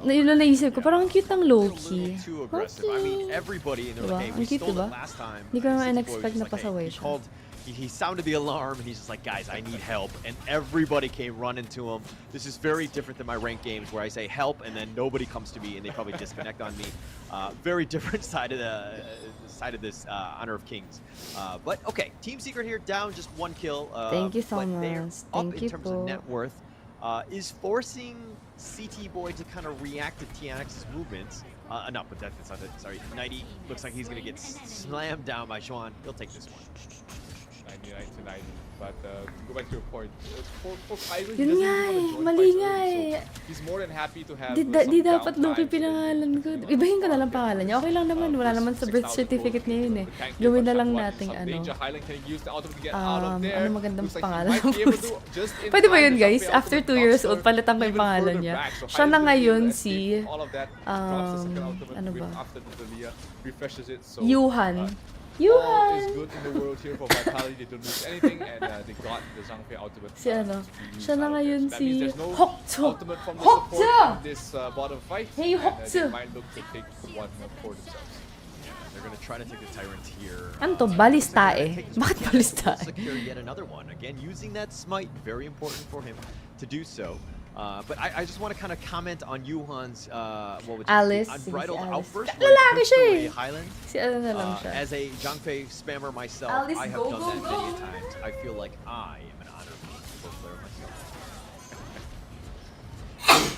Na yun lang naisip ko, parang ang cute ng Loki. Too aggressive. I mean, everybody in their Diba? game, Ang we cute, stole diba? it last time. Hindi ko naman City Boy in-expect was na like, pasaway he siya. called, he sounded the alarm and he's just like, guys, I need help. And everybody came running to him. This is very different than my ranked games where I say help and then nobody comes to me and they probably disconnect on me. Very different side of this Honor of Kings. But okay, Team Secret here down just 1 kill. Thank you so but they're much. up Thank in you terms po. of net worth. Is forcing CT Boy to kind of react to TNX's movements. No, but that's not it. Sorry. 90 looks like he's going to get slammed down by Sean. He'll take this one. 99 to 90. But go back to your point. For Kaiser, he Yun doesn't nga even eh, want to join mali fights nga early, eh. so he's more than happy to have Di some dapat downtime Loki so that he pinangalan ko. can, Ibahin ko na lang pangalan niya. Okay lang naman, wala naman sa birth 6,000 certificate gold. niya yun eh. The tank Gawin na here, lang Shangguan nating in some ano. danger. Highland can use the ultimate to get out of there. Ano magandang Looks like he pangalan might ng be able pusa. to just in Pwede ba time yun the guys? Zhangfei After ultimate 2 years knocks old, her palitan ko yung even pangalan further niya. back. So Siya na Highland will ngayon be able to si, escape all of that, drops the second ultimate ano with ba? after the Dalia, refreshes it. So Yuhan. all is Yuhan! good in the world here for Vitality. They don't lose anything, and they got the Zhangfei ultimate. Si ano? to be used Siya na out of there. ngayon So that means si there's no Hokto. ultimate from the Hokto! support in this bottom fight. Hey, and Hokto! they might look to take one for themselves. They're going to try to take the Tyrant here. Ano to? Looks Balista like eh. they're gonna take this Bakit one. balista He'll eh? secure yet another one. Again, using that smite, very important for him to do so. But I just want to kind of comment on Yuhan's what would you Alice. say, Sige, unbridled si Alice. outburst. Lalaki where he pushed siya away eh. Highland. Si ano na lang siya. As a Zhangfei spammer myself, Alice, I have go, done go, that go. many times. I feel like I am an Honor of Kings pro player myself.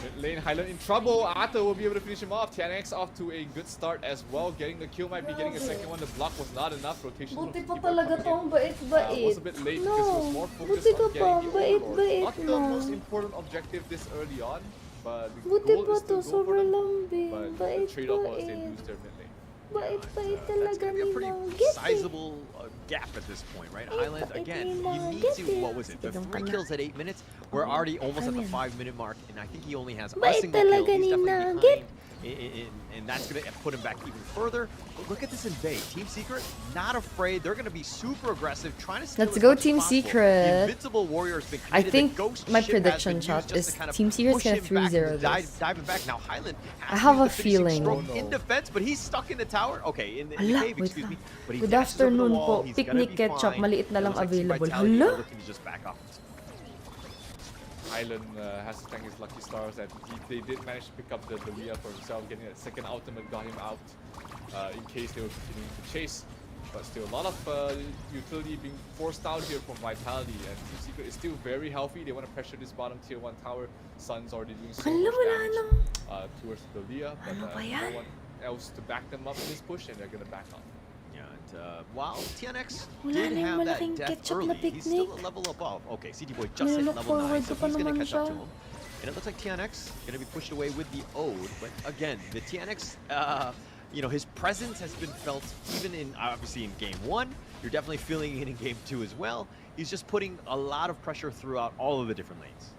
Mid lane, Highland in trouble. Ato will be able to finish him off. TNX off to a good start as well. Getting the kill, might be getting a second one. The block was not enough. Rotation Buti from pa Keyboard talaga coming tong in. bait-bait. Was a bit late because he was more No, focused buti ka on pa, getting the Overlord. bait-bait Not the lang. most important objective this early on, but the Buti goal pa is to to, go for sobrang them. lambing. But the trade-off was they Bait-bait. lose their mid lane. Bait-bait That's talaga going to be a pretty nilang get eh. sizable gap at this point, right? Highland, again, you nilang need get to, eh. what was it, the Sige, 3 doon ka kills at 8 minutes? We're already almost at the 5-minute mark, and I think he only has a Bait single kill. talaga He's definitely nilang behind, and that's going to put him back even further. But look at this invade. Team Secret, not afraid. They're going to be super aggressive, trying to steal Let's as go much as Team possible. Secret. The Invincible Warrior has been I created. think The Ghost my ship has prediction been shot used just is to kind of Team Secret's push gonna him back 3-0 and this. diving back. Now Highland has I have to a use the finishing feeling. stroke Oh, no. in defense, but he's stuck in the tower. Okay, in the Hala, cave, wait excuse me. lang. But he Good dashes over the afternoon wall. po. He's gonna Picnic be ketchup, fine. maliit na It lang looks like Team available. Vitality Hala? are looking to just back off. Highland has to thank his lucky stars that they did manage to pick up the Dalia for himself. Getting a second ultimate got him out in case they were continuing to chase. But still, a lot of utility being forced out here from Vitality, and Team Secret is still very healthy. They want to pressure this bottom tier 1 tower. Sun's already doing so Hala, much wala damage towards the Dalia, but Ano ba no yan? one else to back them up in this push, and they're gonna back off. Yeah, and while TNX Wala did na yung have that malaking death ketchup early, na he's still a picnic. level above. Okay, CT Boy just hit Nilook level 9, forward so ko pa he's going to naman catch up to siya. him. And it looks like TNX going to be pushed away with the Ode, but again, the TNX, you know, his presence has been felt even in, obviously in game 1. You're definitely feeling it in game 2 as well. He's just putting a lot of pressure throughout all of the different lanes.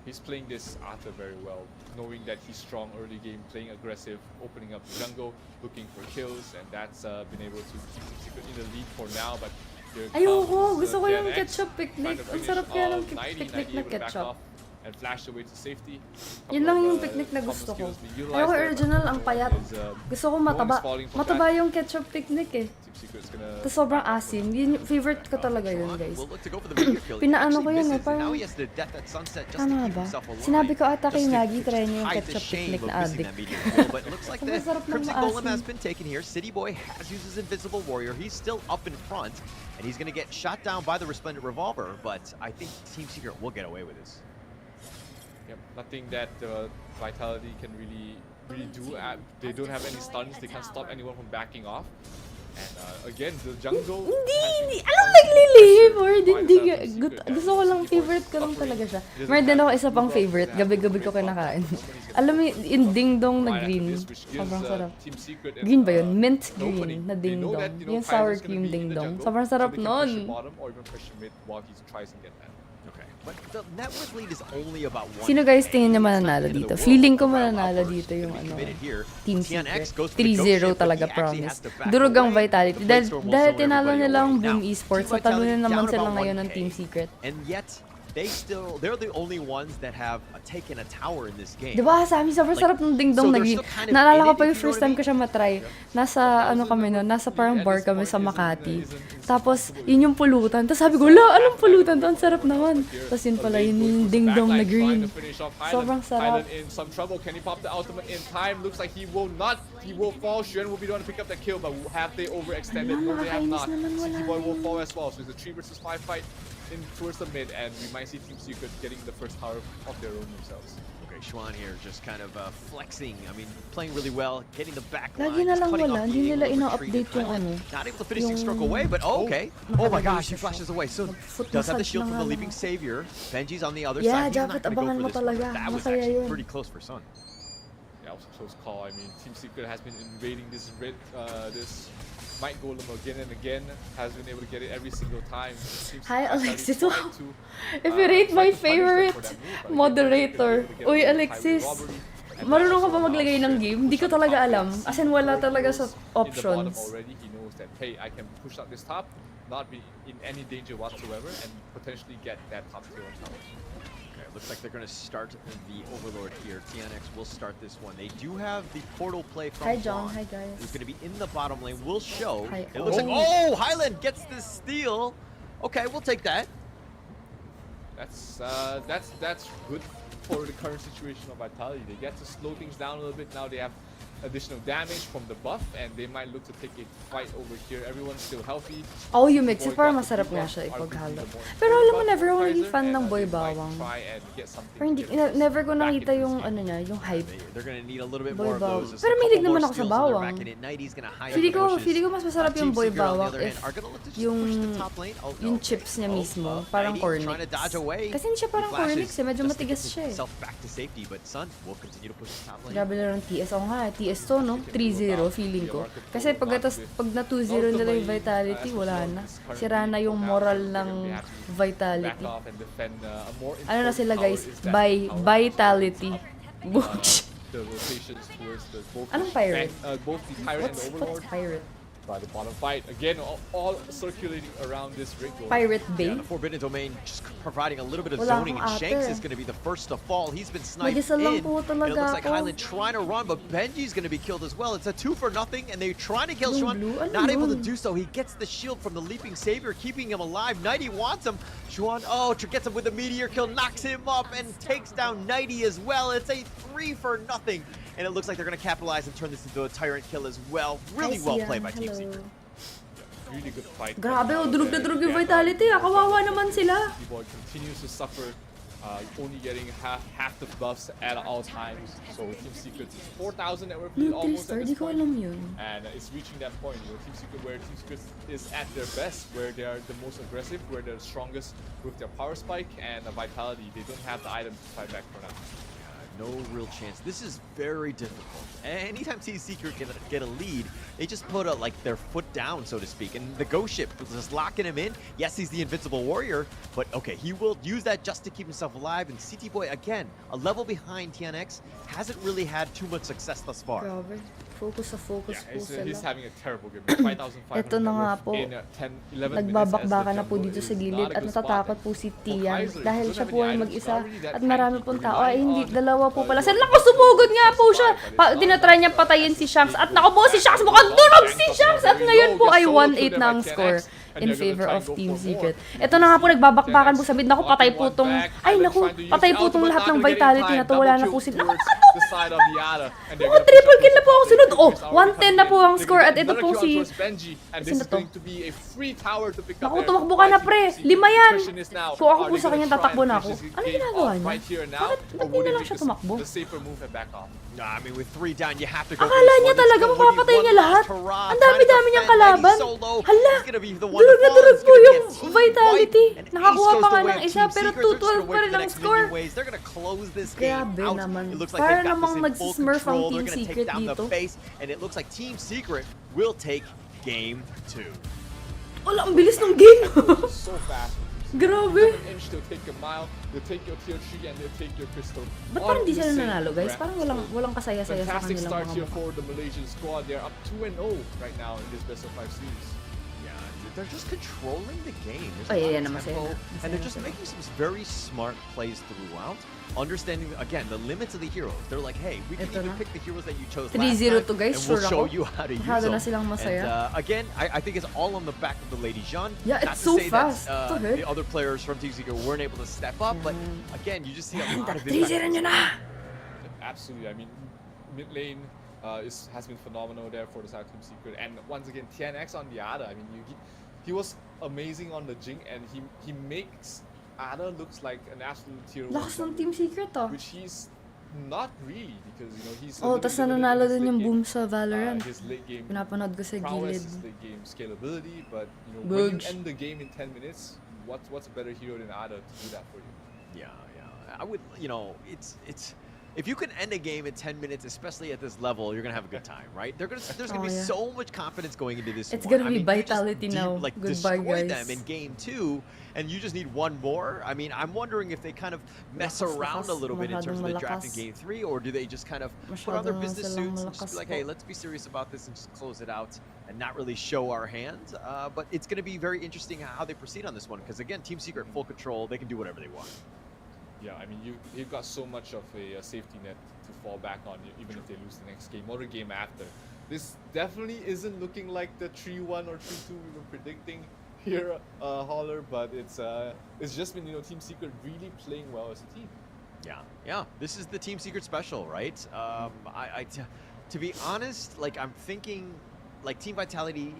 He's playing this Arthur very well, knowing that he's strong early game, playing aggressive, opening up the jungle, looking for kills, and that's been able to keep Team Secret in the lead for now. But here Ayoko, comes, gusto ko yung TNX, ketchup trying picnic. to Ang finish sarap kaya ng off 90, picnic 90 na able to back ketchup. off and flash away to safety. Yun lang yung picnic na Couple gusto ko. skills being utilized Ayoko there, but original, ang no one payat. is, Gusto ko no one mataba. is falling from Mataba that. yung ketchup picnic eh. Team Secret's gonna Tapos sobrang asin. Yun, favorite ko talaga yun, Sean guys. will look to go for the major kill. He Pinaano ko actually yun eh, misses, and parang- now he has to death at sunset just Tama to keep ba? himself alive. Sinabi ko ata just kay to Maggie, try niyo yung hide the ketchup shame picnic of na missing addict. that medium kill, but it looks like the Masarap ng Crimson Golem maasim. has been taken here. City Boy has used his Invisible Warrior. He's still up in front, and he's going to get shot down by the Resplendent Revolver, but I think Team Secret will get away with this. Yep, nothing that Vitality can really do. They don't have any stuns. They can't stop anyone from backing off. Again, the jungle. Hindi, alam naglilihim or hindi. Gusto ko lang, favorite ko lang talaga siya. Meron din ako isa pang favorite, gabi-gabi ko kinakain. Alam mo yung ding dong na green, sobrang sarap. Green ba yun? Mint green na ding dong. Yung sour cream ding dong. Sobrang sarap nun. Okay. But the net worth lead is only about one. Sino guys tingin niya mananalo dito? Feeling ko mananalo dito yung ano, Team Secret. 3-0 talaga, promise. Durog ang Vitality. Dahil tinalo nila ang Boom Esports, sa talo na naman sila ngayon ng Team Secret. And yet, they're the only ones that have taken a tower in this game. Diba, sa amin, sobrang sarap ng dingdong na green. Naalala ko pa yung first time ko siya matry. Nasa, ano kami no, nasa parang bar kami sa Makati. Tapos, yun yung pulutan. Tapos sabi ko, anong pulutan to? Ang sarap naman. Tapos yun pala, yun yung dingdong na green. Sobrang sarap. In some trouble. Can he pop the ultimate in time? Looks like he will not. He will fall. Xuan will be the one to pick up the kill, but have they overextended? No, they have not. City Boy will fall as well. So it's a 3 versus 5 fight in towards the mid, and we might see Team Secret getting the first tower of their own themselves. Okay, Xuan here just kind of flexing. I mean, playing really well, getting the back line. Lagi na lang cutting wala, off hindi the nila angle of the ina-update retreat. yung ano. Not able to finish the stroke away, but okay. Oh my gosh, he flashes away. So does have the shield from the Leaping Savior. Benji's on the other side. He's not dapat gonna abangan go mo for this one. talaga. That was Masaya actually yun. pretty close for Sun. Yeah, it was a close call. I mean, Team Secret has been invading this this Might Golem again and again. Has been able to get it every single time. Hi, Alexis. Wow. If you rate my favorite moderator. Uy, Alexis. Marunong ka ba maglagay ng game? Hindi ko talaga alam. As in, wala talaga sa options. Already, he knows that, hey, I can push up this top, not be in any danger whatsoever, and potentially get that top tier on tower. Okay, looks like they're going to start the Overlord here. TNX will start this one. They do have the portal play from Hi, John. Juan, Hi, guys. who's going to be in the bottom lane. Will show. Hi. It looks like, oh, Highland gets this steal. Okay, we'll take that. That's good for the current situation of Vitality. They get to slow things down a little bit. Now they have additional damage from the buff, and they might look to take a fight over here. Everyone's still healthy. Oh, yung mix it, parang masarap nga siya ipaghalo. Pero alam mo, never ako naging fan ng Boy Bawang. Pero hindi, never ko nakita yung ano niya, yung hype. They're gonna need a little bit Boy more of those. Bawang. Pero mahilig naman ako sa bawang. Feeling Feeling ko mas masarap yung Boy Bawang if yung chips niya mismo, parang cornix. Kasi hindi siya parang cornix eh, medyo matigas siya eh. Back to safety, but Sun will continue to push the top lane. Grabe na ng TS. Oo nga, TS to, no? 3-0, feeling ko. Kasi pag na 2-0 nila yung Vitality, wala na. Sira na yung moral ng Vitality. Ano na sila, guys? Vitality. Books. Anong pirate? Both the Tyrant and What's Overlord. pirate? By the bottom fight. Again, all circulating around this ring. Pirate Bay? Yeah, the Forbidden Domain just providing a little bit of Wala zoning, and akong Shanks ate. is going to be the first to fall. He's been sniped Mag-isa lang in. po And it talaga looks like ako. Highland trying to run, but Benji's going to be killed as well. It's a 2 for nothing, and they're trying to kill Xuan. Blue? Ano Not able to yun? do so. He gets the shield from the Leaping Savior, keeping him alive. Nighty wants him. Xuan, gets him with a meteor kill, knocks him up, and takes down Nighty as well. It's a 3 for nothing. And it looks like they're going to capitalize and turn this into a Tyrant kill as well. Really well played by Team Secret. Really good fight. Grabe, durog na durog yung Vitality. Kawawa naman sila. Boy continues to suffer, only getting half the buffs at all times. So Team Secret's 4,000 network lead almost at Di this ko point. alam yun. And it's reaching that point where Team Secret is at their best, where they are the most aggressive, where they're strongest with their power spike and the Vitality. They don't have the item to fight back for now. No real chance. This is very difficult. Anytime Team Secret get a lead, they just put their foot down, so to speak. And the Ghost Ship was just locking him in. Yes, he's the invincible warrior, but okay, he will use that just to keep himself alive. And CT Boy, again, a level behind TNX, hasn't really had too much success thus far. Grabe. Focus po sila. He's having a terrible game. 5,500 Ito na nga po. in 10-11 minutes. Nagbabakbakan na po dito sa gilid at natatakot po si Tian dahil siya po ay mag-isa at marami pong tao. Ay hindi, dalawa po pala. Sa lako, sumugod nga po siya. Tinatry niya patayin si Shanks at naku po si Shanks, mukhang durog si Shanks at ngayon po ay 1-8 na ang score. And in they're gonna favor try of and go Team for Secret. more. Ito na nga po, nagbabakbakan po sa mid. Naku, patay po tong... Ay, naku, patay po tong lahat ng vitality na to. Wala na po sila. Naku, naku, triple kill na po ako sunod. Oh, 110 na po ang score at ito pong si... Sino to? Naku, tumakbo ka na, pre. 5 yan. Kung ako po sa kanya, tatakbo na ako. Ano ginagawa niya? Bakit hindi na lang siya tumakbo? I mean, with 3 down, you have to go. Akala niya talaga mapapatay niya lahat. Ang dami-dami niyang kalaban. Hala, durog na durog po yung vitality. Nakakuha pa nga ng isa, pero 2-12 pa rin ang score. Grabe naman. Para namang nagsismurf ang Team Secret dito. And it looks like Team Secret will take game 2. Wala, ang bilis ng game. So fast. Grabe. Inch, they'll take a mile, they'll take your tier 3, and they'll take your crystal. Ba't parang di sila nanalo, guys? Parang walang kasaya-saya sa Fantastic kanilang start mga here mukha. for the Malaysian squad. They're up 2-0 right now in this best of 5 series. Yeah, they're just controlling the game. There's Oh, a yeah, lot of masaya tempo, na. and they're just making some very smart plays throughout. Understanding, again, the limits of the heroes. They're like, hey, we can Ito even na. pick the heroes that you chose 3-0 last to, time, guys, and we'll sure show ako. you how to use Masyado them. na silang masaya. And again, I think it's all on the back of the Lady Jean. Yeah, Not it's to so say fast. that Ito, hurt. the other players from Team Secret weren't able to step up, but again, you just see a lot of 3-0 impact. nyo na! Absolutely. I mean, mid lane has been phenomenal there for the side of Team Secret, and once again, TNX on the Ada. I mean, he was amazing on the Jing, and he makes Ada looks like an absolute tier 1 Lakas ng Team Secret, oh. which he's not really, because you know he's Oh, tas nananalo din yung boom booms sa Valorant. his late game Pinapanood ko sa prowess, gilid. his late game scalability, but you know when you Bugs. end the game in 10 minutes, what's a better hero than Ada to do that for you? Yeah. I would, it's if you can end a game in 10 minutes, especially at this level, you're gonna have a good time, right? There's gonna be yeah. so much confidence going into this. It's one. gonna be you just vitality now. Goodbye, destroy guys. them in game 2, and you just need one more. I mean, I'm wondering if they kind of mess around a little bit in terms of the draft in game 3, or do they just kind of put on their Masyado business silang suits and just be like, malakas hey, po. let's be serious about this and just close it out and not really show our hand. But it's gonna be very interesting how they proceed on this one, because again, Team Secret full control. They can do whatever they want. Yeah, I mean you've got so much of a safety net to fall back on, even if they lose the next game or the game after. This definitely isn't looking like the 3-1 or 3-2 we were predicting here, Holler. But it's just been Team Secret really playing well as a team. Yeah. This is the Team Secret special, right? To be honest, like I'm thinking, like Team Vitality,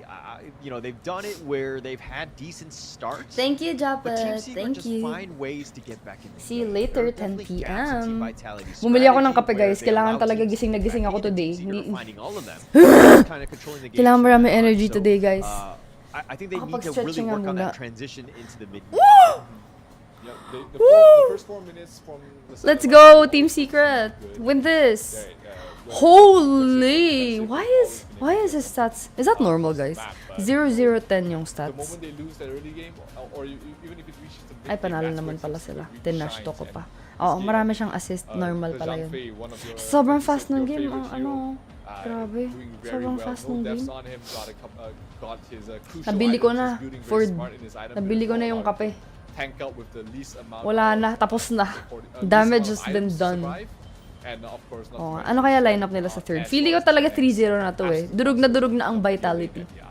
they've done it where they've had decent starts. Thank you, But Team Japet. Secret Thank just you. find ways to get back in the See you game. later, There are 10 definitely gaps in Team PM. Vitality's Bumili ako ng strategy kape, where guys. they Kailangan allow talaga teams to gising na get gising back ako into today. Team Secret, Hindi- finding all of them. Kind of controlling the game. Kailangan so marami far. energy So, today, guys. I think they need to Makapag-stretch really nga work on that muna. transition into the mid. Yeah, the first 4 minutes from the second Let's one go, was Team Secret. good. Win this. Yeah, Holy! Why is his stats? Is that normal, guys? 0-0-10 yung The stats. moment they lose that early game, or even if it reaches the big Ay, game, panalo that's naman where pala Team sila. Secret really Tinash to shines. ko And pa. this Oo, game, marami siyang assist. Normal the pala yun. Zhang Fei, one of your, Sobrang fast ng your game. favorite Ang hero, grabe. doing very Sobrang well. fast No ng deaths game. on him, got his crucial Nabili ko items. na. He's building very Ford. smart in his item Nabili ko build na for yung Amara to kape. tank out with the least amount Wala of na. Tapos na. least Damage amount of has been items to done. survive. And of course, not to Oh, mention ano kaya the lineup nila sa third? as Feeling ko well as talaga the 3-0 next. na to eh. Absolutely. Durug na ang vitality. Yeah.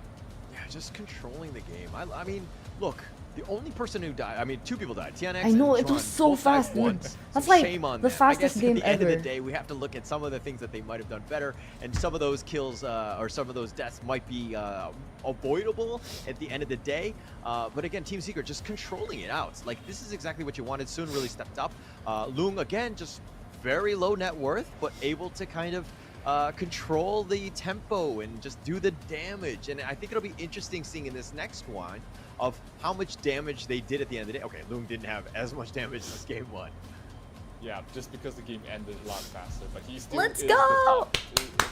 Yeah, just controlling the game. I mean, look, the only person who died, I mean, 2 people died. TNX I know, and it was Tron so both died fast, dude. once. That's So like shame on the them. fastest I guess game at the end of ever. the day, we have to look at some of the things that they might have done better, and some of those kills or some of those deaths might be avoidable at the end of the day. But again, Team Secret just controlling it out. Like, this is exactly what you wanted. Soon really stepped up. Lung, again, just very low net worth, but able to kind of control the tempo and just do the damage. And I think it'll be interesting seeing in this next one of how much damage they did at the end of the day. Okay, Loom didn't have as much damage as game 1. Yeah, just because the game ended a lot faster, but he still Let's is go! the top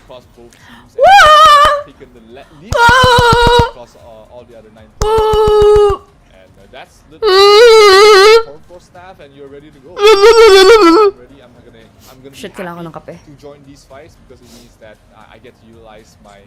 across both teams. Woo! And taken the lead Woo! across all the other 9 teams. Ooh! And that's literally for staff, and you're ready to go. Ready? I'm gonna Shit, be kailangan ko ng happy kape. to join these fights because it means that I get to utilize my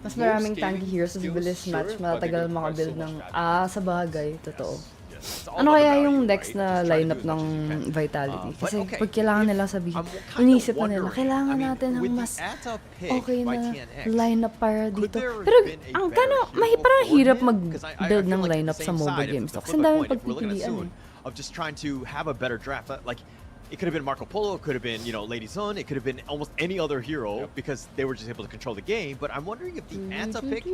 Mas low maraming scaling tanky heroes sa skills, bilis sure, match, but they're matagal gonna provide makabuild so much ng... strategy. Sa bagay, totoo. Yeah, It's all Ano about the kaya value, yung right? next na Just try to do lineup as much ng as you can. Vitality? But Kasi okay, pag kailangan if- nila sabihin, I'm kinda inisip na nila, wondering, kailangan I mean, natin ng with the mas ATA pick okay by na TNX, lineup para could dito. there have Pero been a ang better hero parang for hirap him? 'Cause I mag-build feel ng like lineup the sa same mobile side, games. to Kasi flip ang a dami coin, if we're looking at pagpipilian soon, of just trying to have a better draft, like it could have been Marco Polo, it could have been, Lady Sun, it could have been almost any other hero because they were just able to control the game. But I'm wondering if the ATA pick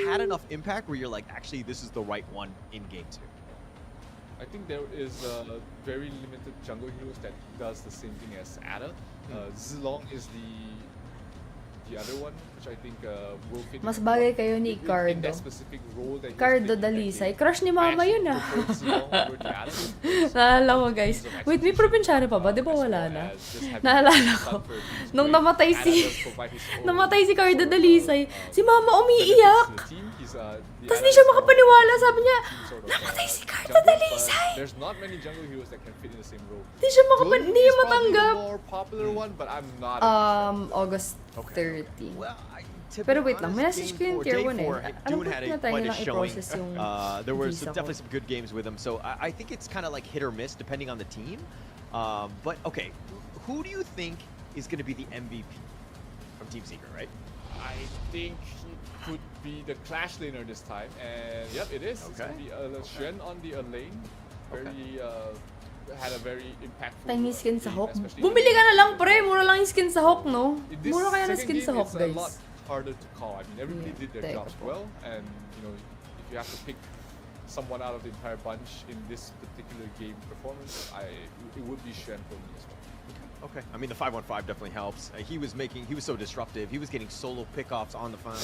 had enough impact where you're like, actually, this is the right one in game 2. I think there is very limited jungle heroes that does the same thing as Ada. Zilong is the other one, which I think will fit. Mas bagay kayo ni in Cardo. that specific role that he's Cardo played in that Dalisay. game. Crush ni mama I yun actually ah. prefer Zilong over the Ada because Naalala ko guys. ease of Wait, may execution, probinsyano pa ba? Di ba as wala well na? as just having Naalala fun ko. for it is Nung great. namatay Ada si- does provide his own Namatay si Cardo sort of, Dalisay. Si mama benefits umiiyak. to the team. He's, the Tapos Ada di siya is makapaniwala. Sabi niya, sort of, namatay si Cardo jungle, but Dalisay. There's not many jungle heroes that can fit in the same role. Di siya Gloom hindi niya is probably the matanggap. more popular one, but I'm not. a big fan. August Okay. 30. Well, to Pero be wait lang, honest, message game ko yung four- tier day 1 four, eh. Alam Dune ko had tinatry quite a nilang showing. i-process yung There were visa ko. definitely some good games with him, so I think it's kind of like hit or miss depending on the team. But okay, who do you think is going to be the MVP from Team Secret, right? I think he could be the Clash laner this time, and yep, it is. It's Okay. gonna be Shen on the lane. Very had a very impactful. Tiny skin sa game, Hawk. especially Bumili in ka na the- lang pre, mura lang yung skin sa Hawk no? In this Mura kaya na second skin game, sa Hawk it's a lot guys. harder to call. I mean, everybody did their Teka jobs po. well, and if you have to pick someone out of the entire bunch in this particular game performance, it would be Shen for me as well. Okay. I mean, the 5-1-5 definitely helps. He was so disruptive. He was getting solo pickoffs on the phone.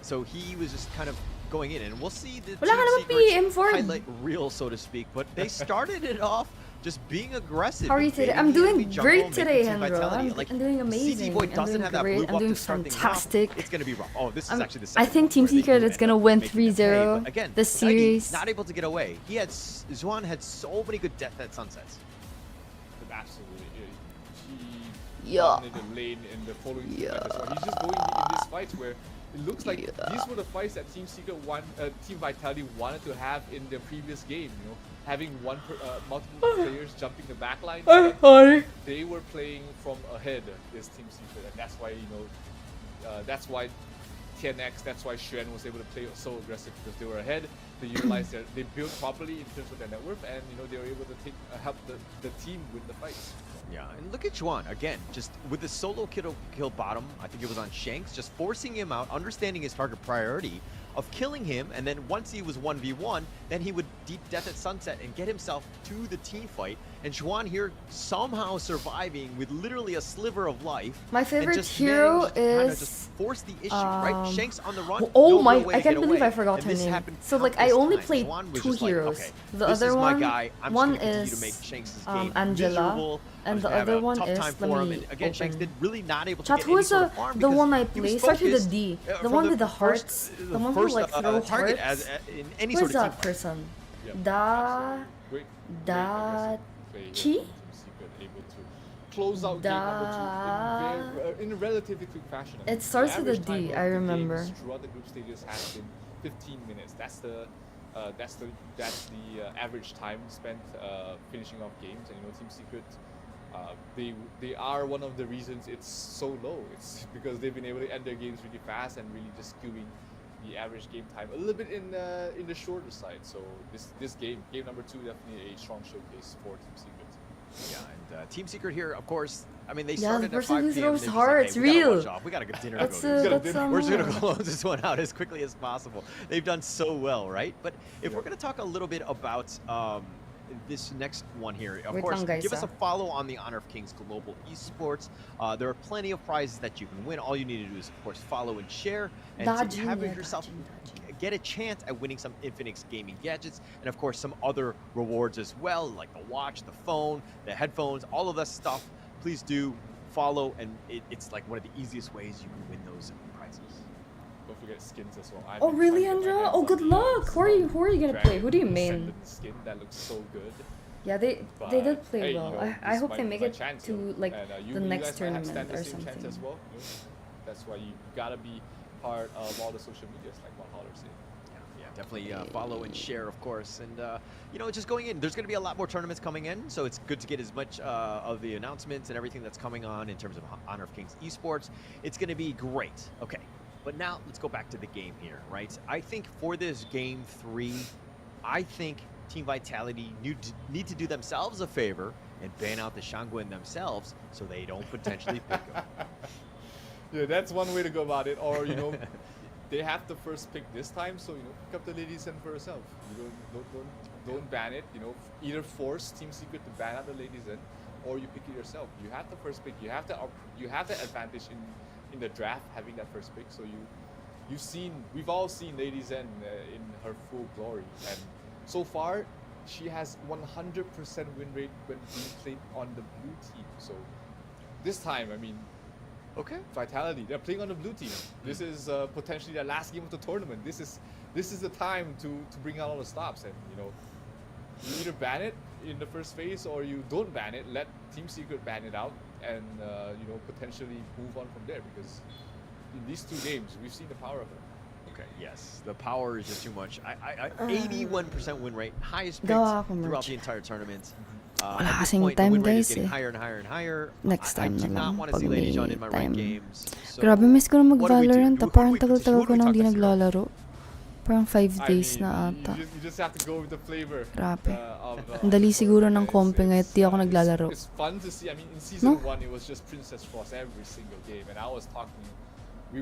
So he was just kind of going in, and we'll see the Wala ka Team naman Secret's PM for- highlight reel, so to speak. But they started it off just being aggressive. How are you today? invading I'm the doing enemy jungle, great making today, Team Hendro. Vitality. I'm doing amazing. CZ Boy I'm doesn't doing have that great. blue I'm buff doing to start things fantastic. off. It's going to be rough. Oh, this is I'm- actually the I second think one Team where they Secret do is end gonna up win making them pay. 3-0 But again, this Tidy series. not able to get away. Zhuan had so many good death at sunsets. But absolutely, he Yeah. dominated the lane in the following two Yeah. matches. So he's just going in these fights where it looks like Yeah. these were the fights that Team Secret Team Vitality wanted to have in their previous game. Having multiple players jumping the backline. They were playing from ahead. This Team Secret, and that's why that's why TNX, that's why Shen was able to play so aggressive because they were ahead. They utilized they built properly in terms of their network, and they were able to help the team win the fights. Yeah, and look at Zhuan again, just with the solo kill bottom. I think it was on Shanks, just forcing him out, understanding his target priority of killing him, and then once he was 1v1, then he would deep death at sunset and get himself to the team fight. And Zhuan here somehow surviving with literally a sliver of life. My and favorite just hero managed to kinda is, just force the issue, right? Shanks on the run. Oh no my! real way I to can't get believe away. I forgot And her this name. happened So like I countless only times. played Zhuan was 2 just like, heroes. okay, The this other is one, my guy. I'm just gonna continue is to make Shanks' game Angela, miserable. and I'm the gonna have other a one tough is, time let for him. me And again, Shanks open. did really not able to Chat, get who any was sort the of farm the because one I he was played? Starts with a focused, D. The from one with the first- hearts. The one who first, like throw target hearts. in any Who sort is of that team fight. person? Yep, Da. Great Da- aggressive play here Chi? from Team Secret, able to close out game number 2 in a relatively quick fashion. It starts The with a average time D, of I the remember. games throughout the group stages has been 15 minutes. That's the average time spent finishing off games. And Team Secret, they are one of the reasons it's so low. It's because they've been able to end their games really fast and really just skewing the average game time a little bit in the shorter side. So this game number 2, definitely a strong showcase for Team Secret. Yeah, and Team Secret here, of course. I mean, they Yeah, started the at person 5 who p.m. throws They're just hearts, like, hey, we gotta real. watch off. We got a good dinner That's to go to. that's We're just gonna someone. close this one out as quickly as possible. They've done so well, right? But if we're gonna talk a little bit about this next one here, of Wait course, lang, guys, give us ah. a follow on the Honor of Kings Global Esports. There are plenty of prizes that you can win. All you need to do is, of course, follow and share, and to have yourself get a chance at winning some Infinix gaming gadgets, and of course some other rewards as well, like the watch, the phone, the headphones, all of that stuff. Please do follow, and it's like one of the easiest ways you can win those prizes. Don't forget skins as well. Oh really, Andra? Oh, good luck. Who are you gonna play? Who do you main? Descendant skin that looks so good. Yeah, they did play Hey, well. this I hope might they be make my it chance, to like and, the you next guys might have tournament stand the or same chance something. as well. That's why you gotta be part of all the social medias, like what Holler said. Yeah, definitely follow and share, of course. And, just going in, there's going to be a lot more tournaments coming in, so it's good to get as much of the announcements and everything that's coming on in terms of Honor of Kings Esports. It's going to be great. Okay, but now let's go back to the game here, right? I think for this Game 3, I think Team Vitality need to do themselves a favor and ban out the Shangguan themselves so they don't potentially pick them. Yeah, that's one way to go about it. Or they have the first pick this time, so pick up the Lady Zen for yourself. You don't ban it. Either force Team Secret to ban out the Lady Zen, or you pick it yourself. You have the first pick. You have the advantage in the draft having that first pick. So we've all seen Lady Zen in her full glory, and so far she has 100% win rate when being played on the blue team. So this time, Okay. Vitality, they're playing on the blue team. This is potentially the last game of the tournament. This is the time to bring out all the stops, and you either ban it in the first phase or you don't ban it. Let Team Secret ban it out, and potentially move on from there, because in these two games we've seen the power of it. Okay, yes. The power is just too much. 81% win rate, highest picked Gawa ako throughout merch. the entire tournament. Wala At this kasing point, the time, win rate is guys, getting eh. higher and higher and higher. Next time I na do not lang want to pag see Lady may John in my ranked time. games. So Grabe, miss ko na what do we do? mag-Valorant. Who do Parang we- tagal-tagal who do ko we nang talk di to, Zero? naglalaro. Parang 5 days na ata. You just have to go with the flavor. Grabe. Of, Ang dali the siguro tournament. ng kompe ngayon, di ako naglalaro. It's fun to see. In season No? 1, it was just Princess Frost every single game, and I was talking.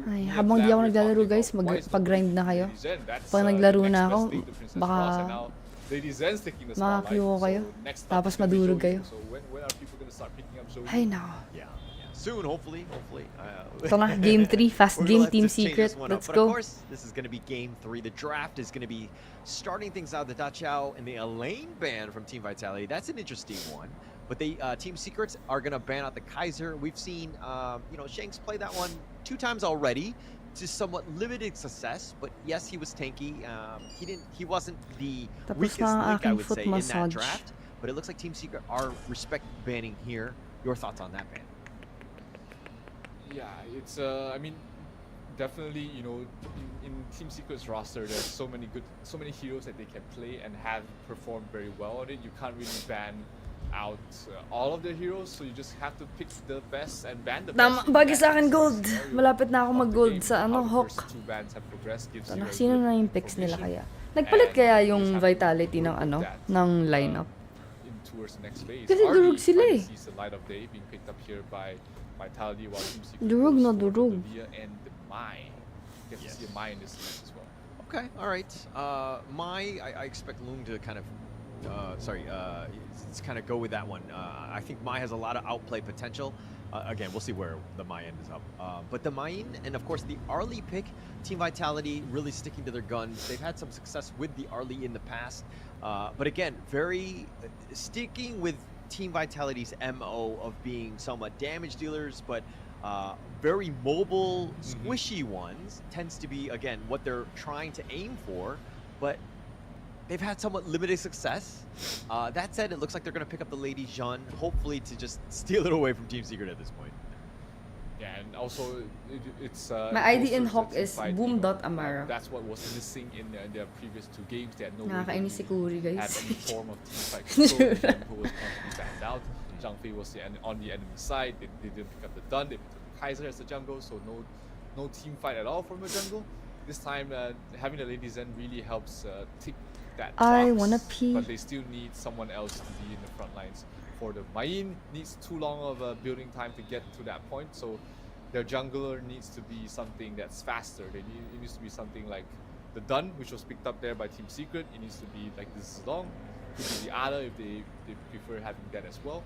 Ay, habang di ako naglalaro, guys, pag-grind na kayo. Pag naglaro na ako, baka makakiyo ko kayo. Tapos madurog kayo. So when are people gonna start picking up Shogi? Ay, nako. Yeah. Soon, hopefully. Ito na, Game 3, fast We're game, gonna Team have to change Secret. this one up. Let's But of go. course, this is going to be Game 3. The draft is going to be starting things out. The Dachau and the Elaine ban from Team Vitality. That's an interesting one. But the Team Secrets are going to ban out the Kaiser. We've seen, Shanks play that one 2 times already to somewhat limited success. But yes, he was tanky. He wasn't the Tapos weakest na ang link, I aking would foot say, in that massage. draft. But it looks like Team Secret are respect banning here. Your thoughts on that ban? Yeah, it's definitely in Team Secret's roster there's so many heroes that they can play and have performed very well on it. You can't really ban out all of the heroes, so you just have to pick the best and ban the Tama, best. bagay sa akin gold. Malapit na ako mag-gold sa Hawk. Tama, sino na yung picks nila kaya? Nagpalit kaya yung Vitality ng ng lineup? Towards the next phase. Kasi durug sila eh. Sees the light of day being picked up here by Vitality, while Team Secret Durug goes na for durug. the Via and the Mai. Get to see a Mai in this list as well. Okay, all right. I expect Loom to kind of, let's kind of go with that one. I think Mai has a lot of outplay potential. Again, we'll see where the Mai ends up. But the Main and of course the Arlie pick, Team Vitality really sticking to their guns. They've had some success with the Arlie in the past. But again, very sticking with Team Vitality's MO of being somewhat damage dealers, but very mobile, squishy ones tends to be, again, what they're trying to aim for, but they've had somewhat limited success. That said, it looks like they're going to pick up the Lady Jeanne, hopefully to just steal it away from Team Secret at this point. Yeah, and also it's My ID in Hawk is boom.amara. That's what was missing in their previous 2 games. They had no way Nakakainis si Kuri, had guys. any form of team fight control. Who was constantly banned out. Zhang Fei was on the enemy side. They didn't pick up the Dun. They picked up the Kaiser as the jungle, so no team fight at all from the jungle. This time, having the Lady Zen really helps tick that I box, wanna pee. but they still need someone else to be in the front lines. For the Main, needs too long of a building time to get to that point, so their jungler needs to be something that's faster. It needs to be something like the Dun, which was picked up there by Team Secret. It needs to be like this long. Could be the Ada if they prefer having that as well.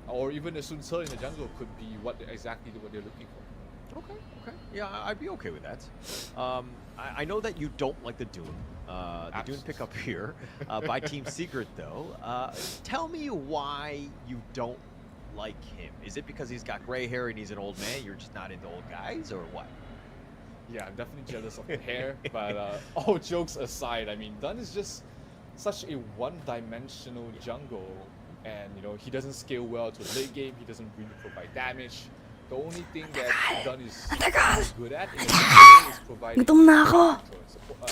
Or even the Sun Tse in the jungle could be exactly what they're looking for. Okay. Yeah, I'd be okay with that. I know that you don't like the Dune. The Dune pickup here by Team Secret, though. Tell me why you don't like him. Is it because he's got gray hair and he's an old man? You're just not into old guys, or what? Yeah, I'm definitely jealous of the hair, but all jokes aside, Dun is just such a one-dimensional jungle, and he doesn't scale well to the late game. He doesn't really provide damage. The only thing that Dunn is tagal. good at in the game is providing Gutom na ako.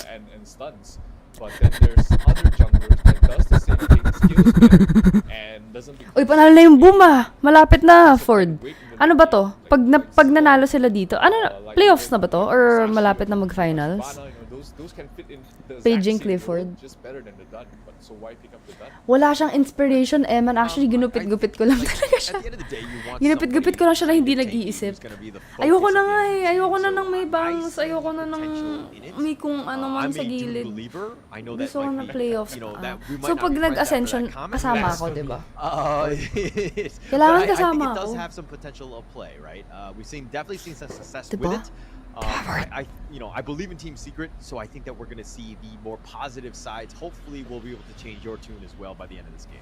and stuns. But then there's other junglers that does the same thing, skills better, and doesn't become Uy, panalo na yung boom ah. Malapit na, Ford. Ano ba to? Pag nanalo sila dito, ano na, playoffs na ba to? Or malapit na mag-finals? Bana, you know, those can fit in the Paging exact same Clifford. role, just better than the Dunn. But so why pick up the Dunn? Wala siyang inspiration, man. Actually, ginupit-gupit ko lang talaga siya. At the end of the day, you want Ginupit-gupit ko lang siya na hindi nag-iisip. Ayoko na nga eh. Ayoko na So nang may I bangs. see Ayoko na nang potential in it. may kung ano man I'm sa a dude gilid. believer. I know that Gusto ko might na be, playoffs you know, pa. that we might So not pag be friends after nag-ascension, that comment. kasama Yes. ako, di ba? But Kailangan I kasama think it does ako. have some potential of play, right? We've definitely seen some success Diba? with it. I believe in Team Secret, so I think that we're going to see the more positive sides. Hopefully, we'll be able to change your tune as well by the end of this game.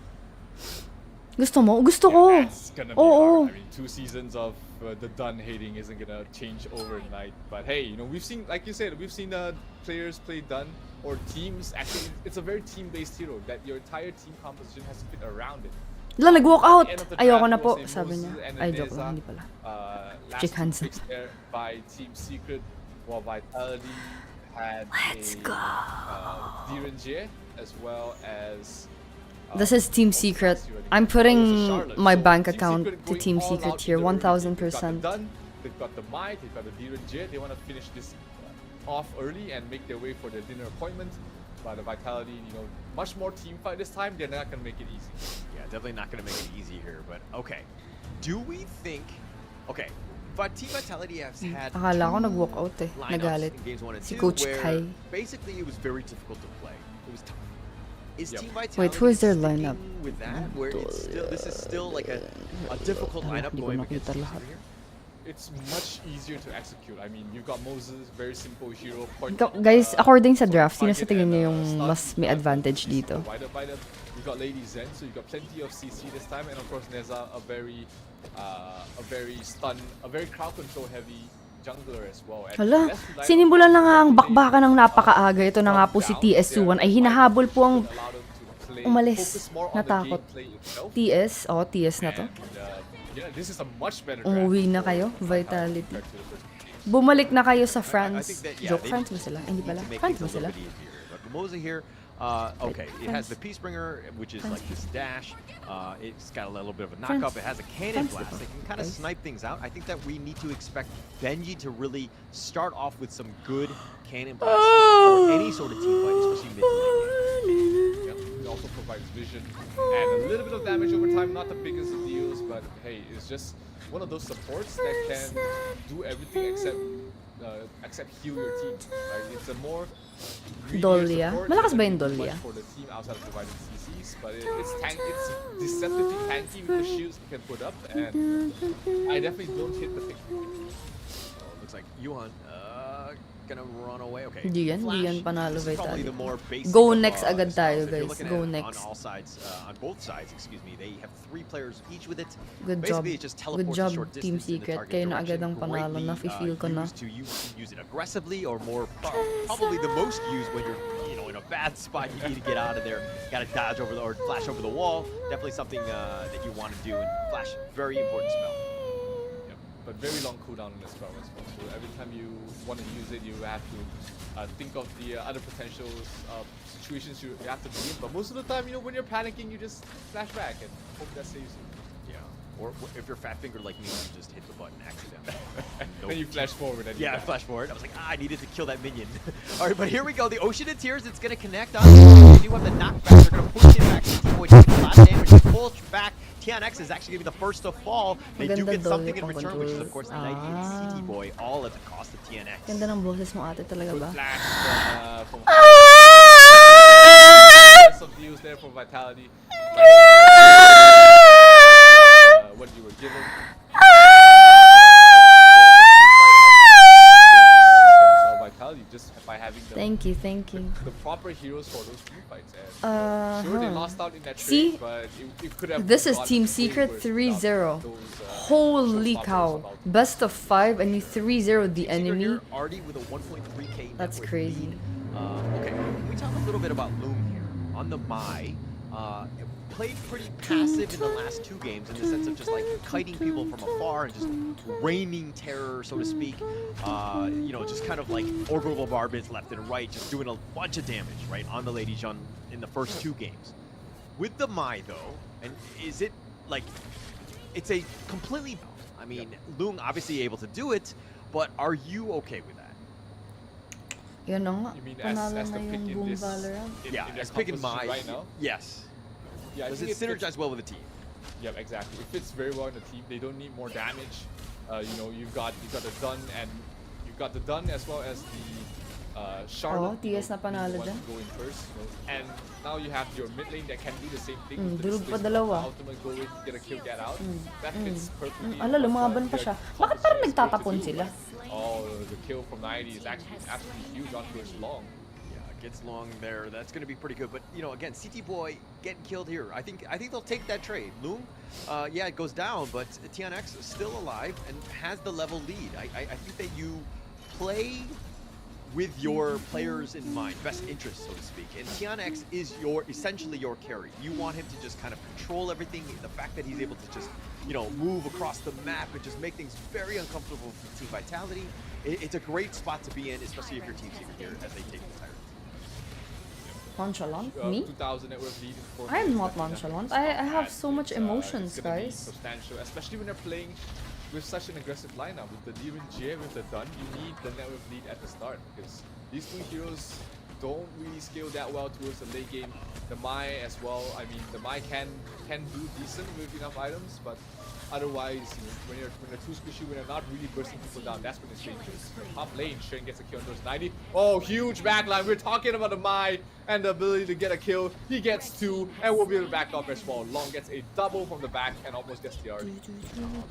Gusto mo? Gusto ko. That's gonna be Oo. hard. I mean, 2 seasons of the Dunn hating isn't gonna change overnight. But hey, you know, we've seen, like you said, we've seen players play Dunn or teams. Actually, it's a very team-based hero that your entire team composition has to fit around it. Wala, nag-walk out. At the end of the Ayoko draft, na it po, was a sabi Moses niya. and a Ay, joke Neza, lang, hindi pala. last Chick two Hansen. picks there by Team Secret, while Vitality had Let's go. Direnje as well as. This is Team Secret. I'm putting my bank account to Team Secret here, 1000%. They've got the Might, they've got the Direnje. They want to finish this off early and make their way for their dinner appointment. But the Vitality, you know, much more team fight this time. They're not gonna make it easy. Yeah, definitely not going to make it easy here. But okay, do we think? Okay, but Team Vitality has had Akala ko two nag-walk out eh. lineups Nagalit. in games 1 and 2 Si Coach where Kai. basically it was very difficult to play. It was tough. Is Yep. Team Vitality Wait, who is their sticking lineup? with that? Where this is still like a difficult lineup Hindi ko going against nakita Team lahat. Secret here? It's much easier to execute. I mean, you've got Moses, very simple hero. Guys, according sa sort of draft, sino target sa tingin and, niyo yung stun mas may advantage dito? Provided by them. You've got Lady Zen, so you've got plenty of CC this time, and of course Neza, a very crowd control heavy jungler as well. And Hala, less reliant sinimulan na on nga ang everyday, bakbakan ng napakaaga. Ito na nga po si down. TS1 ay They're hinahabol po ang allow them to play, umalis. focus more on the Natakot. gameplay itself. TS. Oh, TS na to. And, yeah, this is a much better draft Umuwi na for kayo, Vitality Vitality. compared to the first two games. Bumalik na kayo sa I France. think that, yeah, Joke, they France ba sila? Hindi need pala. to make France things ba a sila? little bit easier. But Mimosa here, okay, it has the Peacebringer, which is like this dash. It's got a little bit of a knockup. It has a cannon France blast. diba? It can kind of Guys. snipe things out. I think that we need to expect Benji to really start off with some good cannon blasts for any sort of team fight, especially mid to late game. Yep, it also provides vision and a little bit of damage over time. Not the biggest of deals, but hey, it's just one of those supports that can do everything except heal your team. Right? It's a more greedier Dolya. support. Malakas It ba doesn't yung do much Dolya? for the team outside of providing CCs, but it's deceptively tanky with the shields it can put up, and I definitely don't hit the pick. So it looks like Yuhan gonna run away. Okay. Hindi yan, Flash. hindi yan panalo This is probably Vitality. the more basic Go of, next agad tayo, styles. If you're guys. looking Go at it next. On all sides, on both sides, excuse me, they have 3 players each with it. Good job. Basically, it just Good teleports a job, short Team distance in the Secret. target Kayo na agad direction. ang panalo. Greatly, Nafe-feel ko na. used to use it aggressively, or more probably the most used when you're in a bad spot. You need to get out of there. Got to dodge over or flash over the wall. Definitely something that you want to do. And flash, very important spell. Yep, but very long cooldown in this spell as well. So every time you want to use it, you have to think of the other potential situations you have to be in. But most of the time, when you're panicking, you just flash back and hope that saves you. Yeah. Or if you're fat fingered like me, you just hit the button accidentally. Then you flash forward. And you Yeah, die. flash forward. I was like, I needed to kill that minion. All right, but here we go. The Ocean of Tears, it's going to connect on. They do have the knockback. They're going to push it back. 60 taking a lot of damage. They pull back. TNX is actually going to be the first to fall. They do Maganda get something in Dolly return, which is, of course, the pang-control. 98 CT Boy, all at the cost of TNX. Ganda ng boses mo ate talaga Good ba? flash from some deals there for Vitality. What you were given. Vitality just by having Thank you. the proper heroes for those team fights. And sure, they lost out in that See? trade, but it could have. This is gone Team way Secret worse 3-0. without those, Holy showstoppers cow. about them. Best of 5 and you 3-0 the Secret enemy. here, Artie with a 1.3k That's net worth crazy. lead. Okay, can we talk a little bit about Loom here? On the Mai, played pretty passive in the last 2 games in the sense of just like kiting people from afar and just raining terror, so to speak. You know, just kind of like orbital bombardments left and right, just doing a bunch of damage, right, on the Lady Jun in the first 2 games. With the Mai, though, and is it like, it's a completely, I mean, Lung obviously able to do it, but are you okay with that? Yun na nga. You mean Panalo as the na pick yung in Boom this? Valorant. Yeah, in as their pick and composition Mai. right now? Yes. Yeah, I Does think it synergize well with the team? Yeah, exactly. It fits very well in the team. They don't need more damage. You know, you've got the Dun and you've got the Dun as well as the Charlotte. TS na panalo dyan. dyan. Go in first, you know, and now you have your mid lane that can do the same thing. with the durog pa displacement. dalawa. Ultimate go in, get a kill, get out. That fits perfectly. Ala, with, lumaban pa their siya. Bakit parang composition is going to nagtatapon do. sila? Oh, the kill from 90 is actually absolutely huge onto his long. Yeah, gets long there. That's going to be pretty good. But you know, again, CT Boy getting killed here. I think they'll take that trade. Loom, yeah, it goes down, but TNX is still alive and has the level lead. I think that you play with your players in mind, best interest, so to speak. And TNX is essentially your carry. You want him to just kind of control everything. The fact that he's able to just, you know, move across the map and just make things very uncomfortable for Team Vitality. It's a great spot to be in, especially if your team's even here as they take the tyrant. Nonchalant? Me? 2000 network lead in 4 I'm games, not definitely nonchalant. nothing to I stop have at. so much emotions, It's gonna be guys. substantial, especially when they're playing with such an aggressive lineup. With the Liren Jie, with the Dun, you need the network lead at the start because these 2 heroes don't really scale that well towards the late game. The Mai as well. I mean, the Mai can do decent with enough items, but otherwise, you know, when they're too squishy, when they're not really bursting people down, that's when it's dangerous. Top lane, Shen gets a kill on those 90. Oh, huge backline. We're talking about the Mai and the ability to get a kill. He gets 2, and we'll be able to back up as well. Long gets a double from the back and almost gets the RD.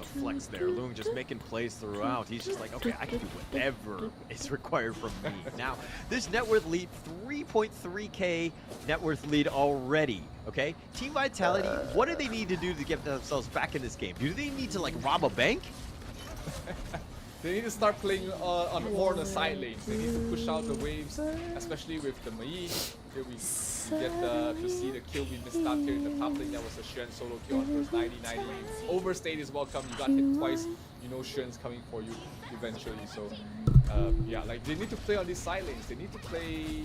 The flex there. Loong just making plays throughout. He's just like, okay, I can do whatever is required from me. Now, this net worth lead, 3.3k net worth lead already. Okay, Team Vitality, what do they need to do to get themselves back in this game? Do they need to like rob a bank? They need to start playing more on the side lanes. They need to push out the waves, especially with the Mei. Here we get to see the kill we missed out here in the top lane. That was a Shen solo kill on first 90. Overstayed is welcome. You got hit twice. You know Shen's coming for you eventually. So yeah, like they need to play on these side lanes. They need to play,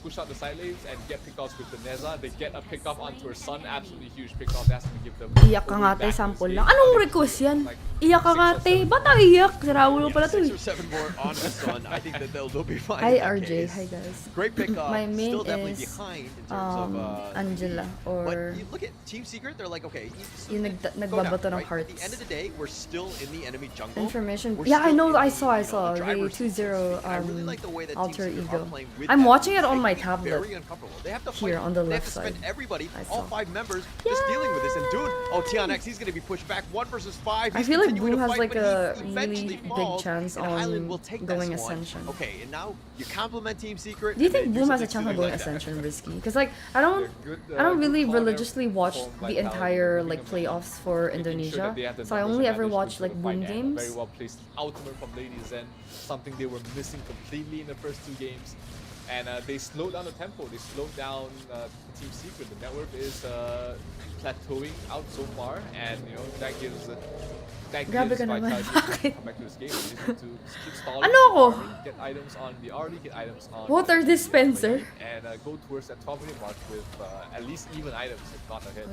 push out the side lanes and get pickoffs with the Neza. They get a pickoff onto her son. Absolutely huge pickoff. That's going to give them. Iyak ka nga, te, sample lang. Anong request yan? Iyak ka nga, te. Ba't ang iyak? Siraulo pala to 6 eh. or 7 more on the sun. I think that they'll be fine. Hi, in that RJ. case. Hi, guys. Great pickoff. My main Still definitely is, behind in terms of Angela, or But you look at Team Secret, they're like, okay, yung nagbabato ng right? At the hearts. end of the day, we're still in the enemy jungle. Information. We're Yeah, I still know. in I the, saw. you know, the The driver's seat, so to 2-0 speak. I really like the way that alter Team Secret are ego. playing with I'm them. watching it on They my can be tablet. Very uncomfortable. They have to Here fight. on the They left have to spend side. everybody, I all saw. 5 members, just dealing with this. And dude, oh, TNX, he's going to be pushed back 1 versus 5. I He's feel like continuing Blue to has fight, like but a he really eventually big falls, chance and Island on will take going this one. Ascension. Okay, and now you compliment Team Secret. Do you and then think Bloom has a something chance of silly going like that. Ascension, Risky? Because like I don't Good, really good call there religiously watch from the Vitality, entire moving like them playoffs for making sure Indonesia, that they have the so I numbers only and ever manage watch to like fight Boom and a games. Very well placed ultimate from Ladies Zen, something they were missing completely in the first 2 games. And they slowed down the tempo. They slowed down Team Secret. The network is plateauing out so far, and you know that gives Grabe ka naman. Vitality Bakit? come back to this game. They just need to keep stalling, Ano keep ako? farming, get items on the early, get items on Water the dispenser. late, and go towards that 12-minute mark with at least even items, if not ahead.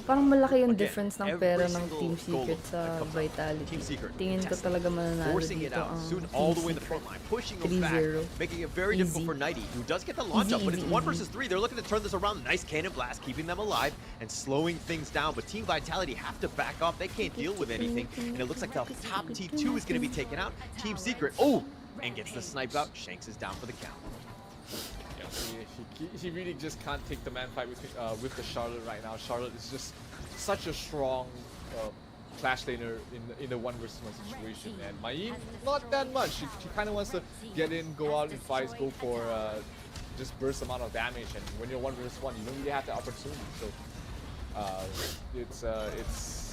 Parang malaki yung Again, difference ng every pera ng single Team goal Secret sa that comes out, Vitality. Team Secret, Tingin ko contested, talaga mananalo forcing it dito out ang soon Team all the way in the Secret. front line, pushing them 3-0. back, making it very difficult Easy. for Nighty, who does get the launch Easy, up, but it's easy, 1 easy. versus 3. They're looking to turn this around. Nice cannon blast, keeping them alive and slowing things down. But Team Vitality have to back up. They can't deal with anything, and it looks like the top T2 is going to be taken out. Team Secret, oh, and gets the snipe out. Shanks is down for the count. He really just can't take the man fight with the Charlotte right now. Charlotte is just such a strong clash laner in the 1 versus 1 situation, and Mai not that much. She kind of wants to get in, go out in fights, go for just burst amount of damage. And when you're 1 versus 1, you don't really have the opportunity. So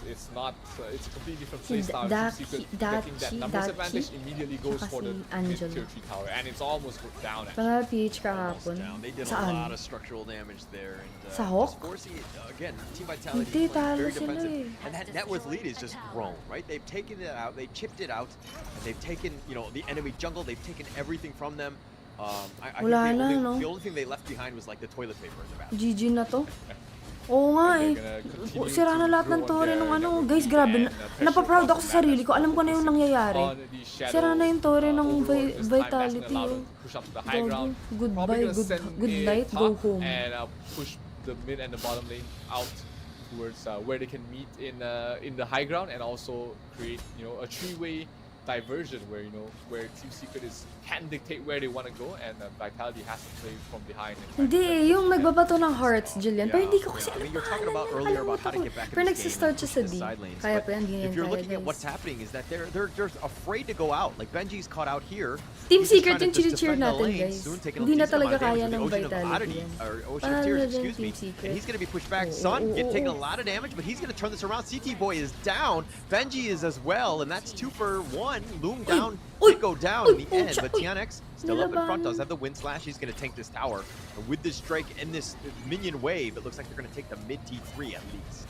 It's not it's a completely different playstyle. Team Secret getting that numbers advantage immediately goes for the mid tier 3 tower, and it's almost down. Panalo PH Almost kahapon. down. They did a Saan? lot of structural damage there, and Sa just Hawk? forcing it again. Team Vitality Hindi, playing talo very sila defensive, eh. and that net worth lead is just grown. Right, they've taken it out, they chipped it out, and they've taken the enemy jungle. They've taken everything from them. I think Wala na, no? the only thing they left behind was like the toilet paper in the bathroom. GG na to. Oo nga eh. Sira na lahat ng tore nung ano. Guys, grabe. Napaproud ako sa sarili ko. Alam ko na yung nangyayari. Sira na yung tore ng Vitality. Oh. Gago. Goodbye, good night, go home. And push the mid and the bottom lane out towards where they can meet in the high ground, and also create a three-way diversion where Team Secret can dictate where they want to go, and Vitality has to play from behind. Hindi, yung nagbabato ng hearts, Jillian. Pero hindi ko kasi I mean, you're talking about earlier about how to get back in Pero this game nagsistart siya and sa push D. the side lanes, Kaya but pa yan, hindi if yan you're kaya, looking at guys. what's happening is that they're afraid to go out. Like Benji's caught out here. Team He's just Secret trying to yung just cheer defend the natin, lanes, guys. soon taking a Hindi na decent amount talaga of damage kaya with the ng Ocean of Vitality Oddity, yan. or Ocean of Panalo Tears, na dyan, excuse me. Team Secret. And he's going to be pushed back. Oo, Sun oo, taking a oo. lot of damage, but he's going to turn this around. CT Boy is down. Benji is as well, and that's 2 for 1. Loom down, did go down in the end, but Tianex still up in front, does have the wind slash. He's going to tank this tower. And with this Drake and this minion wave, it looks like they're going to take the mid T3 at least.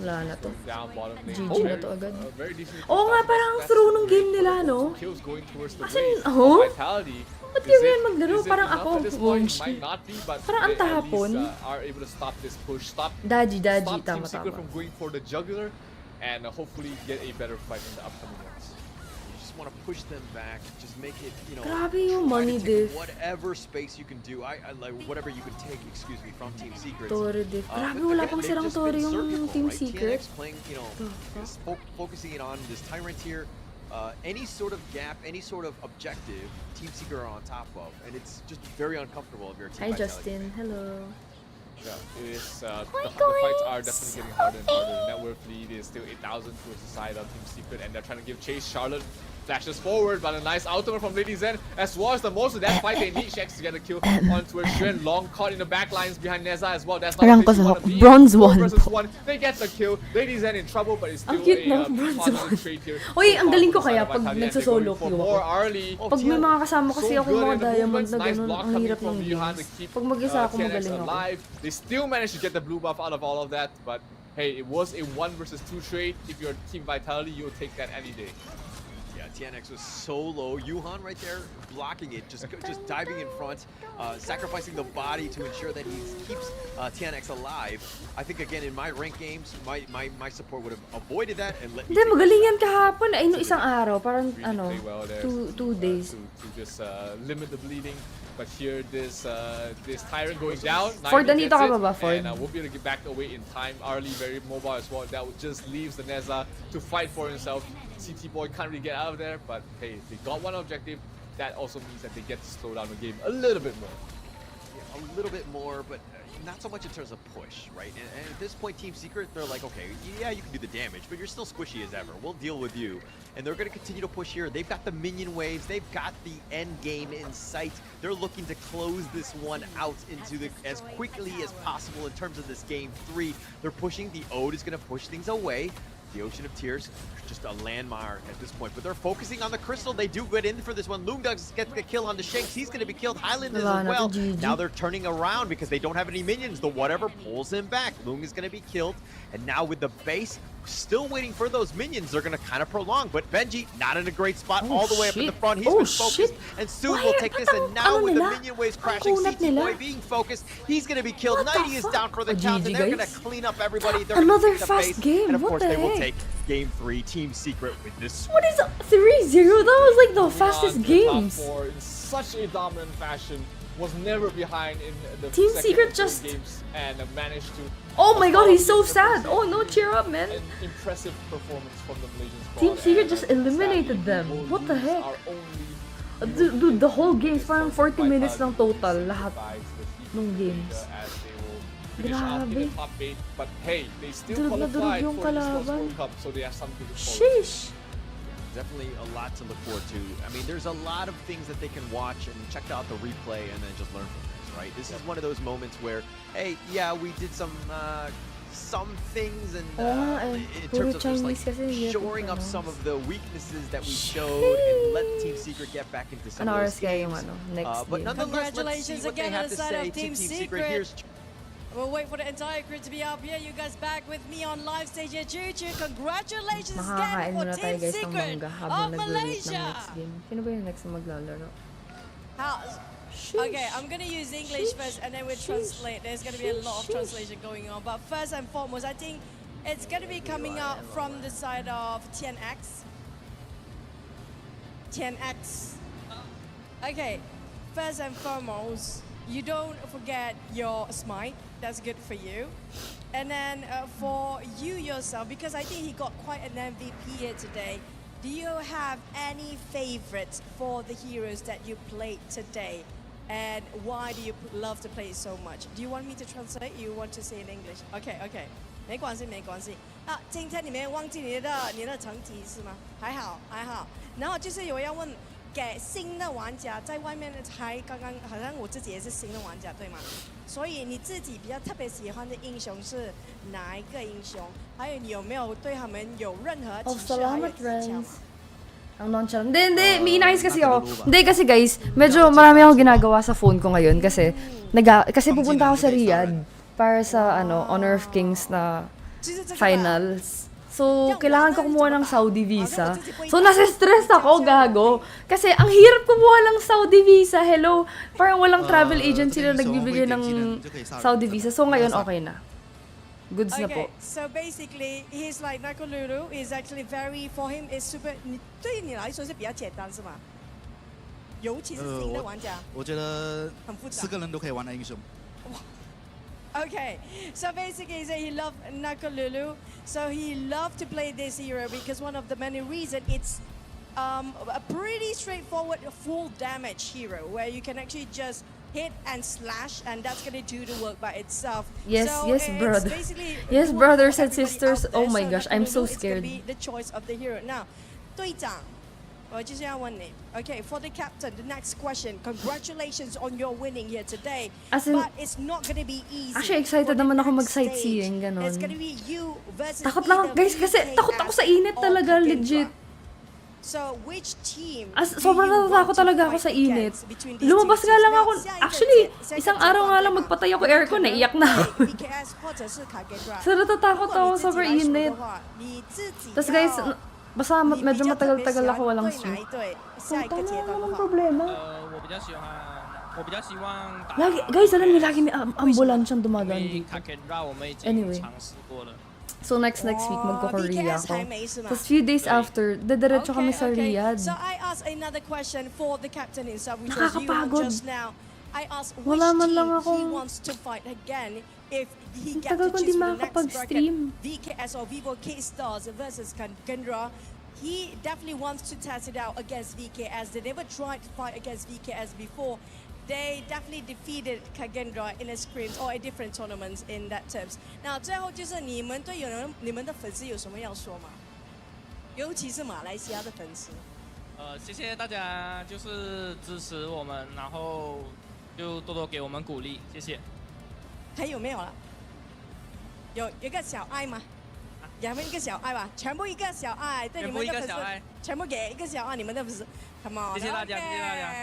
Wala na to. Down bottom lane. GG na to agad. Very decent. Oo nga, parang ang through nung game nila, no? Kills going towards the As in, base. oh? Vitality. Ba't Is yung it- yan maglaro? is it Parang enough ako, at this point? Wonshi. Might not be, but Parang ang they at tahapon. least are able to stop this push. Stop Daji, Team tama, Secret tama. from going for the jugular, and hopefully get a better fight in the upcoming ones. You just want to push them back, just make it, Grabe yung try money to take diff. whatever space you can do. I like whatever you can take, excuse me, from Team Secret. Tore diff. Grabe, But wala again, pang they've sirang just tore been yung surgical, Team right? Secret. TNX playing, focusing it on this Tyrant here. Any sort of gap, any sort of objective, Team Secret are on top of, and it's just very uncomfortable if you're a Team Hi, Vitality. Justin. Hello. Yeah, it is, the fights are definitely getting harder and harder. The net worth lead is still 8,000 towards the side of Team Secret, and they're trying to give chase. Charlotte flashes forward, but a nice ultimate from Lady Zen, as well as the most of that fight they need. Shex to get a kill onto a Xuan. Long caught in the back lines behind Neza as well. That's not Rank the place you pa wanna sa be in. bronze 4 one versus po. 1. They get the kill. Lady Zen in trouble, but it's still Ang cute, no? a Bronze positive one. trade here. Uy, ang So galing ko far kaya from the pag side of Vitality, and nagsosolo they're going queue for ako. more early. Pag may mga kasama kasi So ako good mga in the diamonds movements. na Nice ganun, block ang coming hirap from ng Yuhan to games. keep Pag mag-isa ako, TNX magaling ako. alive. They still managed to get the blue buff out of all of that, but hey, it was a 1 versus 2 trade. If you're Team Vitality, you'll take that any day. Yeah, TNX was so low. Yuhan right there blocking it, just diving in front, sacrificing the body to ensure that he keeps TNX alive. I think again in my rank games, my support would have avoided that and let me Hindi, take magaling that. yan kahapon. Ay, no, isang araw. Parang, Really ano, play well there, 2 days. to just limit the bleeding. But here, this Tyrant going down. Ford, Naimi nandito gets ka it, ba ba, Ford? And won't be able to get back away in time. Arlie very mobile as well. That just leaves the Neza to fight for himself. CT Boy can't really get out of there, but hey, they got one objective. That also means that they get to slow down the game a little bit more. Yeah, a little bit more, but not so much in terms of push, right? And at this point, Team Secret, they're like, okay, yeah, you can do the damage, but you're still squishy as ever. We'll deal with you. And they're going to continue to push here. They've got the minion waves. They've got the end game in sight. They're looking to close this one out into as quickly as possible in terms of this game 3. They're pushing. The Ode is going to push things away. The Ocean of Tears, just a landmark at this point. But they're focusing on the Crystal. They do get in for this one. Loom does get the kill on the Shanks. He's going to be killed. Highland is Wala as na well. to, GG. Now they're turning around because they don't have any minions. The whatever pulls him back. Loom is going to be killed. And now with the base, still waiting for those minions. They're going to kind of prolong. But Benji, not in a great spot, Oh, all the way up in the shit. front. He's Oh, been focused. shit. And soon Why we'll are- take this. ba't And ang- now ano with the nila? minion waves Ang crashing, kunat CT nila? Boy being focused. He's going to be killed. What the 90 is fuck? down for the Oh, count. GG, And they're going to guys. clean up everybody. They're gonna Another take the fast base. game. And of What course, the they will heck? take Game 3, Team Secret with this. What is 3-0? That was like the Moving fastest on to the top games. 4 in such a dominant fashion. Was never behind in the Team second Secret and third just- games, and managed to. Oh my god, he's so solidly sad. represent Oh no, cheer up, man. An impressive performance from the Malaysian squad. Team Secret and, just eliminated sadly, them. we will What the lose heck? our only Dude, the whole game's parang 40 Vitality minutes lang total, will lahat sacrifice the Heat nung League, games. as they will finish off in Grabe. the top 8. But hey, they still Durog na durog qualified yung for the Esports kalaban. World Cup, so they have something to look forward to. Sheesh. Definitely a lot to look forward to. I mean, there's a lot of things that they can watch and check out the replay and then just learn from this. right? This is one of those moments where, hey, yeah, we did some things and in terms of just like shoring up some of the weaknesses that we showed and let Team Secret get back into some of those games. But nonetheless, let's see Congratulations what they again have on to the side say of to Team Team Secret. Secret. Here's We'll wait for the entire crew to be up here. You guys back with me on live stage here. Choo-choo. Congratulations again Makakain for muna tayo Team guys ng Secret mangga of habang nag-release ng Malaysia. next game. Sino ba yung next na maglalaro? Okay, I'm gonna use English first and then we'll translate. There's gonna be a lot of translation going on. But first and foremost, I think it's gonna be coming out from the side of TNX. TNX. Okay, first and foremost, you don't forget your smite. That's good for you. And then for you yourself, because I think he got quite an MVP here today, do you have any favorites for the heroes that you played today? And why do you love to play it so much? Do you want me to translate? You want to say in English? Okay, okay. 没关系，没关系。今天你没忘记你的成绩是吗？还好，还好。然后就是有人要问，给新的玩家在外面才刚刚，好像我自己也是新的玩家，对吗？所以你自己比较特别喜欢的英雄是哪一个英雄？还有你有没有对他们有任何提示还有技巧吗？ Ang nonchalant. Hindi, may inayos kasi ako. Hindi kasi guys, medyo marami akong ginagawa sa phone ko ngayon kasi kasi pupunta ako sa Riyadh para sa Honor of Kings na finals. So, kailangan ko kumuha ng Saudi visa. So, nasa-stress ako, gago. Kasi ang hirap kumuha ng Saudi visa. Hello. Parang walang travel agency na nagbibigay ng Saudi visa. So, ngayon okay na. Goods na po. Okay, so basically, he's like Nakolulu is actually very, for him is super, 对你来说是比较简单是吗？尤其是新的玩家。我觉得很复杂。4个人都可以玩的英雄。 Okay, so basically he said he loved Nakolulu, so he loved to play this hero because one of the many reasons it's a pretty straightforward full damage hero where you can actually just hit and slash and that's gonna do the work by itself. Yes, so yes, brother. Yes, brothers and sisters. Oh my gosh, I'm so scared. Be the choice of the hero. Now, 队长，我就是要问你。Okay, for the captain, the next question. Congratulations on your winning here today. As in, but it's not gonna be easy. Actually, excited For the naman ako next mag-sightseeing, stage, ganon. It's gonna be you versus Takot lang ako, guys, kasi takot ako sa init talaga, legit. So, which team Sobrang natatakot talaga ako sa init. Lumabas nga lang ako. Actually, isang araw nga lang magpatay ako aircon, naiyak na ako. So, natatakot ako sa super init. Tapos guys, basta medyo matagal-tagal ako walang stream. So, tama naman problema. Guys, alam niyo, lagi may ambulansyang dumadaan dito. Anyway. So next week, magko-Korea ako. Tapos few days after, dediretso kami sa Riyadh. So I asked another question for the captain himself, which was you just now. I asked which team he wants to fight again if he gets to choose for the next bracket. VKS or Vivo K-Stars versus Kendra. He definitely wants to test it out against VKS. They never tried to fight against VKS before. They definitely defeated Kagendra in a scrims or a different tournaments in that terms. Now, 最后就是你们对你们的粉丝有什么要说吗？尤其是马来西亚的粉丝。谢谢大家，就是支持我们，然后就多多给我们鼓励，谢谢。还有没有了？有一个小爱吗？有没有一个小爱吧？全部一个小爱，对你们的粉丝，全部给一个小爱，你们的粉丝。Come on. 谢谢大家，谢谢大家。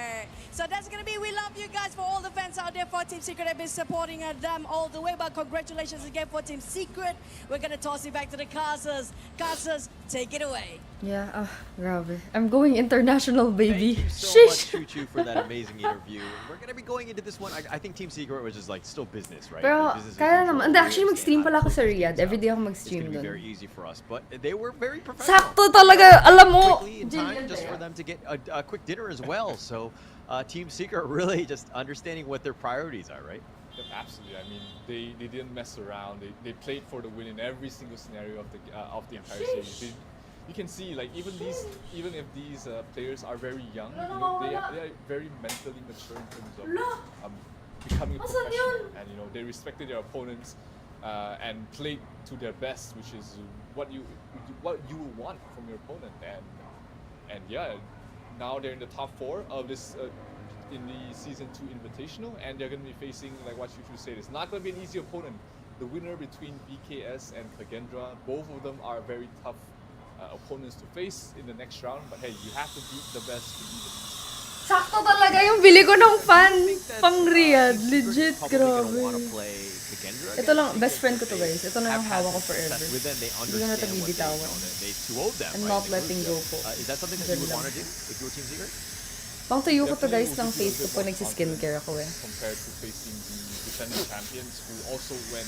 So that's gonna be. We love you guys for all the fans out there for Team Secret. I've been supporting them all the way. But congratulations again for Team Secret. We're gonna toss it back to the Casas. Casas, take it away. Yeah, grabe. I'm going international, baby. Thank you so much, Choo-Choo, for that amazing interview. We're gonna be going into this one. I think Team Secret was just like still business, right? Pero, Business as kaya usual. naman. Hindi, actually, mag-stream pala ako sa Riyadh. Everyday ako mag-stream It's gonna be dun. very easy for us, but they were very professional. Sakto talaga, alam mo. Quickly in time, just for them to get a quick dinner as well. So, Team Secret really just understanding what their priorities are, right? Yep, absolutely. I mean, they didn't mess around. They played for the win in every single scenario of the entire series. You can see, like, even if these players are very young, you know, they are very mentally mature in terms of becoming a professional, and you know they respected their opponents and played to their best, which is what you want from your opponent. And yeah, now they're in the top 4 of this in the Season 2 Invitational, and they're going to be facing, like what Chuchu said, it's not going to be an easy opponent. The winner between BKS and Kagendra, both of them are very tough opponents to face in the next round, but hey, you have to beat the best to beat the best. Sakto talaga yung bili ko ng fan pang Riyadh. Legit, grabe. Ito lang, best friend ko to guys. Ito na yung hawak ko forever. Hindi ko na ito bibitawan. I'm not letting go po. Is that something that you would want to do if you were Team Secret? Pang tuyo ko to guys ng face ko po nagsiskincare ako eh. Compared to facing the defending champions who also went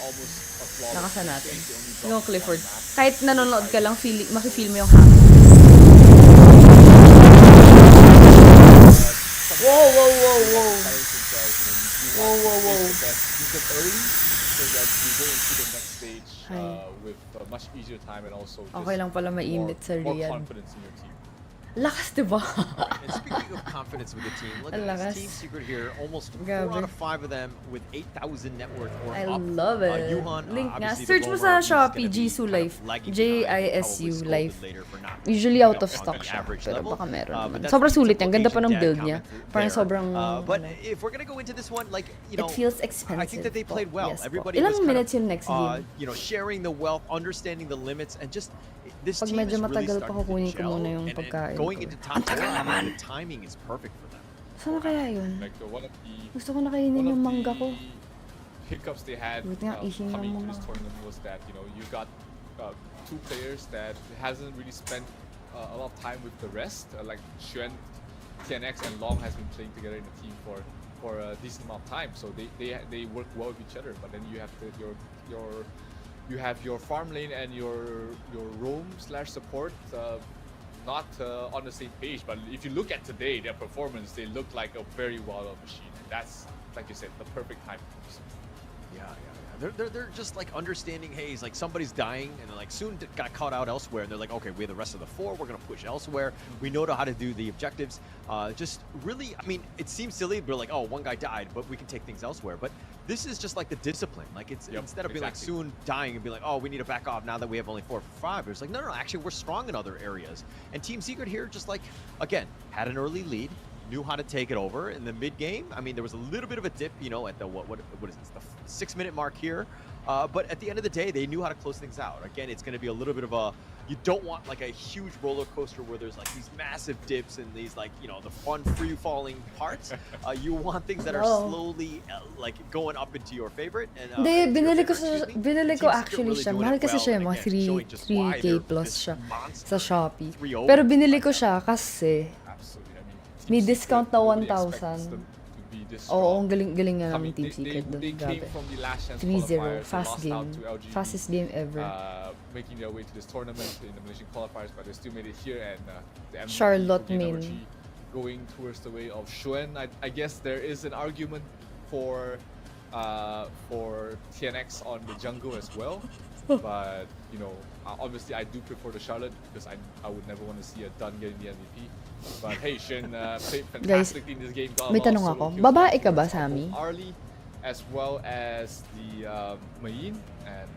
almost a flawless. Nakasan natin. They only dropped Yung Clifford. one map. Kahit nanonood ka lang, maki-feel mo yung happy. Whoa, whoa, whoa, whoa. Whoa, whoa, whoa. Beat them early so that you go into the next stage with a much easier time and also just Okay lang pala mainit sa more Riyadh. confidence in your team. Lakas, diba? And speaking of confidence with the team, look at Lakas. this Team Secret here. Almost 4 Grabe. out of 5 of them with 8,000 net worth or I up. love it. Yuhan, Link nga. obviously the Search mo roamer, sa he's Shopee, gonna be Jisoo kind of Life. lagging behind, JISU probably Life. scolded later for not Usually out of being on stock the siya. average Pero level. baka meron But naman. that's Sobrang the sulit niya. Ganda pa ng implication build Dad niya. commented Parang there. sobrang... But ano, if we're gonna go into this one, like, you know, it feels expensive. I think that they played po. well. Yes, po. Everybody Ilang was kind minutes yung next of, game? you know, sharing the wealth, understanding the limits, and just this Pag team medyo is really matagal pa, starting to kukunin ko gel, muna yung and pagkain going ko. into top Ang tagal 4, I naman! mean, the timing is perfect for them. Saan na kaya yun? Like one of the Gusto ko na kainin yung mangga ko. hiccups they had Buti nga, ihi ng coming to mga- this tournament was that you got 2 players that hasn't really spent a lot of time with the rest, like Xuan, TNX, and Long has been playing together in the team for a decent amount of time, so they work well with each other. But then you have you have your farm lane and your roam / support not on the same page. But if you look at today, their performance, they look like a very well-oiled machine. That's, like you said, the perfect time. Yeah. They're just like understanding, hey, it's like somebody's dying and they're like soon got caught out elsewhere, and they're like, okay, we have the rest of the 4, we're gonna push elsewhere. We know how to do the objectives. Just really, I mean, it seems silly, but like, oh, one guy died, but we can take things elsewhere. But this is just like the discipline. Like it's instead of being like soon dying and be like, oh, we need to back off now that we have only 4 for 5. It's like, no, actually we're strong in other areas. And Team Secret here, just like again, had an early lead. Knew how to take it over in the mid game. I mean, there was a little bit of a dip, you know, at the what is this, the 6-minute mark here. But at the end of the day, they knew how to close things out. Again, it's going to be a little bit of a, you don't want like a huge roller coaster where there's like these massive dips and these like, you know, the fun free falling parts. You want things that are slowly like going up into your favorite. And Hindi, binili ko actually siya. Mahal kasi siya, mga 3K plus siya sa Shopee. Pero binili ko siya kasi may discount na 1,000. Oo, ang galing nga ng Team Secret doon. Grabe. 3-0, fast game. Fastest game ever. Making their way to this tournament in the Malaysian qualifiers, but they still made it here, and the MVP Charlotte for main. KWG going towards the way of Xuan. I guess there is an argument for TNX on the jungle as well, but obviously I do prefer the Charlotte because I would never want to see a Dun getting the MVP. But hey, Shin played fantastically in this game. Got a may lot of tanong solo ako. kills Babae from ka ba, both Sammy? Arlie as well as the Mayin, and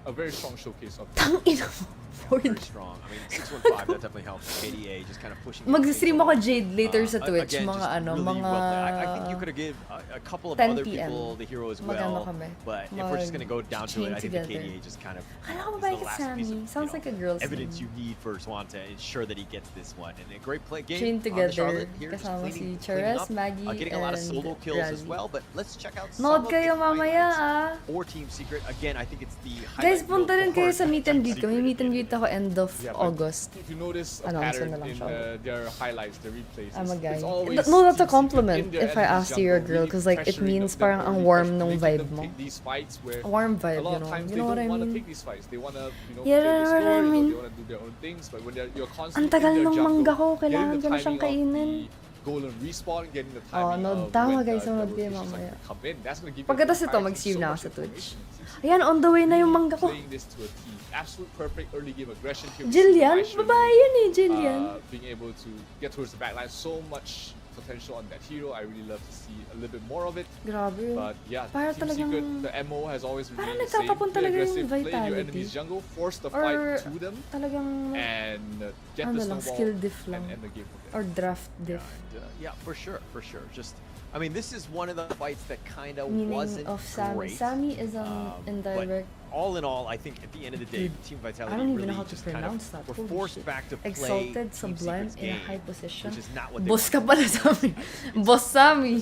a very strong showcase of Tangina mo. very strong. I mean, 615 that definitely helps. KDA just kind of pushing. Mag-stream ako Jade later sa Twitch. Again, Mga just ano, really mga... well played. I think you could have given a couple of 10 other PM. people the hero as Mag-ano well. kami. But if we're just gonna go down to it, I think the together. KDA just kind of Kala ko is babae the ka, last Sammy. piece of, Sounds like a girl's evidence name. you need for Swan to ensure that he gets this one. And a great play game Train on the together. Charlotte here, just Kasama cleaning si Cheres, up, Maggie, getting a lot of and solo kills as Rally. well. But let's check out some Nood of kayo the mamaya highlights ah. for Team Secret. Again, I think it's the Guys, highlight reel punta rin kayo for sa meet and greet ko. May Secret. meet and greet ako end of Yeah, but August. If you notice a Announce pattern na lang in siya. their highlights, the replays, I'm a guy. it's always No, that's a Team Secret compliment in their if I enemy's ask you you're a jungle, girl, really 'cause, like, it pressuring means them, parang ang really warm pressuring, nung making vibe them mo. take these fights where Warm a vibe, lot you of know. times You they know what don't I want to mean? take these fights. They want to, Yeah, play this what I story, mean. they want to do their own things. But when you're Ang constantly tagal in their nung jungle, mangga ko, getting kailangan the ko na siyang timing of kainin. the golden respawn, getting the Oh, timing no, of tama when guys, the sunod kayo rotations mamaya. come in. That's gonna give you Pagkatapos the ito, entire team mag-stream so na ako much sa Twitch. information. Ayan, on the way na yung Really mangga ko. Playing this to a T. Absolute perfect early game aggression here. Jillian? By Shirley, Babae yun eh, Jillian. being able to get towards the back line, so much potential on that hero. I really love to see a little bit more of it. Grabe. But yeah, Para Team Secret, talagang- the MO has always Parang remained the same. nagtatapon Play talaga yung aggressive, play in your vitality. enemy's jungle, force the Or fight to them, talagang and get ano the lang, snowball skill diff lang. and end the game from there. or draft Yeah, diff. and, yeah, for sure, for sure. Just, I mean, this is one of the fights that kind of Meaning wasn't of Sammy. great. Sammy is an But indirect. all in all, I think at the end of the day, Dude, Team I Vitality don't even really know how to just kind of pronounce that. were Holy forced shit. back to play Exalted, Team sublime, Secret's in a game, high position. which is not what they Boss ka wanted pala to do. Sammy. Boss Sammy.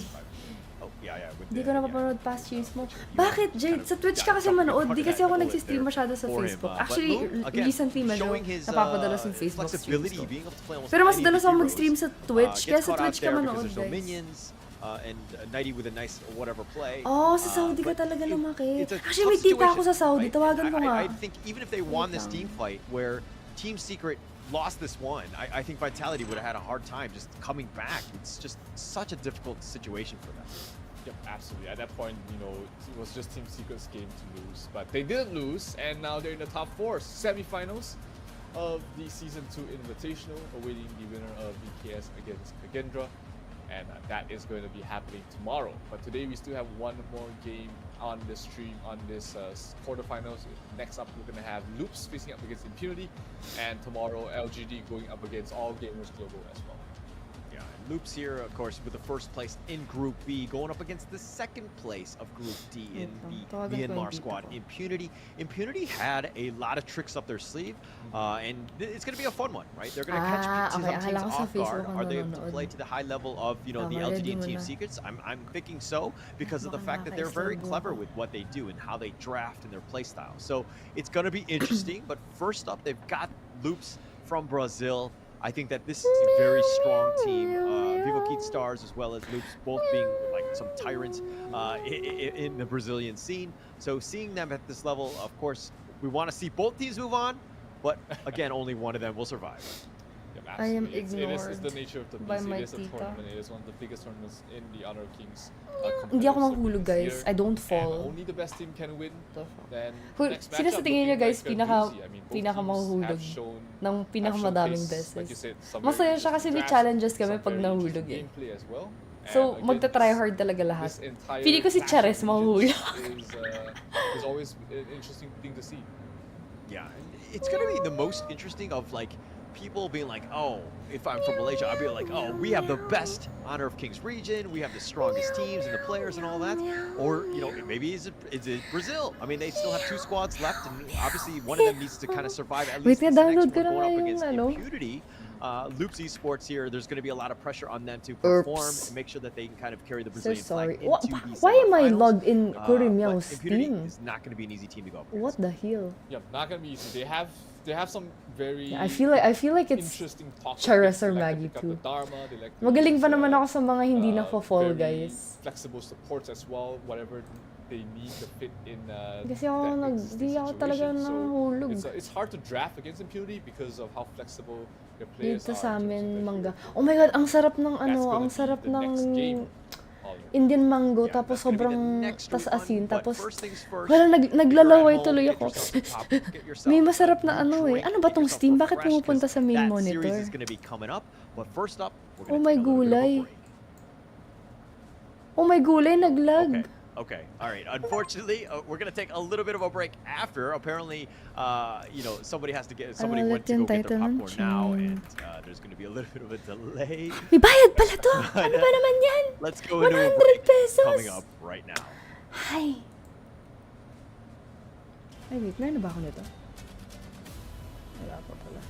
Oh, yeah, with Hindi the- ko yeah. napapanood past cheese mo. You Bakit, kind Jade? of Sa Twitch got ka kasi something manood. caught Di in kasi that ako bullet nagsistream there masyado sa for him, Facebook. but Actually, Luke, again, recently medyo showing his, napapadalas yung Facebook streams flexibility, ko. being able to play almost Pero mas any of dalas the ako heroes, mag-stream sa Twitch. gets Kaya sa caught out Twitch ka there because manood, there's no guys. minions, and Nighty with a nice whatever play. Oh, sa Saudi ka but talaga it- lumaki. it's a Actually, may tough tita ako sa situation, Saudi. right? Tawagan ko nga. I think even if they won this lang. team fight where Team Secret lost this one, I think Vitality would have had a hard time just coming back. It's just such a difficult situation for them. Yep, absolutely. At that point, it was just Team Secret's game to lose. But they didn't lose, and now they're in the top 4 semifinals of the Season 2 Invitational, awaiting the winner of VKS against Kagendra. And that is going to be happening tomorrow. But today we still have one more game on the stream, on this quarterfinals. Next up, we're going to have Loops facing up against Impunity, and tomorrow LGD going up against All Gamers Global as well. Yeah, and Loops here, of course, with the first place in Group B, going up against the second place of Group D in Wait lang, the tawagan ko yung Myanmar tita squad, ko. Impunity. Impunity had a lot of tricks up their sleeve, and it's going to be a fun one, right? They're going to catch some okay. teams Akala ko sa off guard. Facebook Are they able to nanonood. play to the high level of the Tama, LGD ready and mo Team na. Secrets? I'm thinking so because of the Baka fact that they're very nakaka-istorbo clever ako. with what they do and how they draft and their play style. So it's going to be interesting. But first up, they've got Loops from Brazil. I think that this is a very strong team. Vivo Keat Stars as well as Loops, both being like some tyrants in the Brazilian scene. So seeing them at this level, of course, we want to see both teams move on. But again, only one of them will survive. Yep, I am absolutely. It's the ignored nature of the by beast. my It is a tita. tournament. It is one of the biggest tournaments in the Honor of Kings. Hindi ako competitive mahulog, circuit this guys. year, I don't and fall. only the best team can win. Then next Sino sa matchup tingin nyo, looking guys, like a pinaka- doozy. I mean, both pinaka teams mahuhulog have shown- ng pinakamadaming have showcased, like you beses? said, some Masaya very siya kasi may interesting challenges drafts, kami some pag very nahulog interesting eh. gameplay as well. So, And again, magta-try this- hard talaga lahat. This entire Feeling ko si clash of Chares regions mahuhulog. is always an interesting thing to see. Yeah, it's going to be the most interesting of like people being like, oh, if I'm from Malaysia, I'd be like, oh, we have the best Honor of Kings region, we have the strongest teams and the players and all that. Or, maybe is it Brazil? I mean, they still have 2 squads left, and obviously one of them needs to kind of survive at Wait, least this next download one ko na going up yung against ano. Impunity. Loops Esports here, there's going to be a lot of pressure on them to perform Oops. and make sure that they can kind of carry the So Brazilian flag sorry. into the Why am I semifinals. logged in But Kurimiao's Impunity team? is not going to be an easy team to go up What against. the hell? Yeah, not gonna be easy. They have some very I feel like it's interesting pockets. Charas They or like to Maggie pick up too. the Dharma, they like to Magaling use, pa naman ako sa mga hindi na fall, very guys. flexible supports as well, whatever they need to fit in. Kasi ako that di existing ako talaga situation. nahulog. So it's hard to draft against Impunity because of how flexible their players Dito are. sa in terms of amin, their mangga. hero. Oh my god, ang sarap ng That's ano, gonna ang be sarap the ng next game, Oliver. Indian mango, Yeah, tapos that's gonna be the sobrang next tas one, asin, but tapos first things first, wala, if you're at naglalaway home, tuloy get ako. yourself a cup, get yourself May a masarap na good ano eh. drink, Ano ba get tong yourself Steam? Bakit refreshed, pumupunta 'cause sa main that monitor? series is going to be coming up, but first up, we're Oh going to my take a little bit of a gulay. break. Oh my gulay, naglag. Okay. All right. Unfortunately, we're gonna take a little bit of a break after. Apparently, somebody Ano went to go ulit yung get their title ng popcorn now, chain? and there's gonna be a little bit of a delay. May bayad pala to! Ano ba naman yan? Let's go into a 100 break pesos! coming up right now. Ay. Ay, wait. Meron na ba ako nito? Wala pa pala.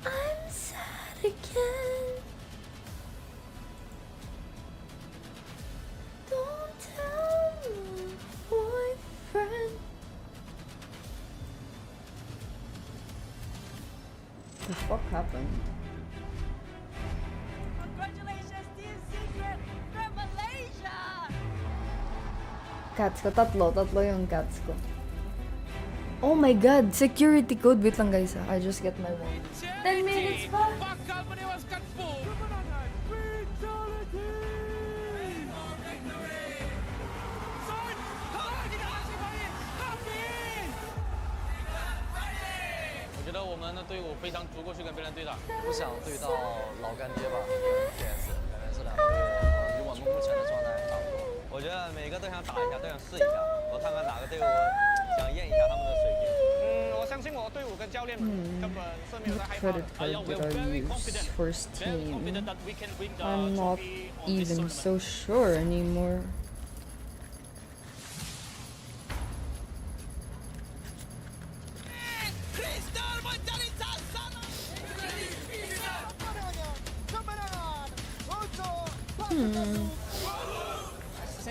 I'm sad again. Don't tell me, boyfriend. The fuck happened? Congratulations, Team Secret from Malaysia! Cats ko, tatlo yung cats ko. Oh my god, security code. Wait lang guys I just get my one. 10 minutes pa? Bakal menewaskan full. Kemenangan Vitality! 觉得我们的队伍非常足够去跟别人对打。不想对到老干爹吧，PS，感觉这两个队与我们目前的状态差不多。我觉得每个都想打一下，都想试一下，我看看哪个队伍想验一下他们的水平。我相信我的队伍跟教练们根本是没有在害怕的。Credit card did I use for Steam? I'm not even so sure anymore.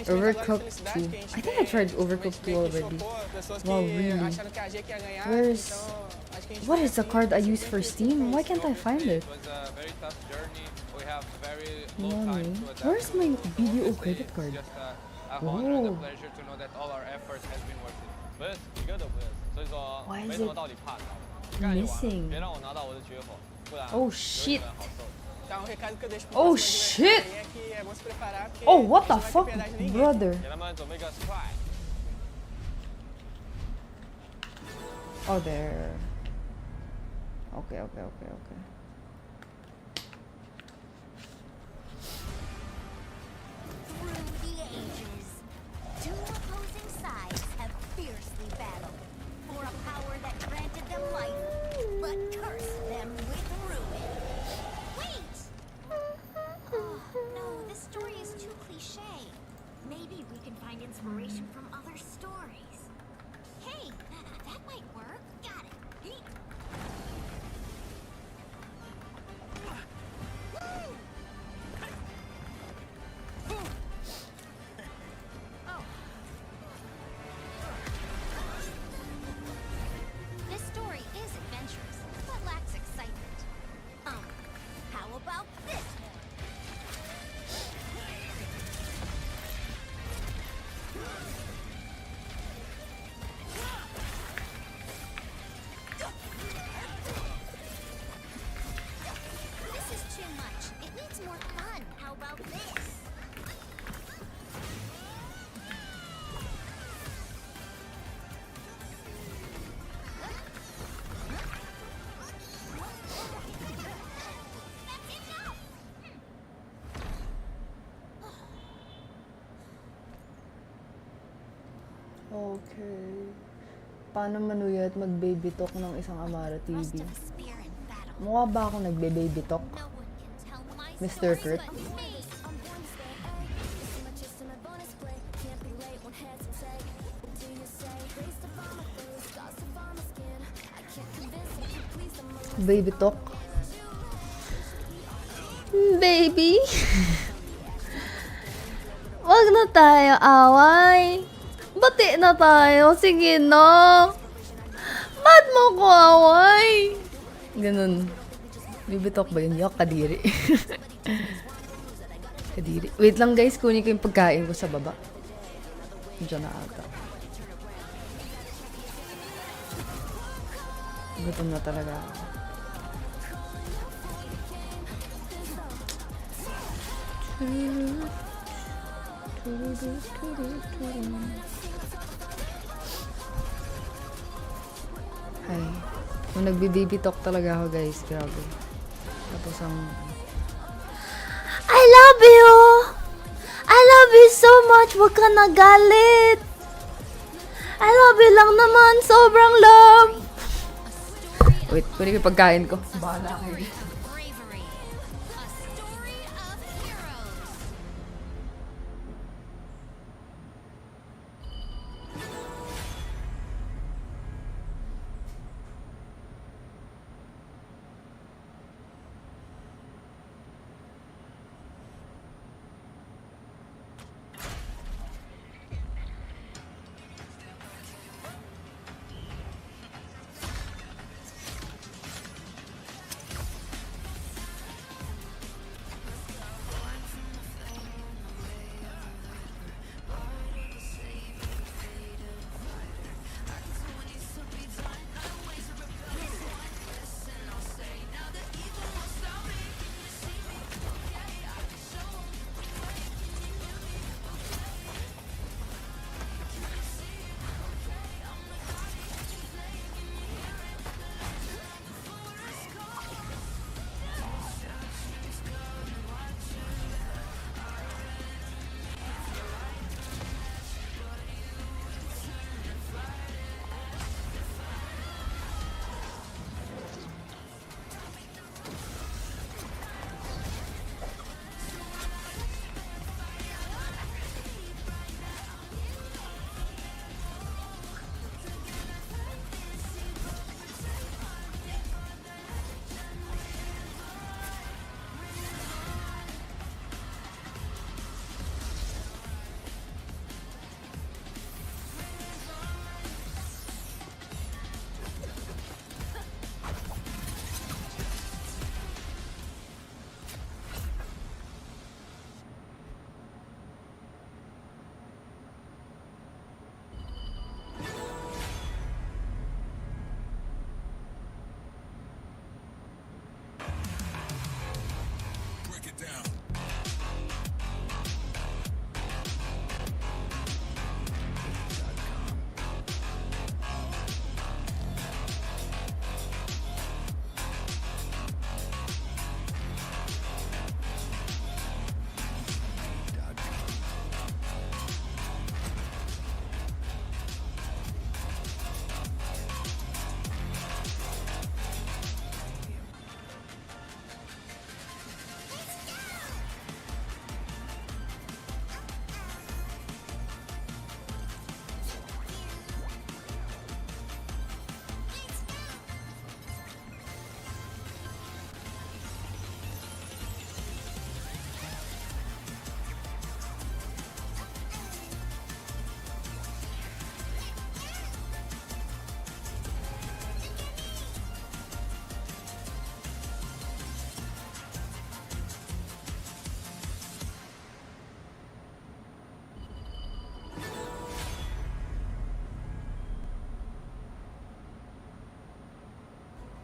Overcooked 2. I think I tried Overcooked 2 already. Wow, really? What is the card I use for Steam? Why can't I find it? It was a very tough journey. We have very Mommy, where's my video credit card? Just a honor and a pleasure to know that all our efforts has been worth it. 不是一个都不是，所以说 Why 没 is 什么 it 道理怕，干就完了， missing? 别让我拿到我的绝活，不然 Oh 有 shit! 点好受。 Então, o recado que eu deixo pro Oh próximo shit! adversário é que é bom se preparar, porque Oh, what the você não vai ter fuck, piedade de ninguém. brother? 给他们准备个 surprise。 Oh, there. Okay. Through the ages, two opposing sides have fiercely battled for a power that granted them life, but cursed them with ruin. Wait! Oh, no, this story is too cliche. Maybe we can find inspiration from other stories. Hey, that might work. Got it. Yeet. This story is adventurous, but lacks excitement. How about this one? This is too much. It needs more fun. How about this? That's enough! Okay. Paano manuya at mag-baby talk ng isang Amara Rest TV? of us spear in battle. Mukha ba ako nagbe-baby talk? No one can tell my Mr. story Kurt? but me. Baby talk? Baby? Wag na tayo away. Bati na tayo. Sige na. Ba't mo ko away? Ganun. Baby talk ba yun? Yak, kadiri. Kadiri. Wait lang guys, kunin ko yung pagkain ko sa baba. Diyan na ata. Gutom na talaga ako. Ay, kung nagbi-baby talk talaga ako guys, grabe. Tapos ang I love you! I love you so much! Huwag ka nagalit! I love you lang naman! Sobrang love! Wait, kunin ko yung pagkain ko. Bahala kayo. Bravery. A story of heroes.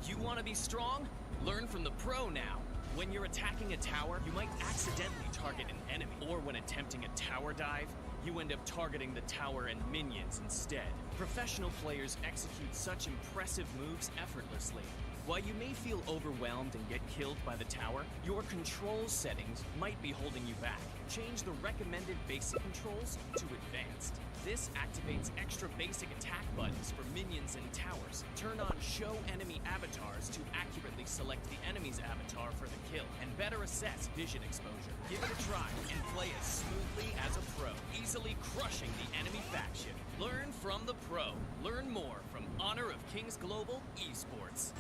You want to be strong? Learn from the pro now. When you're attacking a tower, you might accidentally target an enemy. Or when attempting a tower dive, you end up targeting the tower and minions instead. Professional players execute such impressive moves effortlessly. While you may feel overwhelmed and get killed by the tower, your control settings might be holding you back. Change the recommended basic controls to advanced. This activates extra basic attack buttons for minions and towers. Turn on show enemy avatars to accurately select the enemy's avatar for the kill, and better assess vision exposure. Give it a try and play as smoothly as a pro, easily crushing the enemy faction. Learn from the pro. Learn more from Honor of Kings Global Esports.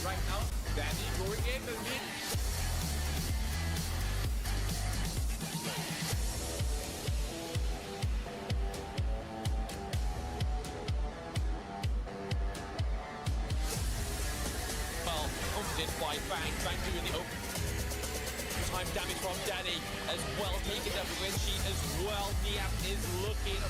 Right now, Danny going in the mid. Well, confident by Bang. Bang doing the open. Time damage from Danny as well. Taking up the win sheet as well. Niam is looking.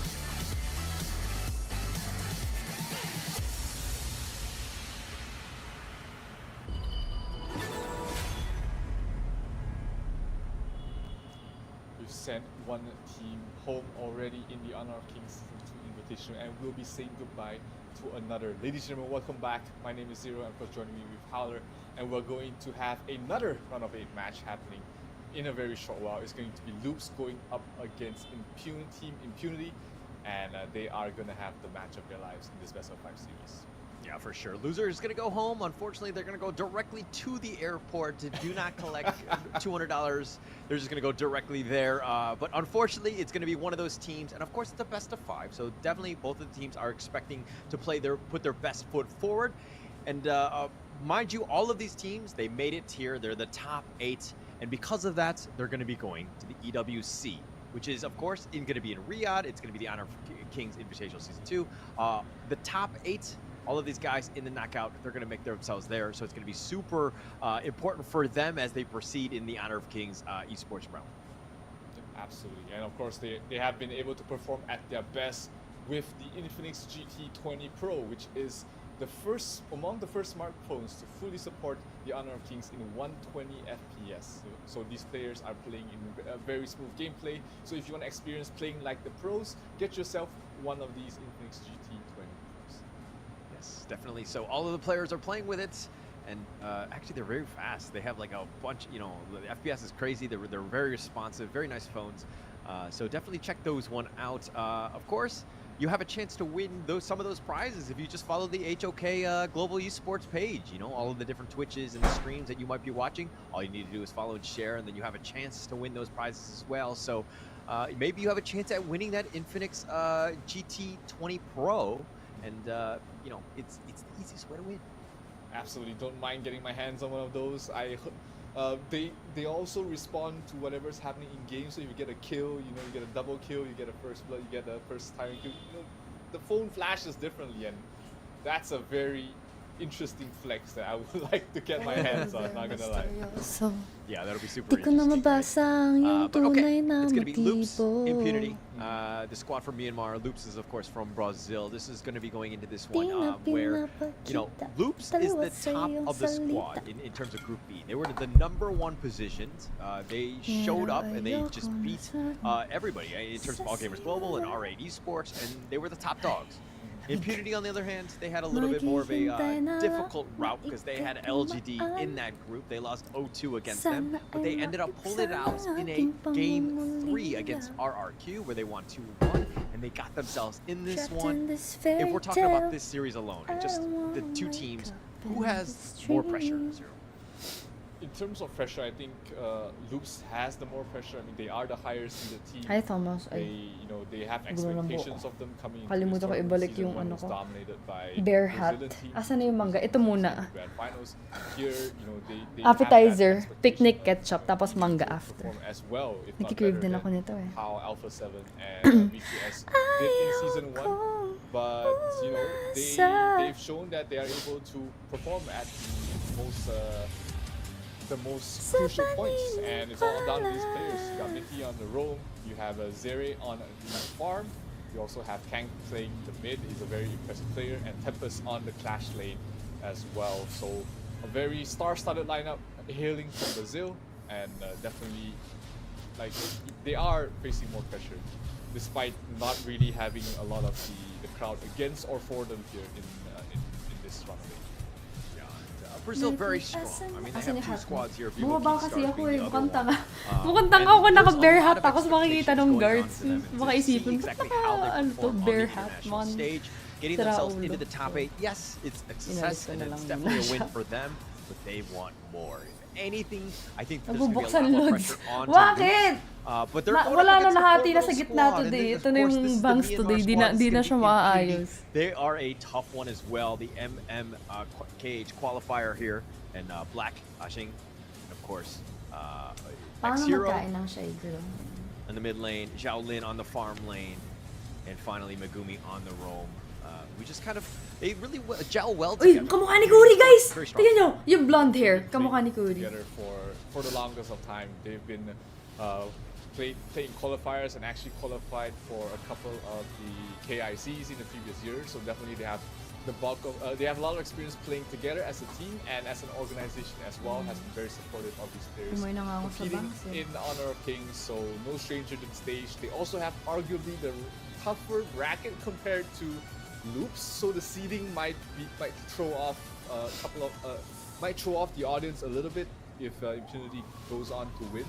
We've sent one team home already in the Honor of Kings Season 2 Invitational, and we'll be saying goodbye to another. Ladies and gentlemen, welcome back. My name is Zero, and of course joining me with Howler, and we're going to have another round of 8 match happening in a very short while. It's going to be Loops going up against Impunity, and they are going to have the match of their lives in this best of 5 series. Yeah, for sure. Loser is going to go home. Unfortunately, they're going to go directly to the airport. Do not collect $200. They're just going to go directly there. But unfortunately, it's going to be one of those teams. And of course, it's a best of 5. So definitely both of the teams are expecting to put their best foot forward. And mind you, all of these teams, they made it here. They're the top 8. And because of that, they're going to be going to the EWC, which is, of course, going to be in Riyadh. It's going to be the Honor of Kings Invitational Season 2. The top 8, all of these guys in the knockout, they're going to make themselves there. So it's going to be super important for them as they proceed in the Honor of Kings esports realm. Absolutely. And of course, they have been able to perform at their best with the Infinix GT20 Pro, which is among the first smartphones to fully support the Honor of Kings in 120 FPS. So these players are playing in a very smooth gameplay. So if you want to experience playing like the pros, get yourself one of these Infinix GT20 Pros. Yes, definitely. So all of the players are playing with it. And actually, they're very fast. They have like a bunch, the FPS is crazy. They're very responsive, very nice phones. So definitely check those one out. Of course, you have a chance to win some of those prizes if you just follow the HOK Global Esports page. All of the different Twitches and the streams that you might be watching. All you need to do is follow and share, and then you have a chance to win those prizes as well. So maybe you have a chance at winning that Infinix GT20 Pro, and it's the easiest way to win. Absolutely, don't mind getting my hands on one of those. They also respond to whatever's happening in game. So if you get a kill, you get a double kill, you get a first blood, you get a first time kill. The phone flashes differently, and that's a very interesting flex that I would like to get my hands on. Not gonna lie. Yeah, that'll be super Di ko na interesting. mabasa ang iyong But okay, tunay na it's gonna be Loops, motibo. Impunity, the squad from Myanmar. Loops is of course from Brazil. This is gonna be going into this one where Loops is the top of the squad in terms of Group B. They were the #1 positions. They showed up and they just beat everybody in terms of All Gamers Global and R8 Esports, and they were the top dogs. Impunity, on the other hand, they had a little bit more of a difficult route because they had LGD in that group. They lost 0-2 against them, but they ended up pulling it out in a Game 3 against RRQ where they won 2-1, and they got themselves in this one. If we're talking about this series alone, and just the two teams, who has more pressure? Zero. In terms of pressure, I think Loops has the more pressure. I mean, they are the higher seeded team. Hi, Thomas. They have expectations of them coming into Kalimutan ko this ibalik tournament. yung Season ano 1 was ko. dominated by Bear hat. Brazilian team. Asan na yung mangga? Ito muna. Grand finals. Here, they Appetizer, have that picnic expectation ketchup, tapos to manga perform after. as well, if not Nagki-crave better din ako than nito eh. how Alpha 7 and BTS did in season 1. But they've shown that they are able to perform at the most crucial points, and it's all down to these players. You got Mickey on the roam, you have Zere on the farm, you also have Kang playing the mid, he's a very impressive player, and Tempest on the Clash lane as well. So a very star-studded lineup hailing from Brazil, and definitely they are facing more pressure, despite not really having a lot of the crowd against or for them here in this runway. Brazil very strong. I mean, they have two squads here. Bumaba kasi ako eh. Mukhang tanga. Mukhang tanga ako naka-bear hat. Tapos makikita ng guards. Makaisipin ko, ano to, bear hat. Getting themselves into the top 8. Yes, it's a success and it's definitely a win for them, but they want more. If anything, I think there's going to be a lot more pressure on Bakit? But they're wala na nahati na sa gitna today. Ito na yung bangs today. Di na siya maayos. They are a tough one as well. The KH qualifier here, and Black Ashing, and of course X0 in the mid lane, Xiaolin on the farm lane, and finally Megumi on the roam. We just kind of, they really gel well together. Uy, kamukha ni Kuri, guys! Tingnan nyo, yung blonde hair, kamukha ni Kuri. Together for the longest of time. They've been playing qualifiers and actually qualified for a couple of the KICs in the previous years. So definitely they have the bulk of, they have a lot of experience playing together as a team and as an organization as well. Has been very supportive of these players. Competing in Honor of Kings, so no stranger to the stage. They also have arguably the tougher bracket compared to Loops, so the seeding might throw off might throw off the audience a little bit if Impunity goes on to win.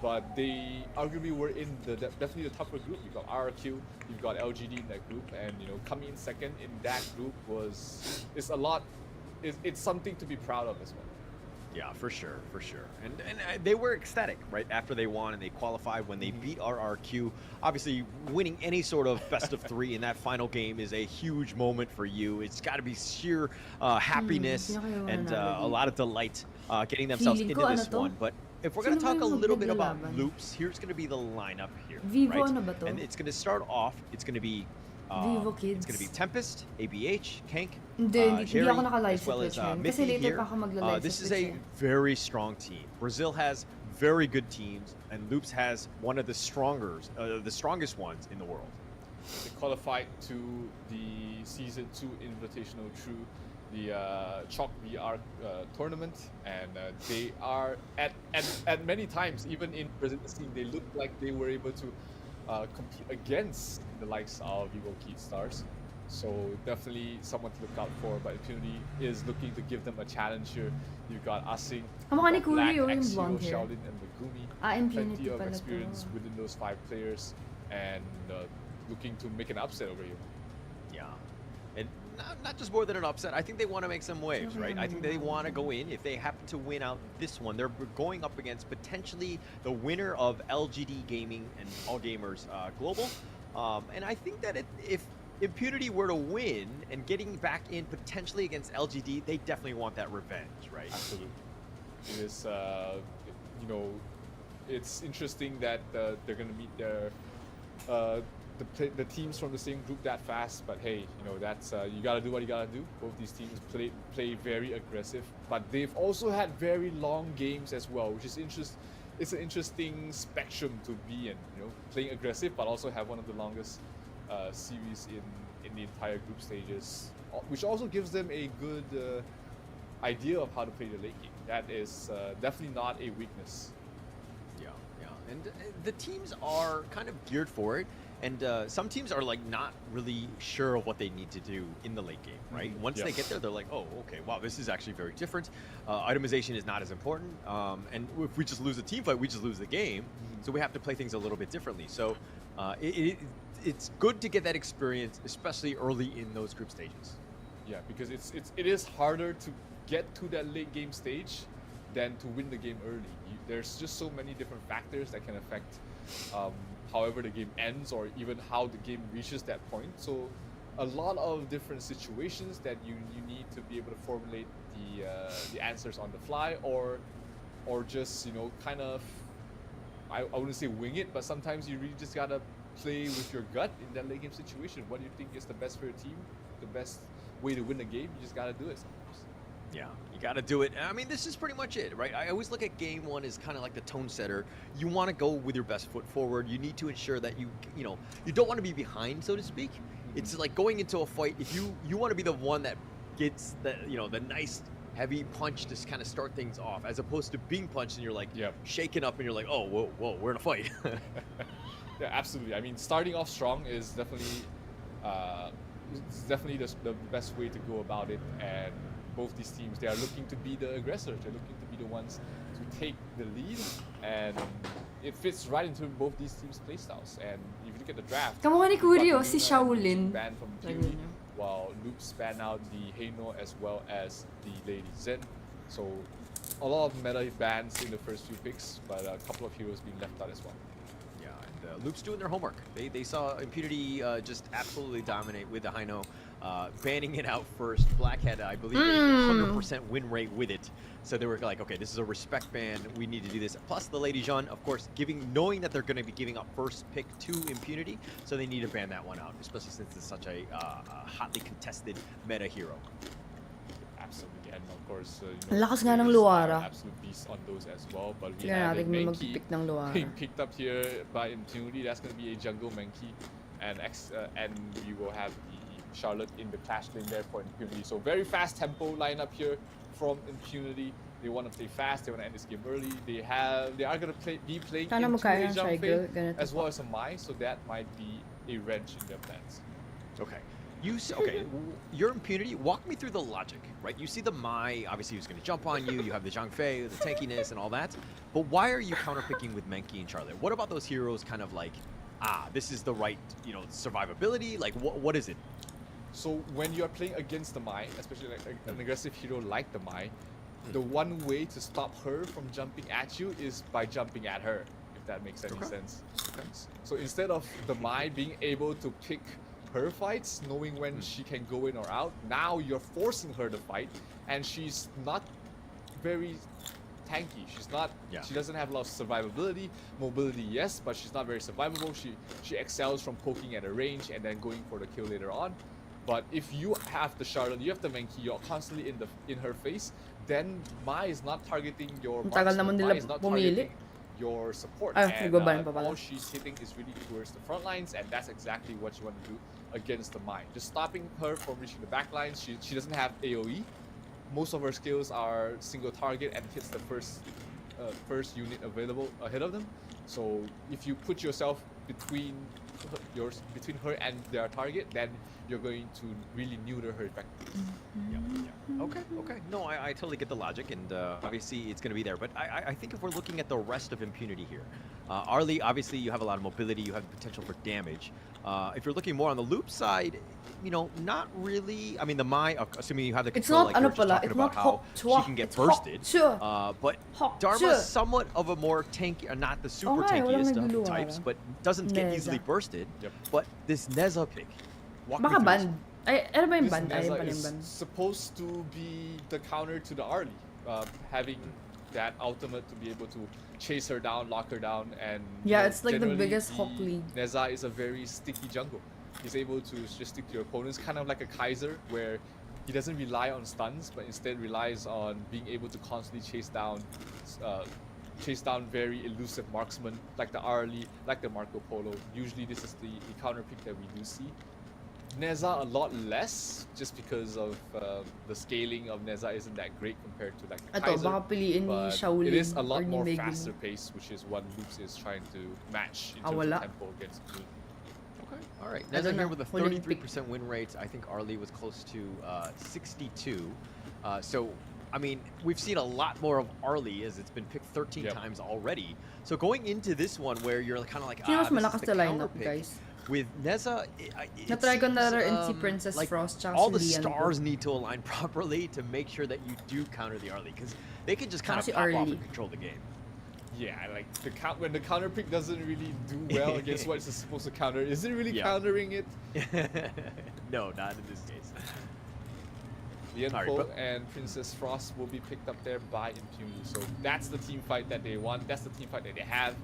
But they arguably were in definitely the tougher group. You've got RRQ, you've got LGD in that group, and coming in second in that group is a lot. It's something to be proud of as well. Yeah, for sure. And they were ecstatic right after they won and they qualified when they beat RRQ. Obviously, winning any sort of best of 3 in that final game is a huge moment for you. It's got to be sheer happiness and a lot of delight getting themselves into this one. But if we're going to talk a little bit about Loops, here's going to be the lineup here. Right? And it's going to start off, it's going to be Vivo Kids. It's going to be Tempest, ABH, Kank, Hindi Jerry, ako naka-live as well sa as Twitch yan. Kasi Mickey later here. pa ako magla-live This sa is Twitch a yan. very strong team. Brazil has very good teams, and Loops has one of the strongest ones in the world. They qualified to the Season 2 Invitational through the Chalk VR tournament, and they are at many times, even in Brazil's team, they looked like they were able to compete against the likes of Vivo Kid Stars. So definitely someone to look out for, but Impunity is looking to give them a challenge here. You've got Asing, Kamukha ni Black, Kuri, yung X0, blonde hair. Xiaolin, and Megumi. Impunity Plenty of pala experience to. within those 5 players, and looking to make an upset over you. Yeah. And not just more than an upset. I think they want to make some waves, right? I think they want to go in. If they happen to win out this one, they're going up against potentially the winner of LGD Gaming and All Gamers Global. And I think that if Impunity were to win and getting back in potentially against LGD, they definitely want that revenge, right? Absolutely. It is, you know, it's interesting that they're going to meet their the teams from the same group that fast. But hey, you know, that's you got to do what you got to do. Both these teams play very aggressive, but they've also had very long games as well, which is It's an interesting spectrum to be in. You know, playing aggressive, but also have one of the longest series in the entire group stages, which also gives them a good idea of how to play the late game. That is definitely not a weakness. Yeah. And the teams are kind of geared for it, and some teams are like not really sure of what they need to do in the late game, right? Once they get there, they're like, oh, okay, wow, this is actually very different. Itemization is not as important, and if we just lose a team fight, we just lose the game. So we have to play things a little bit differently. So it's good to get that experience, especially early in those group stages. Yeah, because it is harder to get to that late game stage than to win the game early. There's just so many different factors that can affect however the game ends, or even how the game reaches that point. So a lot of different situations that you need to be able to formulate the answers on the fly, or just, you know, kind of, I wouldn't say wing it, but sometimes you really just gotta play with your gut in that late game situation. What do you think is the best for your team, the best way to win the game? You just gotta do it sometimes. Yeah, you got to do it. I mean, this is pretty much it, right? I always look at game one as kind of like the tone setter. You want to go with your best foot forward. You need to ensure that you don't want to be behind, so to speak. It's like going into a fight. If you want to be the one that gets the nice heavy punch to kind of start things off, as opposed to being punched and you're like shaken up and you're like, oh, whoa, we're in a fight. Yeah, absolutely. I mean, starting off strong is definitely the best way to go about it. And both these teams, they are looking to be the aggressors. They're looking to be the ones to take the lead, and it fits right into both these teams' playstyles. And if you look at the draft, Kamukha ni Kuryo, si Luna Shaolin. banned from Fury, while Loops ban out the Heino as well as the Lady Zen. So a lot of meta bans in the first few picks, but a couple of heroes being left out as well. Yeah, and Loop's doing their homework. They saw Impunity just absolutely dominate with the Heino, banning it out first. Black had, I believe, a 100% win rate with it. So they were like, okay, this is a respect ban. We need to do this. Plus the Lady Jean, of course, knowing that they're going to be giving up first pick to Impunity, so they need to ban that one out, especially since it's such a hotly contested meta hero. Absolutely, and of course, Ang lakas nga ng players are Luara. absolute beasts on those as well. But we Tingnan have a natin kung Mankey magpipick ng Luara. being picked up here by Impunity. That's going to be a jungle Mankey, and we will have the Charlotte in the clash lane there for Impunity. So very fast tempo lineup here from Impunity. They want to play fast. They want to end this game early. They are going to be playing Sana into magkaya a ng jump Shigel, fade ganito as po. well as a Mai. So that might be a wrench in their plans. Okay. Your Impunity, walk me through the logic, right? You see the Mai, obviously who's going to jump on you. You have the Zhang Fei, the tankiness and all that. But why are you counterpicking with Mankey and Charlotte? What about those heroes kind of like, this is the right, survivability? Like, what is it? So when you are playing against the Mai, especially like an aggressive hero like the Mai, the one way to stop her from jumping at you is by jumping at her, if that makes any sense. Okay. So instead of the Mai being able to pick her fights, knowing when she can go in or out, now you're forcing her to fight, and she's not very tanky. She doesn't have a lot of survivability. Mobility, yes, but she's not very survivable. She excels from poking at a range and then going for the kill later on. But if you have the Charlotte, you have the Mankey, you're constantly in her face, then Mai is not targeting your Ang tagal marksman, naman Mai nila is not pumili. targeting your support. Ay, And nagbaban pa pala. all she's hitting is really towards the front lines, and that's exactly what you want to do against the Mai. Just stopping her from reaching the back lines. She doesn't have AoE. Most of her skills are single target and hits the first unit available ahead of them. So if you put yourself between her and their target, then you're going to really neuter her effectively. Okay. No, I totally get the logic, and obviously it's going to be there. But I think if we're looking at the rest of Impunity here, Arlie, obviously you have a lot of mobility, you have the potential for damage. If you're looking more on the loop side, you know, not really. I mean, the Mai, assuming you have the It's control, not like you were ano just pala, talking it's about not how she Hok-Chua, can get it's bursted. Hok-Chua. But Hok-Chua. Dharma's somewhat of a more tanky, not the super nga, walang tankiest of naguluhan types, lang. but doesn't get easily Neza. bursted. Yep. But this Neza pick, walk me Baka through this band. one. Ay, ano ba yung This band? Ay, Neza pala yung is band. supposed to be the counter to the Arlie, having that ultimate to be able to chase her down, lock her down, and Yeah, it's like the generally biggest Hawk League. Neza is a very sticky jungle. He's able to just stick to your opponents, kind of like a Kaiser, where he doesn't rely on stuns, but instead relies on being able to constantly chase down very elusive marksmen like the Arlie, like the Marco Polo. Usually, this is the counter pick that we do see. Neza a lot less, just because of the scaling of Neza isn't that great compared to like the Ito, Kaiser. baka piliin ni But Shaolin it is a or lot ni more Megumi. faster pace, which is what Loops is trying to match in terms wala. of tempo against Blue. Okay. All right. I Neza don't here know. with a Huling pick. 33% win rate. I think Arlie was close to 62. So, I mean, we've seen a lot more of Arlie as it's been picked 13 Yep. times already. So going into this one where you're kind of like, Sino mas this is malakas the na counter lineup, pick. guys? With Neza, Na-try ko na rin si Princess like Frost tsaka all si the Lian po. stars need to align properly to make sure that you do counter the Arlie, because they can just kind of Tsaka si pop off Arlie. and control the game. Yeah, like when the counter pick doesn't really do well against what it's supposed to counter, is it really Yeah. countering it? No, not in this case. Lian Alright, Po but- and Princess Frost will be picked up there by Impunity. So that's the team fight that they want. That's the team fight that they have.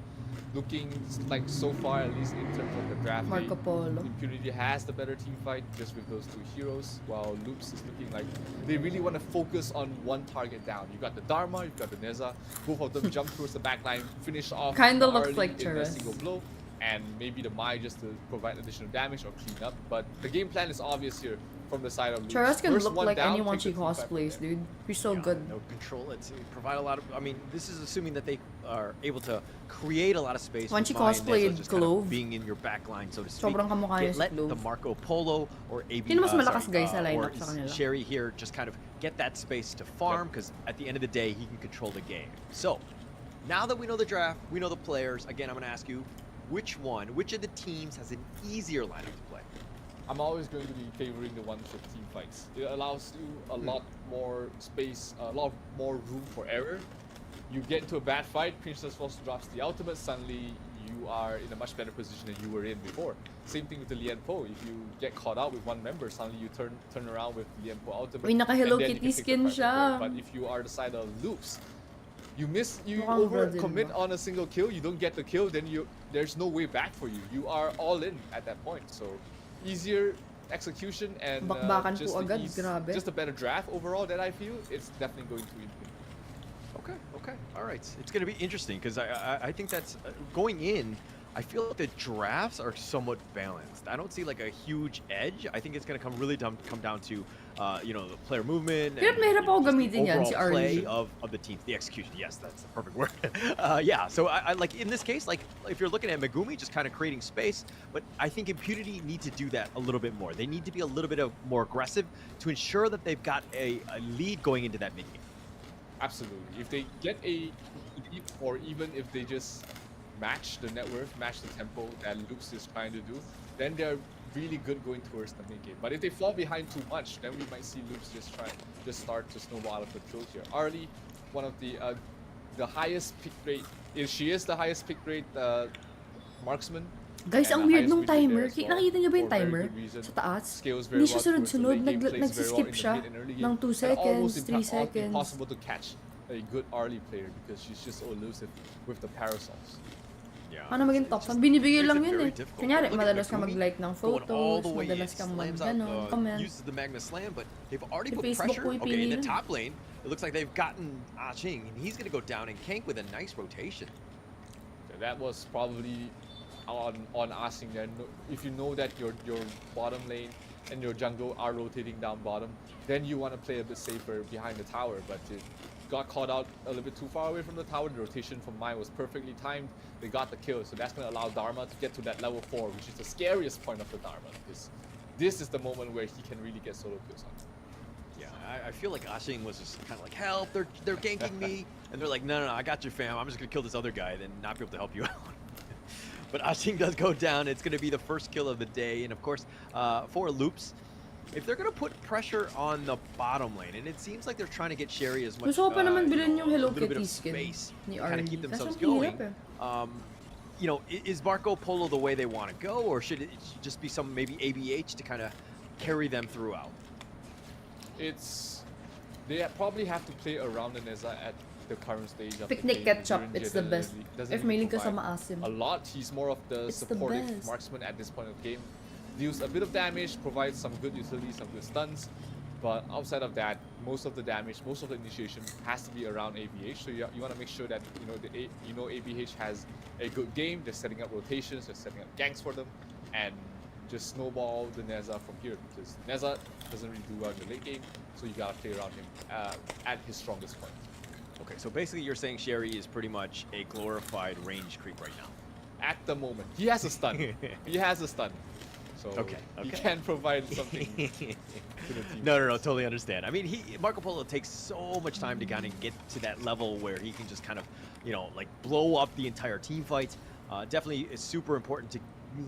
Looking like so far, at least in terms of the draft, Marco Polo. Impunity has the better team fight just with those two heroes, while Loops is looking like they really want to focus on one target down. You got the Dharma, you've got the Neza. Both of them jump towards the backline, finish off Kinda the looks Arlie like in a Churras. single blow, and maybe the Mai just to provide additional damage or clean up. But the game plan is obvious here from the side of Loops. Churras can First look one like down, anyone take she the team fight from cosplays, there. dude. She's so Yeah, good. No control. It's provide a lot of. I mean, this is assuming that they are able to create a lot of space. When with she Mai and Neza cosplayed just kind of Clove, being in your back line, so to speak. sobrang kamukha niya si Let the Clove. Marco Polo or AB. Sino mas malakas, guys, sa or lineup sa kanila? Sherry here just kind of get that space to farm, because at the end of the day, he can control the game. So now that we know the draft, we know the players. Again, I'm going to ask you, which of the teams has an easier lineup to play? I'm always going to be favoring the ones with team fights. It allows you a lot more space, a lot more room for error. You get into a bad fight, Princess Frost drops the ultimate, suddenly you are in a much better position than you were in before. Same thing with the Lian Po. If you get caught out with one member, suddenly you turn around with Lian Po ultimate. Uy, naka-Hello and then you Kitty can take the skin fight from there. siya. But if you are the side of Loops, you Mukhang Brazil overcommit ba? on a single kill, you don't get the kill, then there's no way back for you. You are all in at that point. So easier execution and Bakbakan just, po the agad, ease- grabe. just a better draft overall that I feel it's definitely going to win. Okay, all right. It's going to be interesting, because I think that's going in. I feel like the drafts are somewhat balanced. I don't see like a huge edge. I think it's going to come really come down to, the player movement. Hirap na hirap ako just the gamitin yan, overall si play Arlie. of the teams, the execution. Yes, that's the perfect word. Yeah. So I like in this case, like if you're looking at Megumi, just kind of creating space. But I think Impunity need to do that a little bit more. They need to be a little bit more aggressive to ensure that they've got a lead going into that mid game. Absolutely. If they get a lead, or even if they just match the net worth, match the tempo that Loops is trying to do, then they're really good going towards the mid game. But if they fall behind too much, then we might see Loops just start to snowball out of control here. Arlie, one of the highest pick rate, she is the highest pick rate marksman. Guys, and ang the weird highest nung win rate there timer. as well, Nakita niyo ba yung for very timer? good reason. Sa taas? Scales very Hindi siya well towards the sunod-sunod. late game, plays very Nagsiskip well in the siya mid and early ng game, 2 and seconds, almost 3 seconds. impossible to catch a good Arlie player because she's just so elusive with the parasols. Yeah. Paano maging top? Binibigay lang yun eh. Kunyari, Look at madalas ka Megumi mag-like ng going all photos, the way in, madalas kang slams mag-ganon, out, comment. uses the Magna Slam, but they've already Sa put Facebook pressure. ko Okay, in the ipili top lane, it looks like they've gotten Ching, and he's going to go down and Kank with a nice rotation. So that was probably on asking there. If you know that your bottom lane and your jungle are rotating down bottom, then you want to play a bit safer behind the tower. But it got caught out a little bit too far away from the tower. The rotation from Mai was perfectly timed. They got the kill, so that's going to allow Dharma to get to that level 4, which is the scariest point of the Dharma, because this is the moment where he can really get solo kills on. Yeah, I feel like Ashing was just kind of like, help, they're ganking me. And they're like, no, I got you, fam. I'm just going to kill this other guy, then not be able to help you out. But Ashing does go down. It's going to be the first kill of the day. And of course, for Loops, if they're going to put pressure on the bottom lane, and it seems like they're trying to get Sherry as much, Gusto ko pa naman bilhin yung a Hello little bit Kitty of skin space ni to kind of Arlie. keep Kaso themselves ang going. hirap Is Marco Polo the way they want to go, or should it just be some maybe ABH to kind of carry them throughout? They probably have to play around the Neza at the current stage of Picnic the game. ketchup, Jiren it's the best. doesn't If really mahilig ka sa provide maasim. a lot. He's more of the It's the supportive best. marksman at this point of the game. Deals a bit of damage, provides some good utility, some good stuns. But outside of that, most of the damage, most of the initiation has to be around ABH. So you want to make sure that ABH has a good game. They're setting up rotations, they're setting up ganks for them, and just snowball the Neza from here, because Neza doesn't really do well in the late game. So you gotta play around him at his strongest point. Okay, so basically you're saying Sherry is pretty much a glorified range creep right now. At the moment, he has a stun. He has a stun. So he can provide something to the team. No, totally understand. I mean, Marco Polo takes so much time to kind of get to that level where he can just kind of, like blow up the entire team fight. Definitely is super important to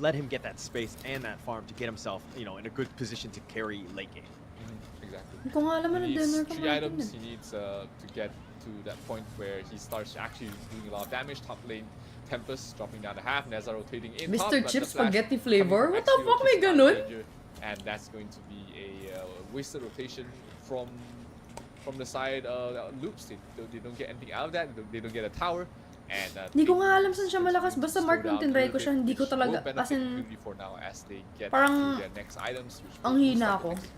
let him get that space and that farm to get himself, in a good position to carry late game. Exactly. Kung nga naman ang He needs dinner 3 items. He needs to get to that point where he starts actually doing a lot of damage. Top lane, Tempest dropping down to half. Neza rotating in top. Mr. but Chip the flash spaghetti coming flavor? from What the Axio fuck, to may start ganun? danger, and that's going to be a wasted rotation from the side Loops. They don't get anything out of that. They don't get a tower. And Hindi ko nga alam saan siya malakas. Basta slow Mark down nung tinry a ko little siya, bit, hindi ko which will talaga, benefit as in, Impunity for now as they get parang to their next items. Which ang will hina start ako. the next.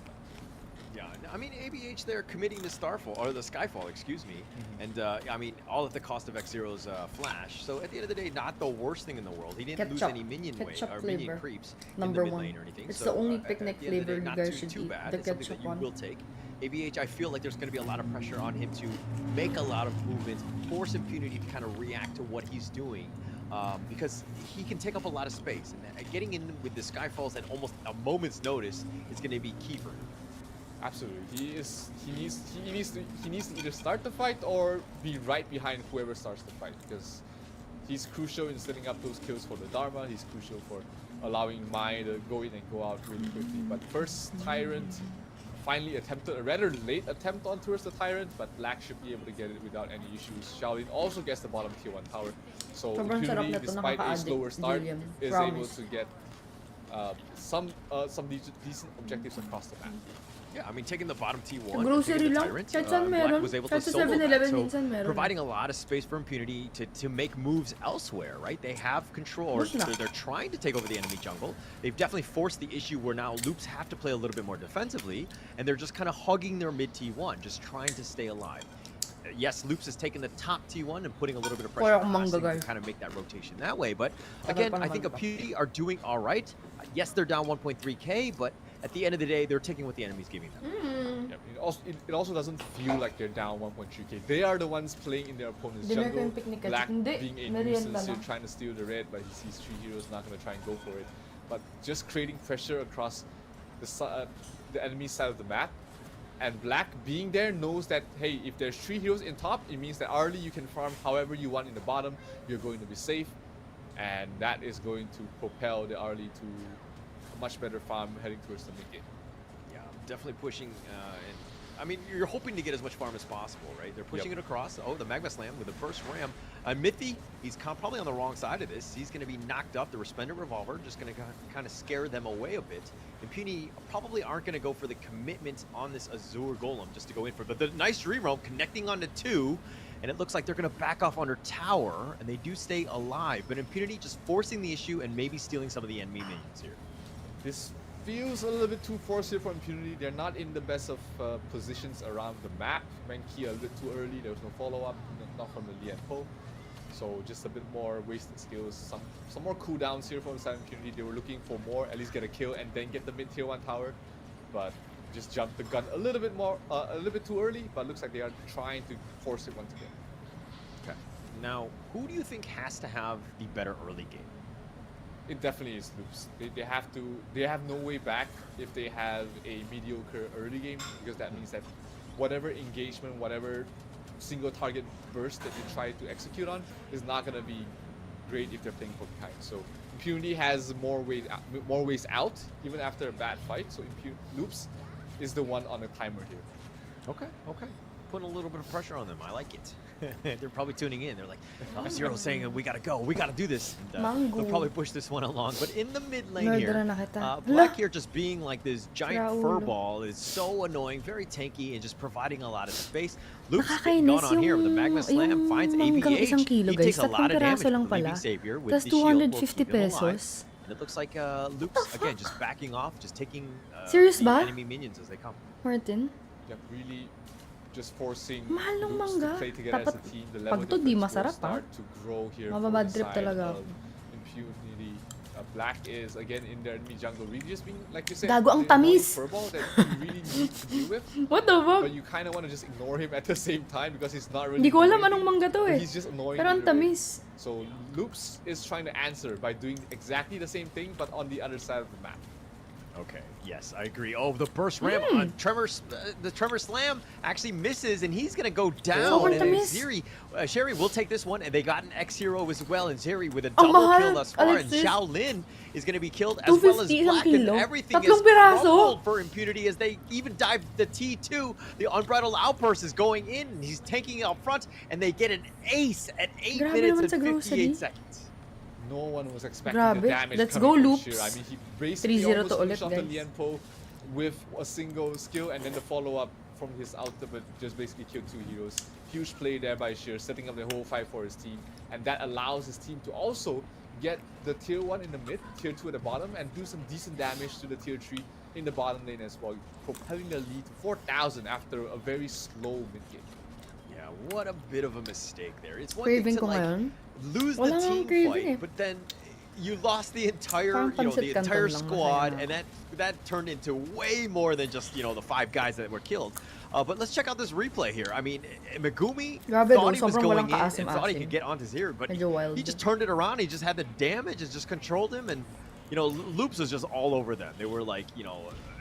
Yeah, I mean, ABH, they're committing to Starfall, or the Skyfall, excuse me. And, I mean, all at the cost of X-Zero's flash. So at the end of the day, not the worst thing in the world. He didn't lose Ketchup. any minion Ketchup or minion flavor. creeps Number in the mid one. lane or anything. It's So, the only at picnic the end of the flavor day, you not guys too, should too eat. bad. The It's something ketchup that you one. will take. ABH, I feel like there's going to be a lot of pressure on him to make a lot of movements, force Impunity to kind of react to what he's doing. Because he can take up a lot of space, and getting in with the Skyfalls at almost a moment's notice is going to be key for him. Absolutely, he needs to either start the fight or be right behind whoever starts the fight, because he's crucial in setting up those kills for the Dharma. He's crucial for allowing Mai to go in and go out really quickly. But first, Tyrant finally attempted a rather late attempt on towards the Tyrant, but Black should be able to get it without any issues. Shaolin also gets the bottom tier 1 tower, so Sobrang sarap Impunity, na to, despite a nakaka-addict, slower start, William. is able Promise. to get some decent objectives across the map. Yeah, I mean, taking the bottom T1, Sa grocery taking the lang, Tyrant, kahit saan Black meron. was able Kahit to sa solo that, 7-Eleven so minsan meron. providing a lot of space for Impunity to make moves elsewhere, right? They have control, or Push na. they're trying to take over the enemy jungle. They've definitely forced the issue where now Loops have to play a little bit more defensively, and they're just kind of hugging their mid T1, just trying to stay alive. Yes, Loops has taken the top T1 and putting a little bit of pressure Wala on akong Ashing manggagay. to kind of make that rotation that way. But Tagal again, pa I think naman to. Impunity are doing all right. Yes, they're down 1.3k, but at the end of the day, they're taking what the enemy's giving them. Yeah, it also doesn't feel like they're down 1.3k. They are the ones playing in their opponent's Dinner ko jungle. yung picnic at Black hindi, being a merienda nuisance here, lang. trying to steal the red, but he sees 3 heroes, not going to try and go for it. But just creating pressure across the enemy side of the map. And Black being there knows that, hey, if there's 3 heroes in top, it means that early you can farm however you want in the bottom. You're going to be safe. And that is going to propel the early to a much better farm heading towards the mid game. Yeah, definitely pushing. And I mean, you're hoping to get as much farm as possible, right? They're pushing it across. Oh, the Magma Slam with the first ram. Mithy, he's probably on the wrong side of this. He's going to be knocked up. The Resplendent Revolver just going to kind of scare them away a bit. Impunity probably aren't going to go for the commitment on this Azure Golem just to go in for. But the nice reroam connecting onto 2. And it looks like they're going to back off under tower, and they do stay alive. But Impunity just forcing the issue and maybe stealing some of the enemy minions here. This feels a little bit too forced here for Impunity. They're not in the best of positions around the map. Mankey a little too early. There was no follow-up, not from the Lian Po. So just a bit more wasted skills. Some more cooldowns here from the side of Impunity. They were looking for more, at least get a kill and then get the mid tier 1 tower. But just jumped the gun a little bit more, a little bit too early. But looks like they are trying to force it once again. Okay. Now, who do you think has to have the better early game? It definitely is Loops. They have no way back if they have a mediocre early game, because that means that whatever engagement, whatever single target burst that they try to execute on is not going to be great if they're playing from behind. So Impunity has more ways out, even after a bad fight. So Loops is the one on the timer here. Okay. Putting a little bit of pressure on them. I like it. They're probably tuning in. They're like, Zero's saying we gotta go. We gotta do this. And, they'll probably push this one along. But in the mid lane here, Black here just being like this giant fur ball is so annoying, very tanky, and just providing a lot of space. Luke's gone on here with the Magma Slam, finds ABH. He takes a lot of damage from leaving Savior with the shield. 250 pesos. And it looks like Luke's, again, just backing off, just taking Serious ba? enemy minions as they come. Martin? Yeah, really just forcing Mahal ng Loops manga. to play together Dapat as a team. The level pag to di difference will masarap, start to grow here for Mababad the trip side talaga of ako. Impunity. Black is again in their enemy jungle, really just being, like you said, Gago, ang the annoying tamis. furball that you really need to deal with. What the fuck? But you kind of want to just ignore him at the same time because he's not really. Hindi ko alam doing anong anything, manga to but eh. He's just annoying. Pero ang either way. tamis. So Loops is trying to answer by doing exactly the same thing, but on the other side of the map. Okay, yes, I agree. Oh, the burst ram on the Tremor Slam actually misses, and he's gonna go down. And Zeri, Sherry will take this one, and they got an X hero as well. And Zeri with a double kill thus far, and Shaolin is gonna be killed as well as Black, and everything is crumbled for Impunity as they even dive the T2. The Unbridled Outburst is going in, and he's tanking up front, and they get an ace at 8 minutes and 58 seconds. No one was expecting Grabe. the damage Let's coming go, from Loops. Sheer. I mean, he basically 3-0 almost to finished ulit, off the guys. Lianpo with a single skill, and then the follow-up from his ultimate just basically killed 2 heroes. Huge play there by Sheer, setting up the whole fight for his team, and that allows his team to also get the tier 1 in the mid, tier 2 at the bottom, and do some decent damage to the tier 3 in the bottom lane as well, propelling the lead to 4,000 after a very slow mid game. Yeah, what a bit of a mistake there. It's one Craving thing to ko like ngayon. lose the Wala nang team craving fight, eh. but then you lost the entire, Parang the pancit entire canton lang, squad, masaya na and that turned into way more than just the 5 guys that were killed. But let's check out this replay here. I mean, Megumi Grabe thought daw, he was sobrang going walang in and kaasim-asim. thought he could get onto Zero, but Medyo wild. he just turned it around. He just had the damage and just controlled him, and Loops was just all over them. They were like,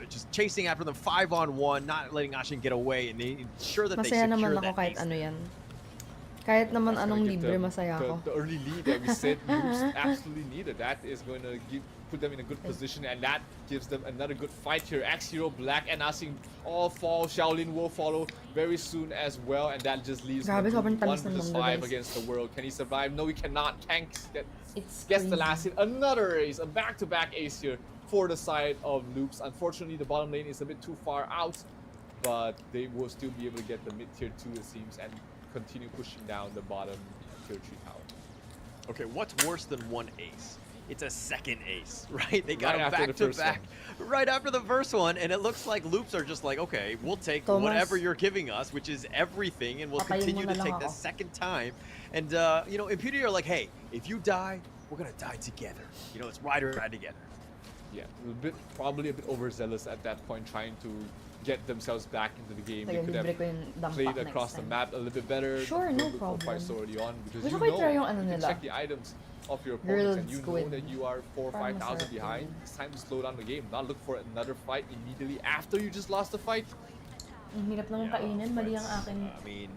just chasing after them 5-on-1, not letting Ashin get away, and they ensure that they Masaya naman secure ako that kahit ace. ano yan. Kahit naman That's anong gonna give libre, them masaya ako. the early lead that we said Loops absolutely needed. That is going to put them in a good position, and that gives them another good fight here. X-Hero, Black, and Asing all fall. Shaolin will follow very soon as well, and that just leaves Grabe, them sobrang with 1 tamis ng versus manga, 5 guys. against the world. Can he survive? No, he cannot. Tank It's gets the crazy. last hit. Another ace, a back-to-back ace here for the side of Loops. Unfortunately, the bottom lane is a bit too far out, but they will still be able to get the mid-tier 2, it seems, and continue pushing down the bottom tier 3 tower. Okay, what's worse than one ace? It's a second ace, right? They got Right him after back the to first back right after the first one, and it looks like Loops are just like, okay, we'll take Thomas. whatever you're giving us, which is everything, and we'll Patayin continue mo to na take lang the ako. second time. And Impunity are like, hey, if you die, we're gonna die together. It's ride or die together. Yeah, probably a bit overzealous at that point, trying to get themselves back into the game. They Sige, could libre have ko yung dampak played next across the time. map a little bit better. Sure, no don't look for problem. fights already on, because Gusto you ko i-try know, yung ano you can nila. check the items of your Grilled opponents, and you squid. know that you are 4 or Parang 5,000 masarap behind. yun. It's time to slow down the game, not look for another fight immediately after you just lost the fight. Ang hirap naman kainin, mali ang aking I mean,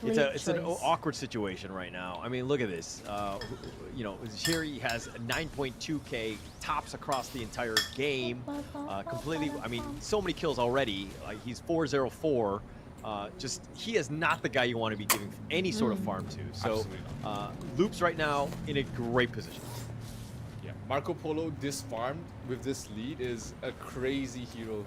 Late it's an choice. awkward situation right now. I mean, look at this. Shiri has 9.2k tops across the entire game. Completely, I mean, so many kills already. He's 404. He is not the guy you want to be giving any sort of farm to. So, Loops right now in a great position. Yeah, Marco Polo disfarmed with this lead is a crazy hero.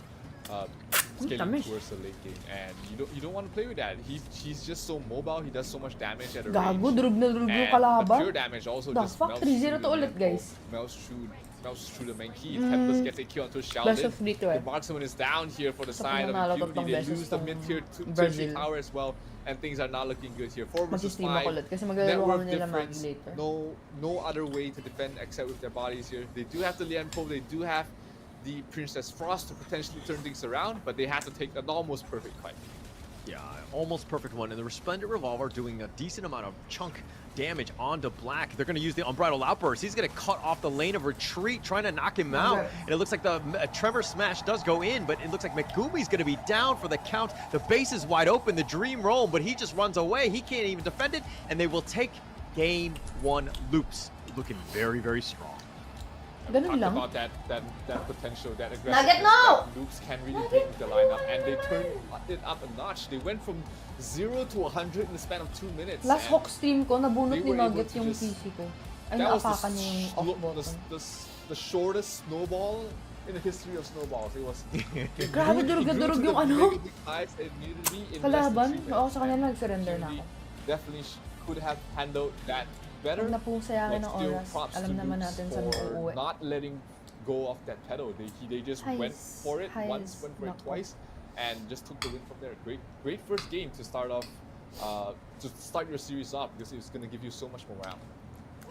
Scaling tamis. towards the late game, and you don't want to play with that. He's just so mobile. He does so much damage at a Gago, range. durug na durug yung And the kalaban. pure damage also The just fuck, melts 3-0 through to the ulit, Lianpo, guys. melts through the main key. Tempest gets a kill onto Shaolin. Best of three to The eh. marksman is down here for the Sa side of pananalo Impunity. tatlong They beses lose the tong mid-tier Brazil. tower as well, and things are not looking good here. 4 versus Mag-stream 5. ako ulit kasi maglalaro Network kami nila difference. Maggie later. No other way to defend except with their bodies here. They do have the Lianpo. They do have the Princess Frost to potentially turn things around, but they have to take an almost perfect fight. Yeah, almost perfect one. And the Resplendent Revolver doing a decent amount of chunk damage onto Black. They're going to use the Unbridled Outburst. He's going to cut off the lane of retreat, trying to knock him out. And it looks like the Trevor Smash does go in, but it looks like Megumi's going to be down for the count. The base is wide open, the Dream Roam, but he just runs away. He can't even defend it, and they will take Game 1 Loops looking very, very strong. Ganun Talked lang. about that potential, that Nugget, aggressiveness no! that Loops can really bring to the lineup, and they turned it up a notch. They went from 0 to 100 in the span of 2 minutes. Last and Hawk stream ko, nabunot they ni were able Nugget to yung just- PC ko. Ay, that was naapakan niya yung off button. the shortest snowball in the history of snowballs. It was Grabe, durug na durug yung ano. Kalaban? Oo, sa kanila nag-surrender na ako. Definitely could have handled that better. Huwag na pong sayangin But ng still, oras. props Alam to naman Loops natin saan for uuwi. not letting go of that pedal. They just went for it once, went for it Nako. twice, and just took the win from there. Great first game to start off, to start your series off, because it's gonna give you so much morale.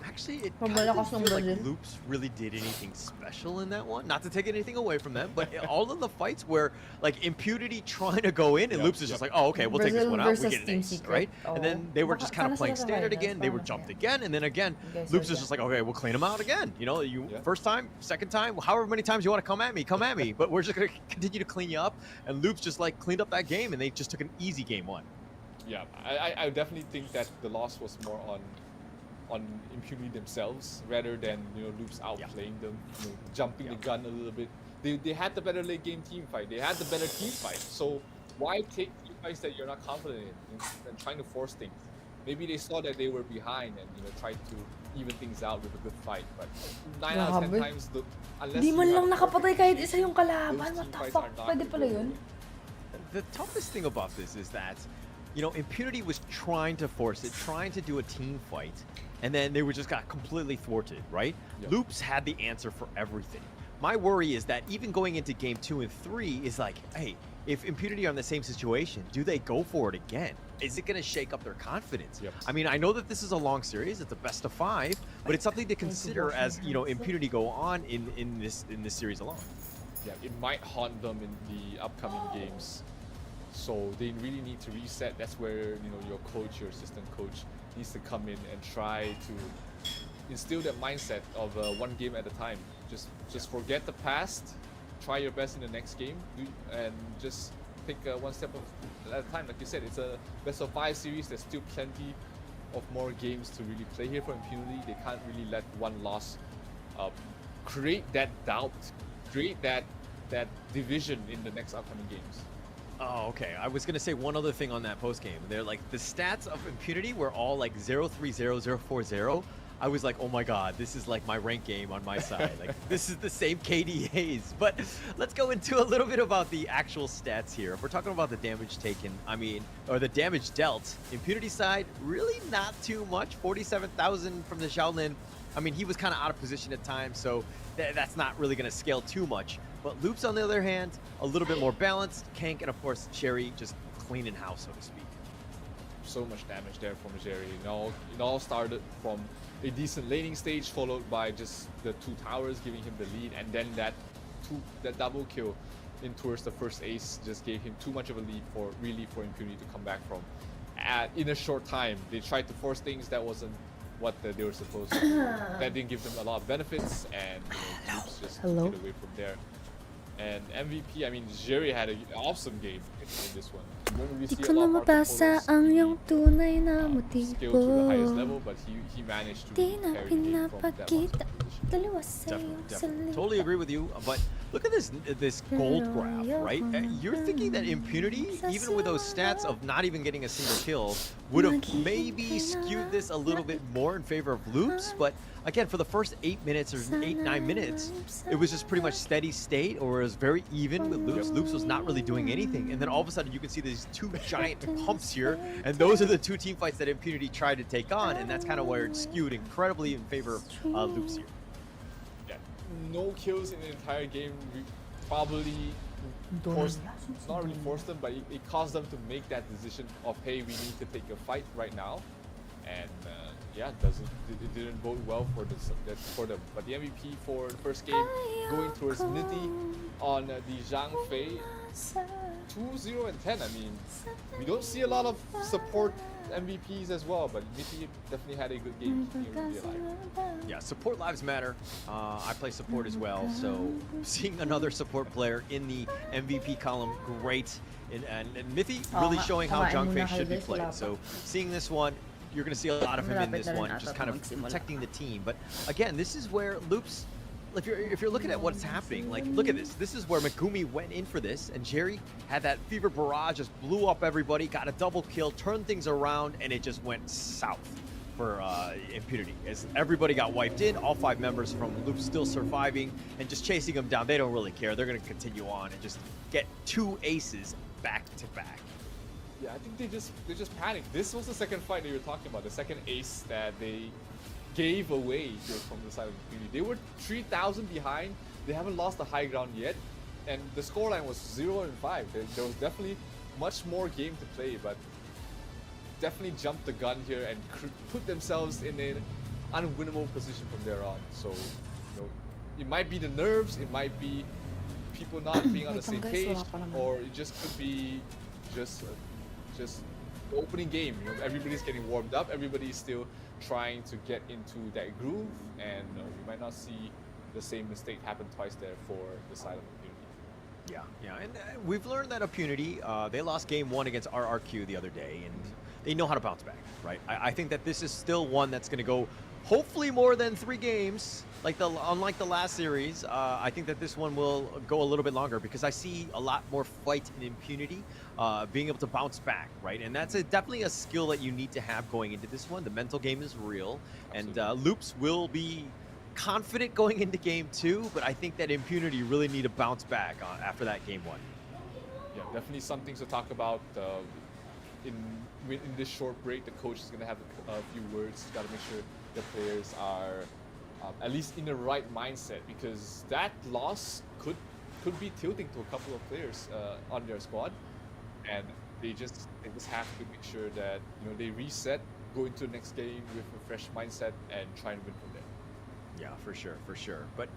Actually, it Pabalakas kind of ng didn't feel like Brazil. Loops really did anything special in that one. Not to take anything away from them, but all of the fights where like Impunity trying to go in and Yep, Loops is yep. just like, oh, okay, we'll take this Brazil one out. We versus get an Team ace, Secret. right? And then they were Baka- just kind of sana playing sila standard survive, again. They were paano jumped kaya? again, and then again, guys Loops is are just like, okay, we'll clean them out again. You know, Yeah. first time, second time, however many times you want to come at me, but we're just gonna continue to clean you up. And Loops just like cleaned up that game, and they just took an easy game 1. Yeah, I definitely think that the loss was more on Impunity themselves rather than Loops outplaying them, jumping the gun a little bit. They had the better late game team fight. They had the better team fight. So why take team fights that you're not confident in and trying to force things? Maybe they saw that they were behind and tried to even things out with a good fight. But 9 out of 10 Grabe. times, unless Di you man have lang nakapatay kahit isa yung kalaban. those What team the fights fuck? are not Pwede gonna pala go yun? The toughest thing about this is that, Impunity was trying to force it, trying to do a team fight, and then they were just got completely thwarted, right? Yep. Loops had the answer for everything. My worry is that even going into game 2 and 3 is like, hey, if Impunity are in the same situation, do they go for it again? Is it going to shake up their confidence? Yep. I mean, I know that this is a long series; it's a best of 5, but it's something to consider as Impunity go on in this series alone. Yeah, it might haunt them in the upcoming games. So they really need to reset. That's where your coach, your assistant coach, needs to come in and try to instill that mindset of one game at a time. Just forget the past, try your best in the next game, and just pick one step at a time. Like you said, it's a best of 5 series. There's still plenty of more games to really play here for Impunity. They can't really let one loss create that doubt, create that division in the next upcoming games. Oh, okay. I was gonna say one other thing on that post game. They're like the stats of Impunity were all like 0-3-0, 0-4-0. I was like, oh my god, this is like my rank game on my side. Like this is the same KDAs. But let's go into a little bit about the actual stats here. If we're talking about the damage taken, or the damage dealt, Impunity side, really not too much. 47,000 from the Shaolin. He was kind of out of position at times, so that's not really going to scale too much. But Loops, on the other hand, a little bit more balanced. Kank and, of course, Sherry just cleaning house, so to speak. So much damage there from Jerry. It all started from a decent laning stage, followed by just the 2 towers giving him the lead, and then that double kill in towards the first ace just gave him too much of a lead for Impunity to come back from. In a short time, they tried to force things that wasn't what they were supposed to do. That didn't give them a lot of benefits, and Loops just took it away from there. And MVP, Jerry had an awesome game in this one. You don't really see a lot of Marco Polo's tunay na skill to the highest level, but he managed to carry the game from that one Definitely. Totally agree with you. But look at this gold graph, right? You're thinking that Impunity, even with those stats of not even getting a single kill, would have maybe skewed this a little bit more in favor of Loops. But again, for the first 8 minutes or 9 minutes, it was just pretty much steady state, or it was very even with Loops. Loops was not really doing anything. And then all of a sudden you can see these 2 giant humps here, and those are the 2 team fights that Impunity tried to take on, and that's kind of where it skewed incredibly in favor of Loops here. Yeah, no kills in the entire game. We probably not really forced them, but it caused them to make that decision of, hey, we need to take a fight right now. And it didn't bode well for them. But the MVP for the first game, going towards Nitty on the Zhang Fei, 2-0 and 10. We don't see a lot of support MVPs as well, but Nitty definitely had a good game in real life. Yeah, support lives matter. I play support as well, so seeing another support player in the MVP column, great. And Mithy really showing how Zhang Fei should be played. So seeing this one, you're going to see a lot of him in Malapit this na rin one, ata just kind of magsimula. protecting the team. But again, this is where Loops, if you're looking at what's happening, like look at this. This is where Megumi went in for this, and Jerry had that fever barrage, just blew up everybody, got a double kill, turned things around, and it just went south for Impunity. As everybody got wiped in, all 5 members from Loops still surviving and just chasing them down. They don't really care. They're going to continue on and just get 2 aces back to back. Yeah, I think they just panicked. This was the second fight that you were talking about, the second ace that they gave away here from the side of Impunity. They were 3,000 behind. They haven't lost the high ground yet, and the scoreline was 0-5. There was definitely much more game to play, but definitely jumped the gun here and put themselves in an unwinnable position from there on. So, you know, it might be the nerves, it might be people not being on the same page, or it just could be just the opening game. You know, everybody's getting warmed up, everybody's still trying to get into that groove, and we might not see the same mistake happen twice there for the side of Impunity. Yeah, and we've learned that Impunity, they lost game 1 against RRQ the other day, and they know how to bounce back, right? I think that this is still one that's going to go hopefully more than 3 games, unlike the last series. I think that this one will go a little bit longer because I see a lot more fight in Impunity, being able to bounce back, right? And that's definitely a skill that you need to have going into this one. The mental game is real, and Loops will be confident going into game 2, but I think that Impunity really need to bounce back after that game 1. Yeah, definitely some things to talk about. In this short break, the coach is going to have a few words. Got to make sure the players are at least in the right mindset, because that loss could be tilting to a couple of players on their squad, and they just have to make sure that, you know, they reset, go into the next game with a fresh mindset, and try and win from there. Yeah, for sure. But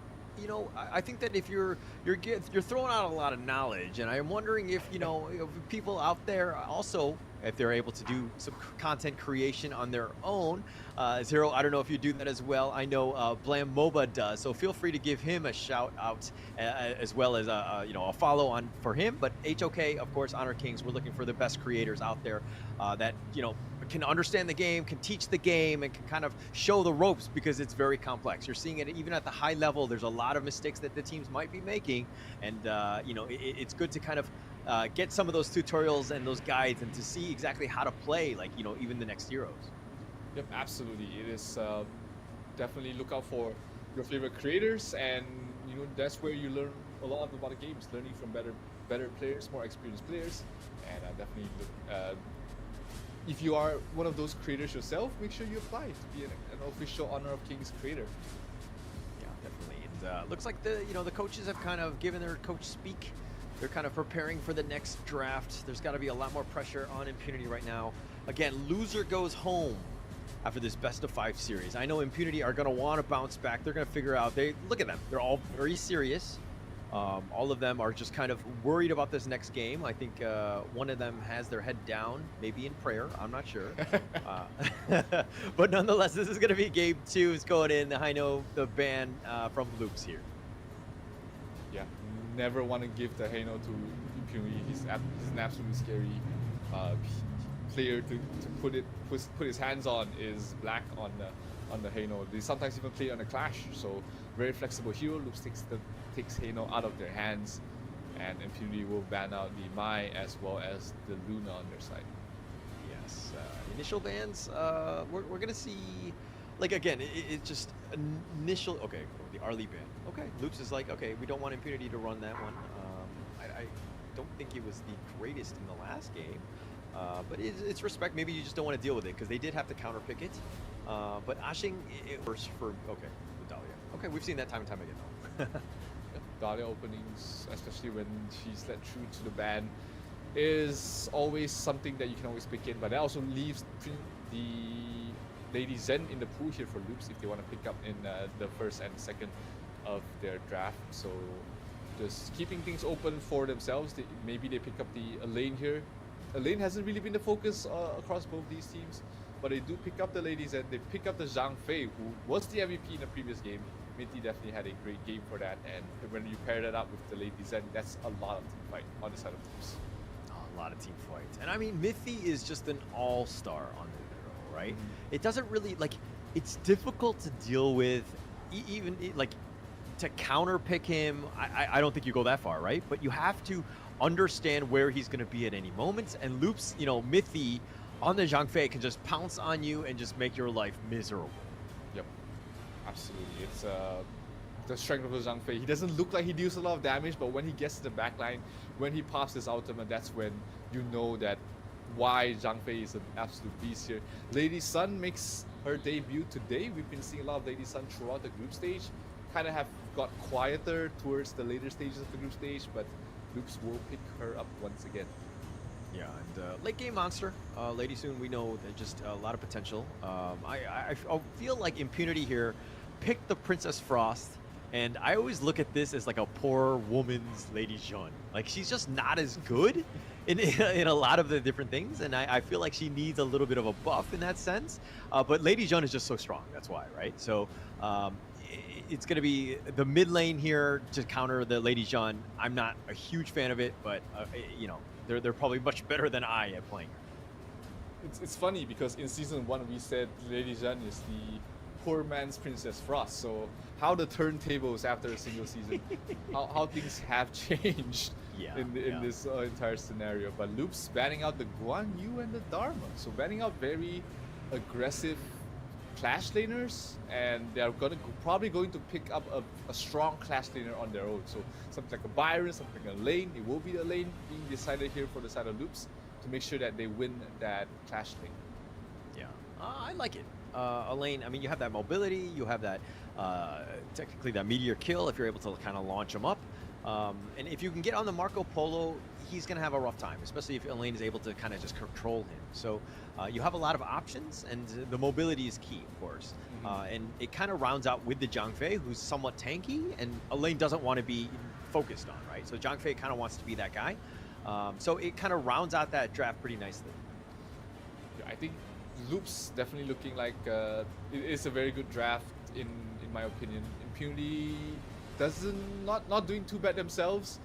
you know, I think that if you're throwing out a lot of knowledge, and I'm wondering if, you know, if people out there also, if they're able to do some content creation on their own. Zero, I don't know if you do that as well. I know Blam MOBA does, so feel free to give him a shout out, as well as you know, a follow on for him. But HOK, of course, Honor Kings, we're looking for the best creators out there that, you know, can understand the game, can teach the game, and can kind of show the ropes, because it's very complex. You're seeing it even at the high level. There's a lot of mistakes that the teams might be making, and you know, it's good to kind of get some of those tutorials and those guides, and to see exactly how to play, like, you know, even the next Heroes. Yep, absolutely. It is definitely look out for your favorite creators, and you know, that's where you learn a lot about the games, learning from better players, more experienced players, and definitely look. If you are one of those creators yourself, make sure you apply to be an official Honor of Kings creator. Yeah, definitely. And looks like the coaches have kind of given their coach speak. They're kind of preparing for the next draft. There's got to be a lot more pressure on Impunity right now. Again, loser goes home after this best of 5 series. I know Impunity are going to want to bounce back. They're going to figure out. Look at them. They're all very serious. All of them are just kind of worried about this next game. I think one of them has their head down, maybe in prayer. I'm not sure. But nonetheless, this is going to be game 2. It's going in. I know the ban from Loops here. Yeah, never want to give the Heino to Impunity. He's an absolutely scary player to put his hands on. Is black on the Heino. They sometimes even play on a clash. So very flexible hero. Loops takes Heino out of their hands, and Impunity will ban out the Mai as well as the Luna on their side. Yes, initial bans. We're gonna see, like, again, it's just initial. Okay, the Arlie ban. Okay, Loops is like, okay, we don't want Impunity to run that one. I don't think it was the greatest in the last game, but it's respect. Maybe you just don't want to deal with it, because they did have to counter pick it. But Ashing, it works for the Dahlia. Okay, we've seen that time and time again though. Dahlia openings, especially when she's let through to the ban, is always something that you can always pick in, but that also leaves the Lady Zen in the pool here for Loops if they want to pick up in the first and second of their draft. So just keeping things open for themselves. Maybe they pick up the Elaine here. Elaine hasn't really been the focus across both these teams, but they do pick up the Lady Zen. They pick up the Zhang Fei, who was the MVP in the previous game. Minty definitely had a great game for that, and when you pair that up with the Lady Zen, that's a lot of team fight on the side of Loops. A lot of team fight. And I mean, Mithy is just an all-star on the hero, right? It doesn't really like. It's difficult to deal with, like to counter pick him. I don't think you go that far, right? But you have to understand where he's going to be at any moment. And Loops, Mithy on the Zhang Fei can just pounce on you and just make your life miserable. Yep, absolutely. It's the strength of the Zhang Fei. He doesn't look like he deals a lot of damage, but when he gets to the backline, when he pops his ultimate, that's when you know that why Zhang Fei is an absolute beast here. Lady Sun makes her debut today. We've been seeing a lot of Lady Sun throughout the group stage. Kind of have got quieter towards the later stages of the group stage, but Loops will pick her up once again. Yeah, and late game monster, Lady Soon, we know that just a lot of potential. I feel like Impunity here picked the Princess Frost, and I always look at this as like a poor woman's Lady Jun. Like, she's just not as good in a lot of the different things, and I feel like she needs a little bit of a buff in that sense. But Lady Jun is just so strong, that's why, right? So it's going to be the mid lane here to counter the Lady Jun. I'm not a huge fan of it, but they're probably much better than I at playing her. It's funny because in season 1 we said Lady Zhan is the poor man's Princess Frost. So how the turntables after a single season, how things have changed in this entire scenario. But Loops banning out the Guan Yu and the Dharma. So banning out very aggressive Clash laners, and they're probably going to pick up a strong Clash laner on their own. So something like a Byron, something like a lane. It will be the lane being decided here for the side of Loops to make sure that they win that Clash lane. Yeah, I like it. A lane, I mean, you have that mobility, you have that, technically that meteor kill if you're able to kind of launch them up. And if you can get on the Marco Polo, he's going to have a rough time, especially if Elaine is able to kind of just control him. So you have a lot of options, and the mobility is key, of course. And it kind of rounds out with the Zhang Fei, who's somewhat tanky, and Elaine doesn't want to be focused on, right? So Zhang Fei kind of wants to be that guy. So it kind of rounds out that draft pretty nicely. Yeah, I think Loops definitely looking like it is a very good draft in my opinion. Impunity not doing too bad themselves,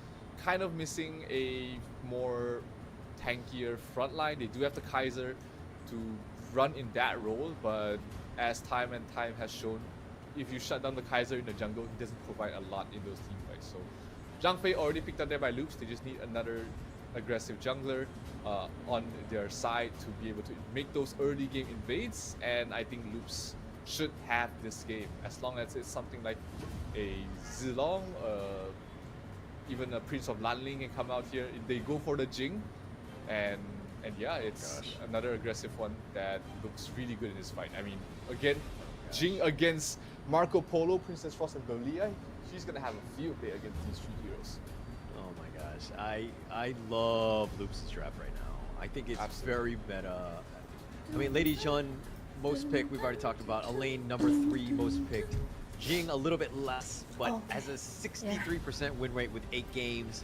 kind of missing a more tankier front line. They do have the Kaiser to run in that role, but as time and time has shown, if you shut down the Kaiser in the jungle, he doesn't provide a lot in those team fights. So Zhang Fei already picked up there by Loops. They just need another aggressive jungler on their side to be able to make those early game invades, and I think Loops should have this game as long as it's something like a Zilong, even a Prince of Lanling can come out here. They go for the Jing, and yeah, it's another aggressive one that looks really good in this fight. I mean, again, Jing against Marco Polo, Princess Frost, and Galia, she's gonna have a field day against these three heroes. Oh my gosh, I love Loops' draft right now. I think it's very meta. I mean, Lady Jun, most picked, we've already talked about. Elaine, number 3, most picked. Jing, a little bit less, but has a 63% win rate with 8 games.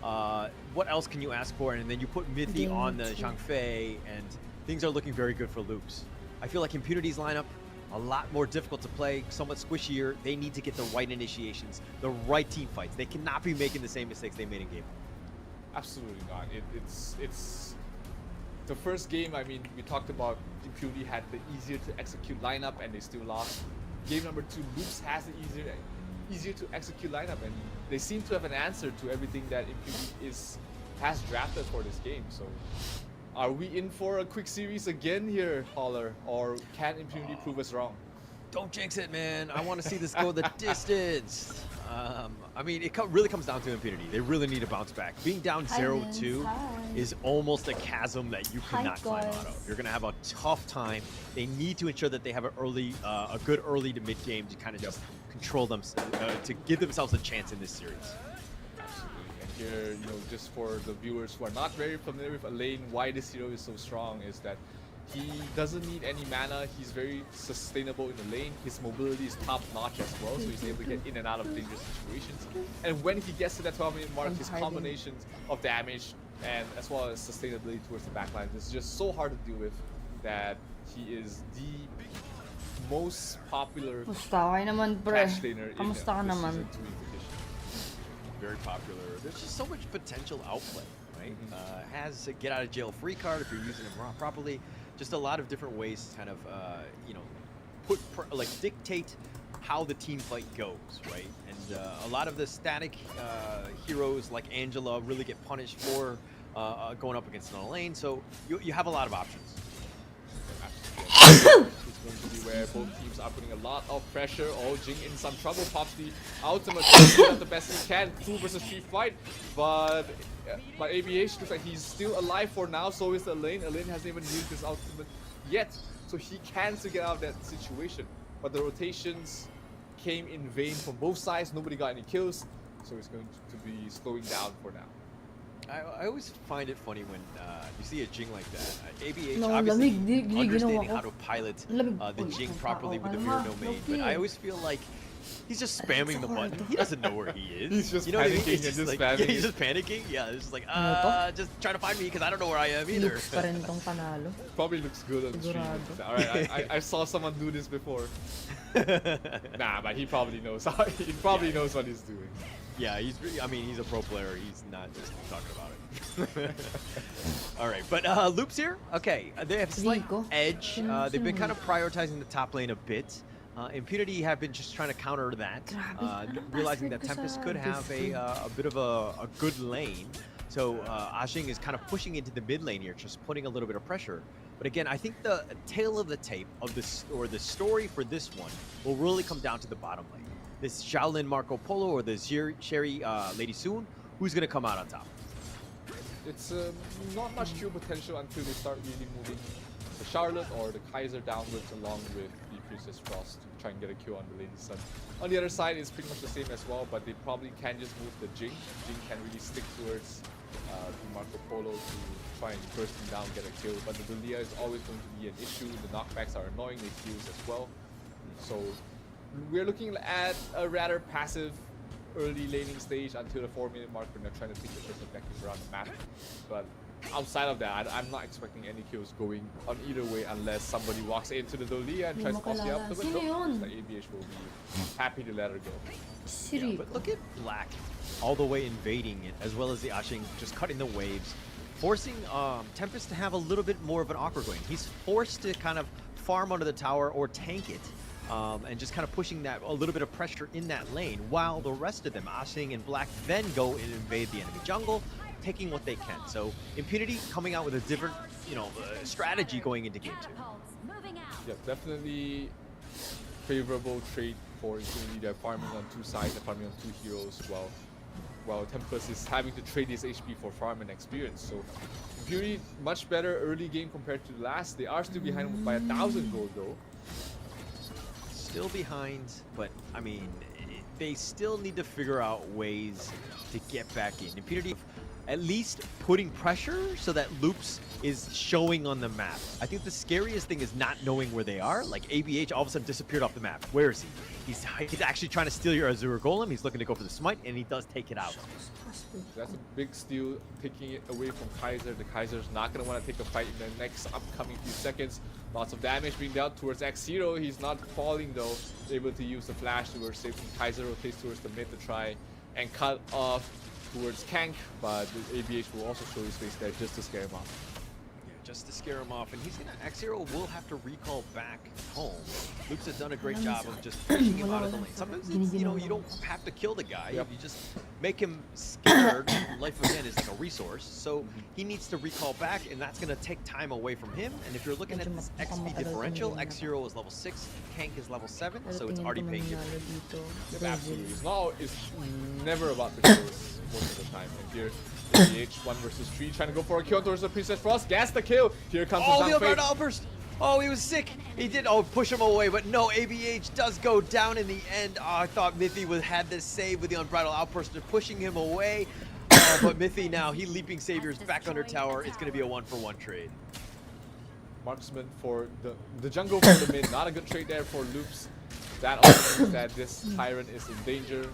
What else can you ask for? And then you put Mithy on the Zhang Fei, and things are looking very good for Loops. I feel like Impunity's lineup, a lot more difficult to play, somewhat squishier. They need to get the right initiations, the right team fights. They cannot be making the same mistakes they made in game 1. Absolutely not. It's the first game. I mean, we talked about Impunity had the easier to execute lineup, and they still lost. Game number 2, Loops has the easier to execute lineup, and they seem to have an answer to everything that Impunity has drafted for this game. So, are we in for a quick series again here, Holler, or can Impunity prove us wrong? Don't jinx it, man. I want to see this go the distance. I mean, it really comes down to Impunity. They really need to bounce back. Being down 0-2 is almost a chasm that you cannot climb out of. You're going to have a tough time. They need to ensure that they have a good early to mid game to kind of just control them, to give themselves a chance in this series. Absolutely. And here, just for the viewers who are not very familiar with Elaine, why this hero is so strong is that he doesn't need any mana. He's very sustainable in the lane. His mobility is top notch as well, so he's able to get in and out of dangerous situations. And when he gets to that 12-minute mark, his combinations of damage and as well as sustainability towards the backline is just so hard to deal with that he is the most popular Clash laner in this season 2 Invitation. Very popular. There's just so much potential outplay, right? Has a get out of jail free card if you're using him properly. just a lot of different ways to kind of, you know, dictate how the team fight goes, right? And a lot of the static heroes like Angela really get punished for going up against another lane, so you have a lot of options. It's going to be where both teams are putting a lot of pressure. Oh, Jing in some trouble, pops the ultimate, does the best he can, 2 versus 3 fight, but ABH looks like he's still alive for now, so is Elaine. Elaine hasn't even used his ultimate yet, so he can still get out of that situation. But the rotations came in vain from both sides, nobody got any kills, so it's going to be slowing down for now. I always find it funny when you see a Jing like that. ABH No, obviously lamig, di understanding ginawa how ko. to pilot Lamig. the Uy, Jing ang properly tao with the ka mirror naman. no maid, Loki. but I always feel like he's just spamming the button. He doesn't know where he is. He's just you know what I mean? panicking It's and just like, spamming yeah, he's it. just panicking. Yeah, it's just like Ano just try to find me because I don't know where I am either. Looks pa rin tong panalo. Probably looks good on stream. Sigurado. Alright, I saw someone do this before. Nah, but he probably knows he probably knows what he's doing. Yeah, I mean, he's a pro player. He's not just talking about it. All right, but Loops here. Okay, they have slight Rico. edge. They've been kind of prioritizing the top lane a bit. Impunity have been just trying to counter that, realizing that Tempest could have a bit of a good lane. So Ajing is kind of pushing into the mid lane here, just putting a little bit of pressure. But again, I think the tail of the tape of this, or the story for this one, will really come down to the bottom lane. This Shaolin Marco Polo or the Sherry Lady Soon, who's going to come out on top? It's not much Q potential until they start really moving the Charlotte or the Kaiser downwards along with the Princess Frost to try and get a kill on the Lady Sun. On the other side, it's pretty much the same as well, but they probably can just move the Jing. Jing can really stick towards the Marco Polo to try and burst him down, get a kill. But the Dulia is always going to be an issue. The knockbacks are annoying, they fuse as well. So we're looking at a rather passive early laning stage until the 4-minute mark when they're trying to take the first objective around the map. But outside of that, I'm not expecting any kills going on either way unless somebody walks into the Dolia and tries to pop the up the window. But ABH will be happy to let her go. Yeah, but look at Black all the way invading it, as well as the Ashing just cutting the waves, forcing Tempest to have a little bit more of an awkward going. He's forced to kind of farm under the tower or tank it. And just kind of pushing that a little bit of pressure in that lane, while the rest of them, Ashing and Black, then go and invade the enemy jungle, taking what they can. So Impunity coming out with a different, strategy going into game 2. Yeah, definitely favorable trade for Impunity. They're farming on 2 sides, they're farming on 2 heroes, while Tempest is having to trade his HP for farm and experience. So Impunity much better early game compared to the last. They are still behind by 1,000 gold though. Still behind, but I mean, they still need to figure out ways to get back in. Impunity at least putting pressure so that Loops is showing on the map. I think the scariest thing is not knowing where they are. Like ABH all of a sudden disappeared off the map. Where is he? He's actually trying to steal your Azure Golem. He's looking to go for the smite, and he does take it out. That's a big steal, taking it away from Kaiser. The Kaiser's not going to want to take a fight in the next upcoming few seconds. Lots of damage being dealt towards X0. He's not falling though. Able to use the flash towards safety. Kaiser rotates towards the mid to try and cut off towards Kank, but the ABH will also show his face there just to scare him off. Just to scare him off, and he's gonna, X0 will have to recall back home. Loops has done a great job of just pushing him out of the lane. Sometimes it's, you don't have to kill the guy. Yep. You just make him scared. Life again is like a resource, so he needs to recall back, and that's gonna take time away from him. And if you're looking at this XP differential, X0 is level 6, Kank is level 7, so it's already paying you. Absolutely. It's never about the kills most of the time. And here, ABH 1 versus 3 trying to go for a kill towards the Princess Frost. Gas the kill. Here comes the the Umbrella Outburst. Oh, he was sick. He did push him away, but no, ABH does go down in the end. Oh, I thought Mithy had this save with the Unbridled Outburst. They're pushing him away. But Mithy now, he leaping saviors back under tower. It's going to be a 1-for-1 trade. Marksman for the jungle for the mid. Not a good trade there for Loops. That also means that this Tyrant is in danger.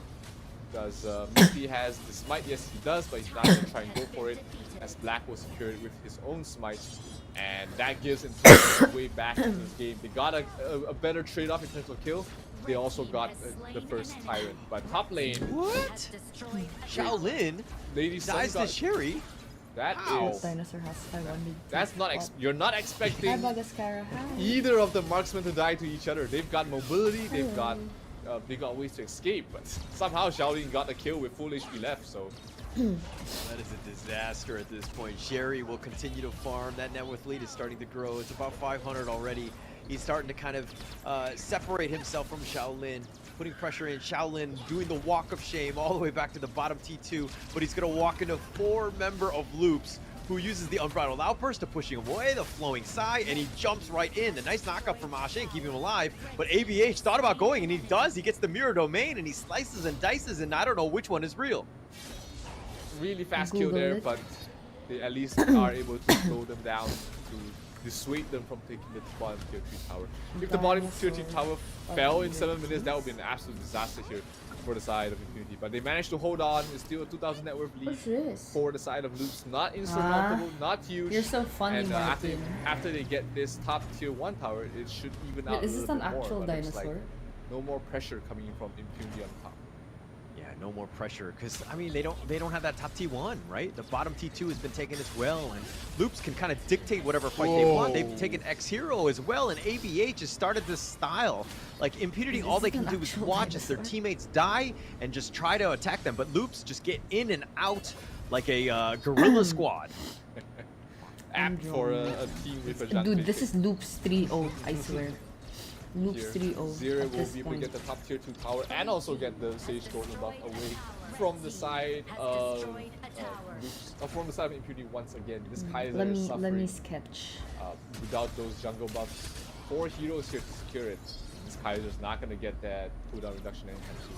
Does Mithy has the smite? Yes, he does, but he's not going to try and go for it, as Black will secure it with his own smite. And that gives him a way back into this game. They got a better trade-off in terms of kill. They also got the first Tyrant. But top lane... What? Shaolin Lady Sun dies to Sherry? That Ow. is. Dinosaur has 500. That's not. You're not Hi, expecting Bagaskara. Hi. either of the marksmen to die to each other. They've got mobility. They've got ways to escape. But somehow Shaolin got a kill with full HP left. So. That is a disaster at this point. Sherry will continue to farm. That net worth lead is starting to grow. It's about 500 already. He's starting to kind of separate himself from Shaolin, putting pressure in. Shaolin doing the walk of shame all the way back to the bottom T2, but he's going to walk into 4-member of Loops, who uses the Unbridled Outburst to push him away, the Flowing Sigh, and he jumps right in. The nice knockup from Ashe, keeping him alive, but ABH thought about going, and he does. He gets the Mirror Domain, and he slices and dices, and I don't know which one is real. Really fast Google kill there, it. but they at least are able to slow them down to dissuade them from taking the bottom tier 3 tower. If the bottom tier 3 tower fell in 7 minutes, that would be an absolute disaster here for the side of Impunity. But they managed to hold on. It's still a 2,000 net worth lead What's this? for the side of Loops. Not insurmountable, not huge. You're so funny, And Martin. after they get this top tier 1 tower, it should even out Wait, is a this little an bit more, actual but looks like dinosaur? no more pressure coming in from Impunity on top. Yeah, no more pressure, because I mean they don't have that top T1, right? The bottom T2 has been taken as well, and Loops can kind of dictate whatever fight they want. They've taken X-Hero as well, and ABH has started this style. Like Impunity, Is all this they can an do is actual watch as their dinosaur? teammates die and just try to attack them, but Loops just get in and out like a guerrilla squad. Apt for a team with a giant Dude, fish this face. is Loops 3-0, I swear. Loops Here, 3-0 Zero at will this be able to point. get the top tier 2 tower and also get the Sage Golden buff away from the side of from the side of Impunity once again. This Kaiser Let is me suffering sketch. without those jungle buffs. 4 heroes here to secure it. This Kaiser's not gonna get that cooldown reduction anytime soon.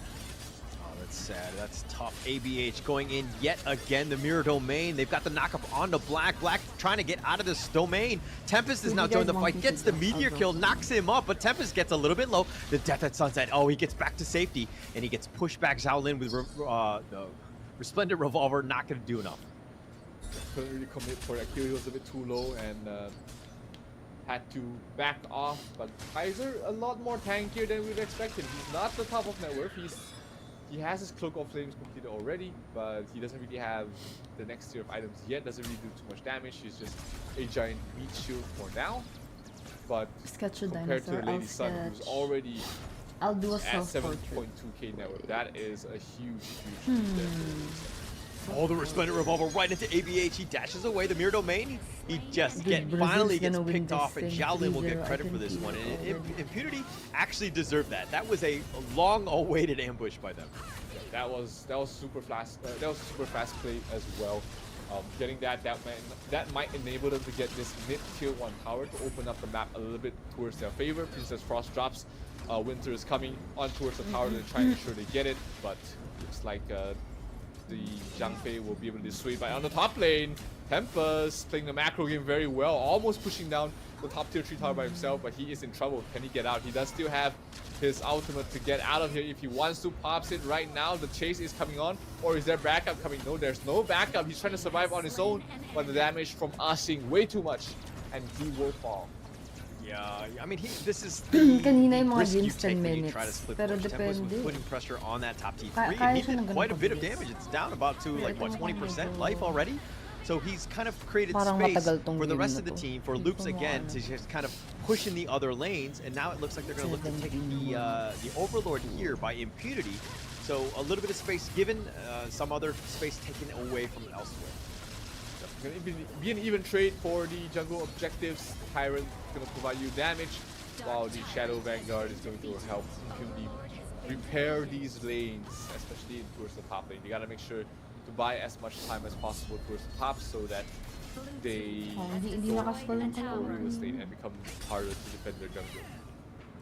Oh, that's sad. That's tough. ABH going in yet again. The Mirror Domain. They've got the knockup onto Black. Black trying to get out of this domain. Tempest is Who now you guys joined the want fight. me Gets to the do? meteor I'll go. kill. Knocks him up, but Tempest gets a little bit low. The Death at Sunset. Oh, he gets back to safety, and he gets pushed back. Shaolin with the Resplendent Revolver. Not going to do enough. Couldn't really commit for that kill. He was a bit too low and had to back off. But Kaiser a lot more tankier than we'd expected. He's not the top of net worth. He has his Cloak of Flames completed already, but he doesn't really have the next tier of items yet. Doesn't really do too much damage. He's just a giant meat shield for now. But Sketch a compared to dinosaur, the I'll Lady Sun, who's sketch. already I'll do a at self-portrait. 7.2k net worth, that is a huge there for Lady Sun. Oh, the Resplendent Revolver right into ABH. He dashes away the Mirror Domain. He just finally gets gonna win picked this off, and thing Shaolin will get 3-0. I credit for can this feel one. it And already. Impunity actually deserved that. That was a long-awaited ambush by them. That was super fast. That was a super fast play as well. Getting that might enable them to get this mid tier 1 tower to open up the map a little bit towards their favor. Princess Frost drops. Winter is coming on towards the tower to try and ensure they get it, but looks like the Zhang Fei will be able to dissuade. But on the top lane, Tempest playing the macro game very well, almost pushing down the top tier 3 tower by himself, but he is in trouble. Can he get out? He does still have his ultimate to get out of here if he wants to. Pops it right now. The chase is coming on, or is there backup coming? No, there's no backup. He's trying to survive on his own, but the damage from Asing way too much, and he will fall. Yeah, I mean, this is Kanina yung mga risk you games 10 take when you minutes. try to split Pero push. Tempest was depende. putting pressure on that top T3, Kaya and he siya ng did quite a ganun bit of kabilis. damage. It's down about to like what 20% life already. So he's kind of created Parang space matagal tong for the game rest na of the to. team, for Hindi Loops ko again to maano. just kind of push in the other lanes, and now it looks like they're going to look to take the Overlord here by Impunity. So a little bit of space given, some other space taken away from elsewhere. Gonna be an even trade for the jungle objectives. Tyrant gonna provide you damage, while the Shadow Vanguard is going to help Impunity repair these lanes, especially towards the top lane. You gotta make sure to buy as much time as possible towards the top so that they hindi don't nakascroll yung control kalaban. real estate and become harder to defend their jungle.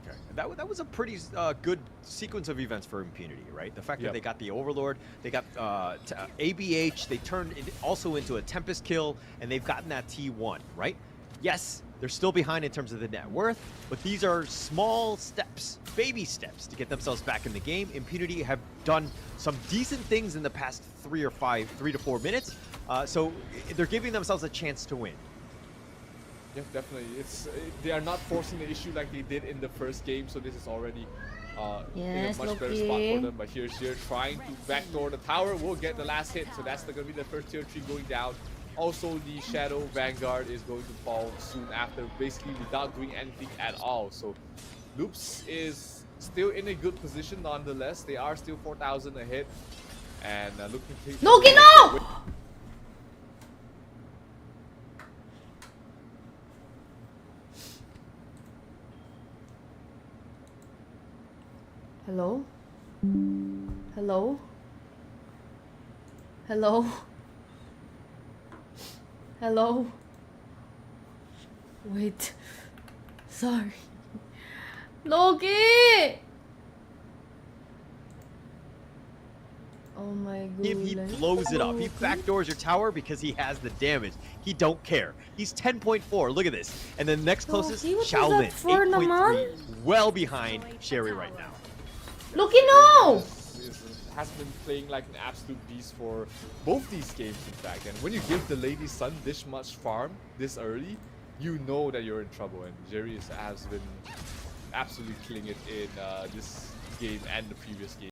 Okay. That was a pretty good sequence of events for Impunity, right? The fact that Yep. they got the Overlord, they got ABH, they turned it also into a Tempest kill, and they've gotten that T1, right? Yes, they're still behind in terms of the net worth, but these are small steps, baby steps to get themselves back in the game. Impunity have done some decent things in the past 3 to 4 minutes, so they're giving themselves a chance to win. Yeah, definitely. They are not forcing the issue like they did in the first game, so this is already in a Yes, much better Loki. spot for them. But here's trying to backdoor the tower. Will get the last hit, so that's gonna be the first tier 3 going down. also the Shadow Vanguard is going to fall soon after, basically without doing anything at all. So Loops is still in a good position nonetheless. They are still 4,000 ahead, and looking to Loki, no! Hello? Hello? Hello? Hello? Wait. Sorry. Loki! Oh my god. If he blows it up, he backdoors your tower because he has the damage. He don't care. He's 10.4. Look at this. And the next closest, Loki, what was Shaolin, that for, 8.3, naman? well behind Sherry right now. Loki, no! Has been playing like an absolute beast for both these games, in fact. And when you give the Lady Sun this much farm this early, you know that you're in trouble. And Jerry has been absolutely killing it in this game and the previous game.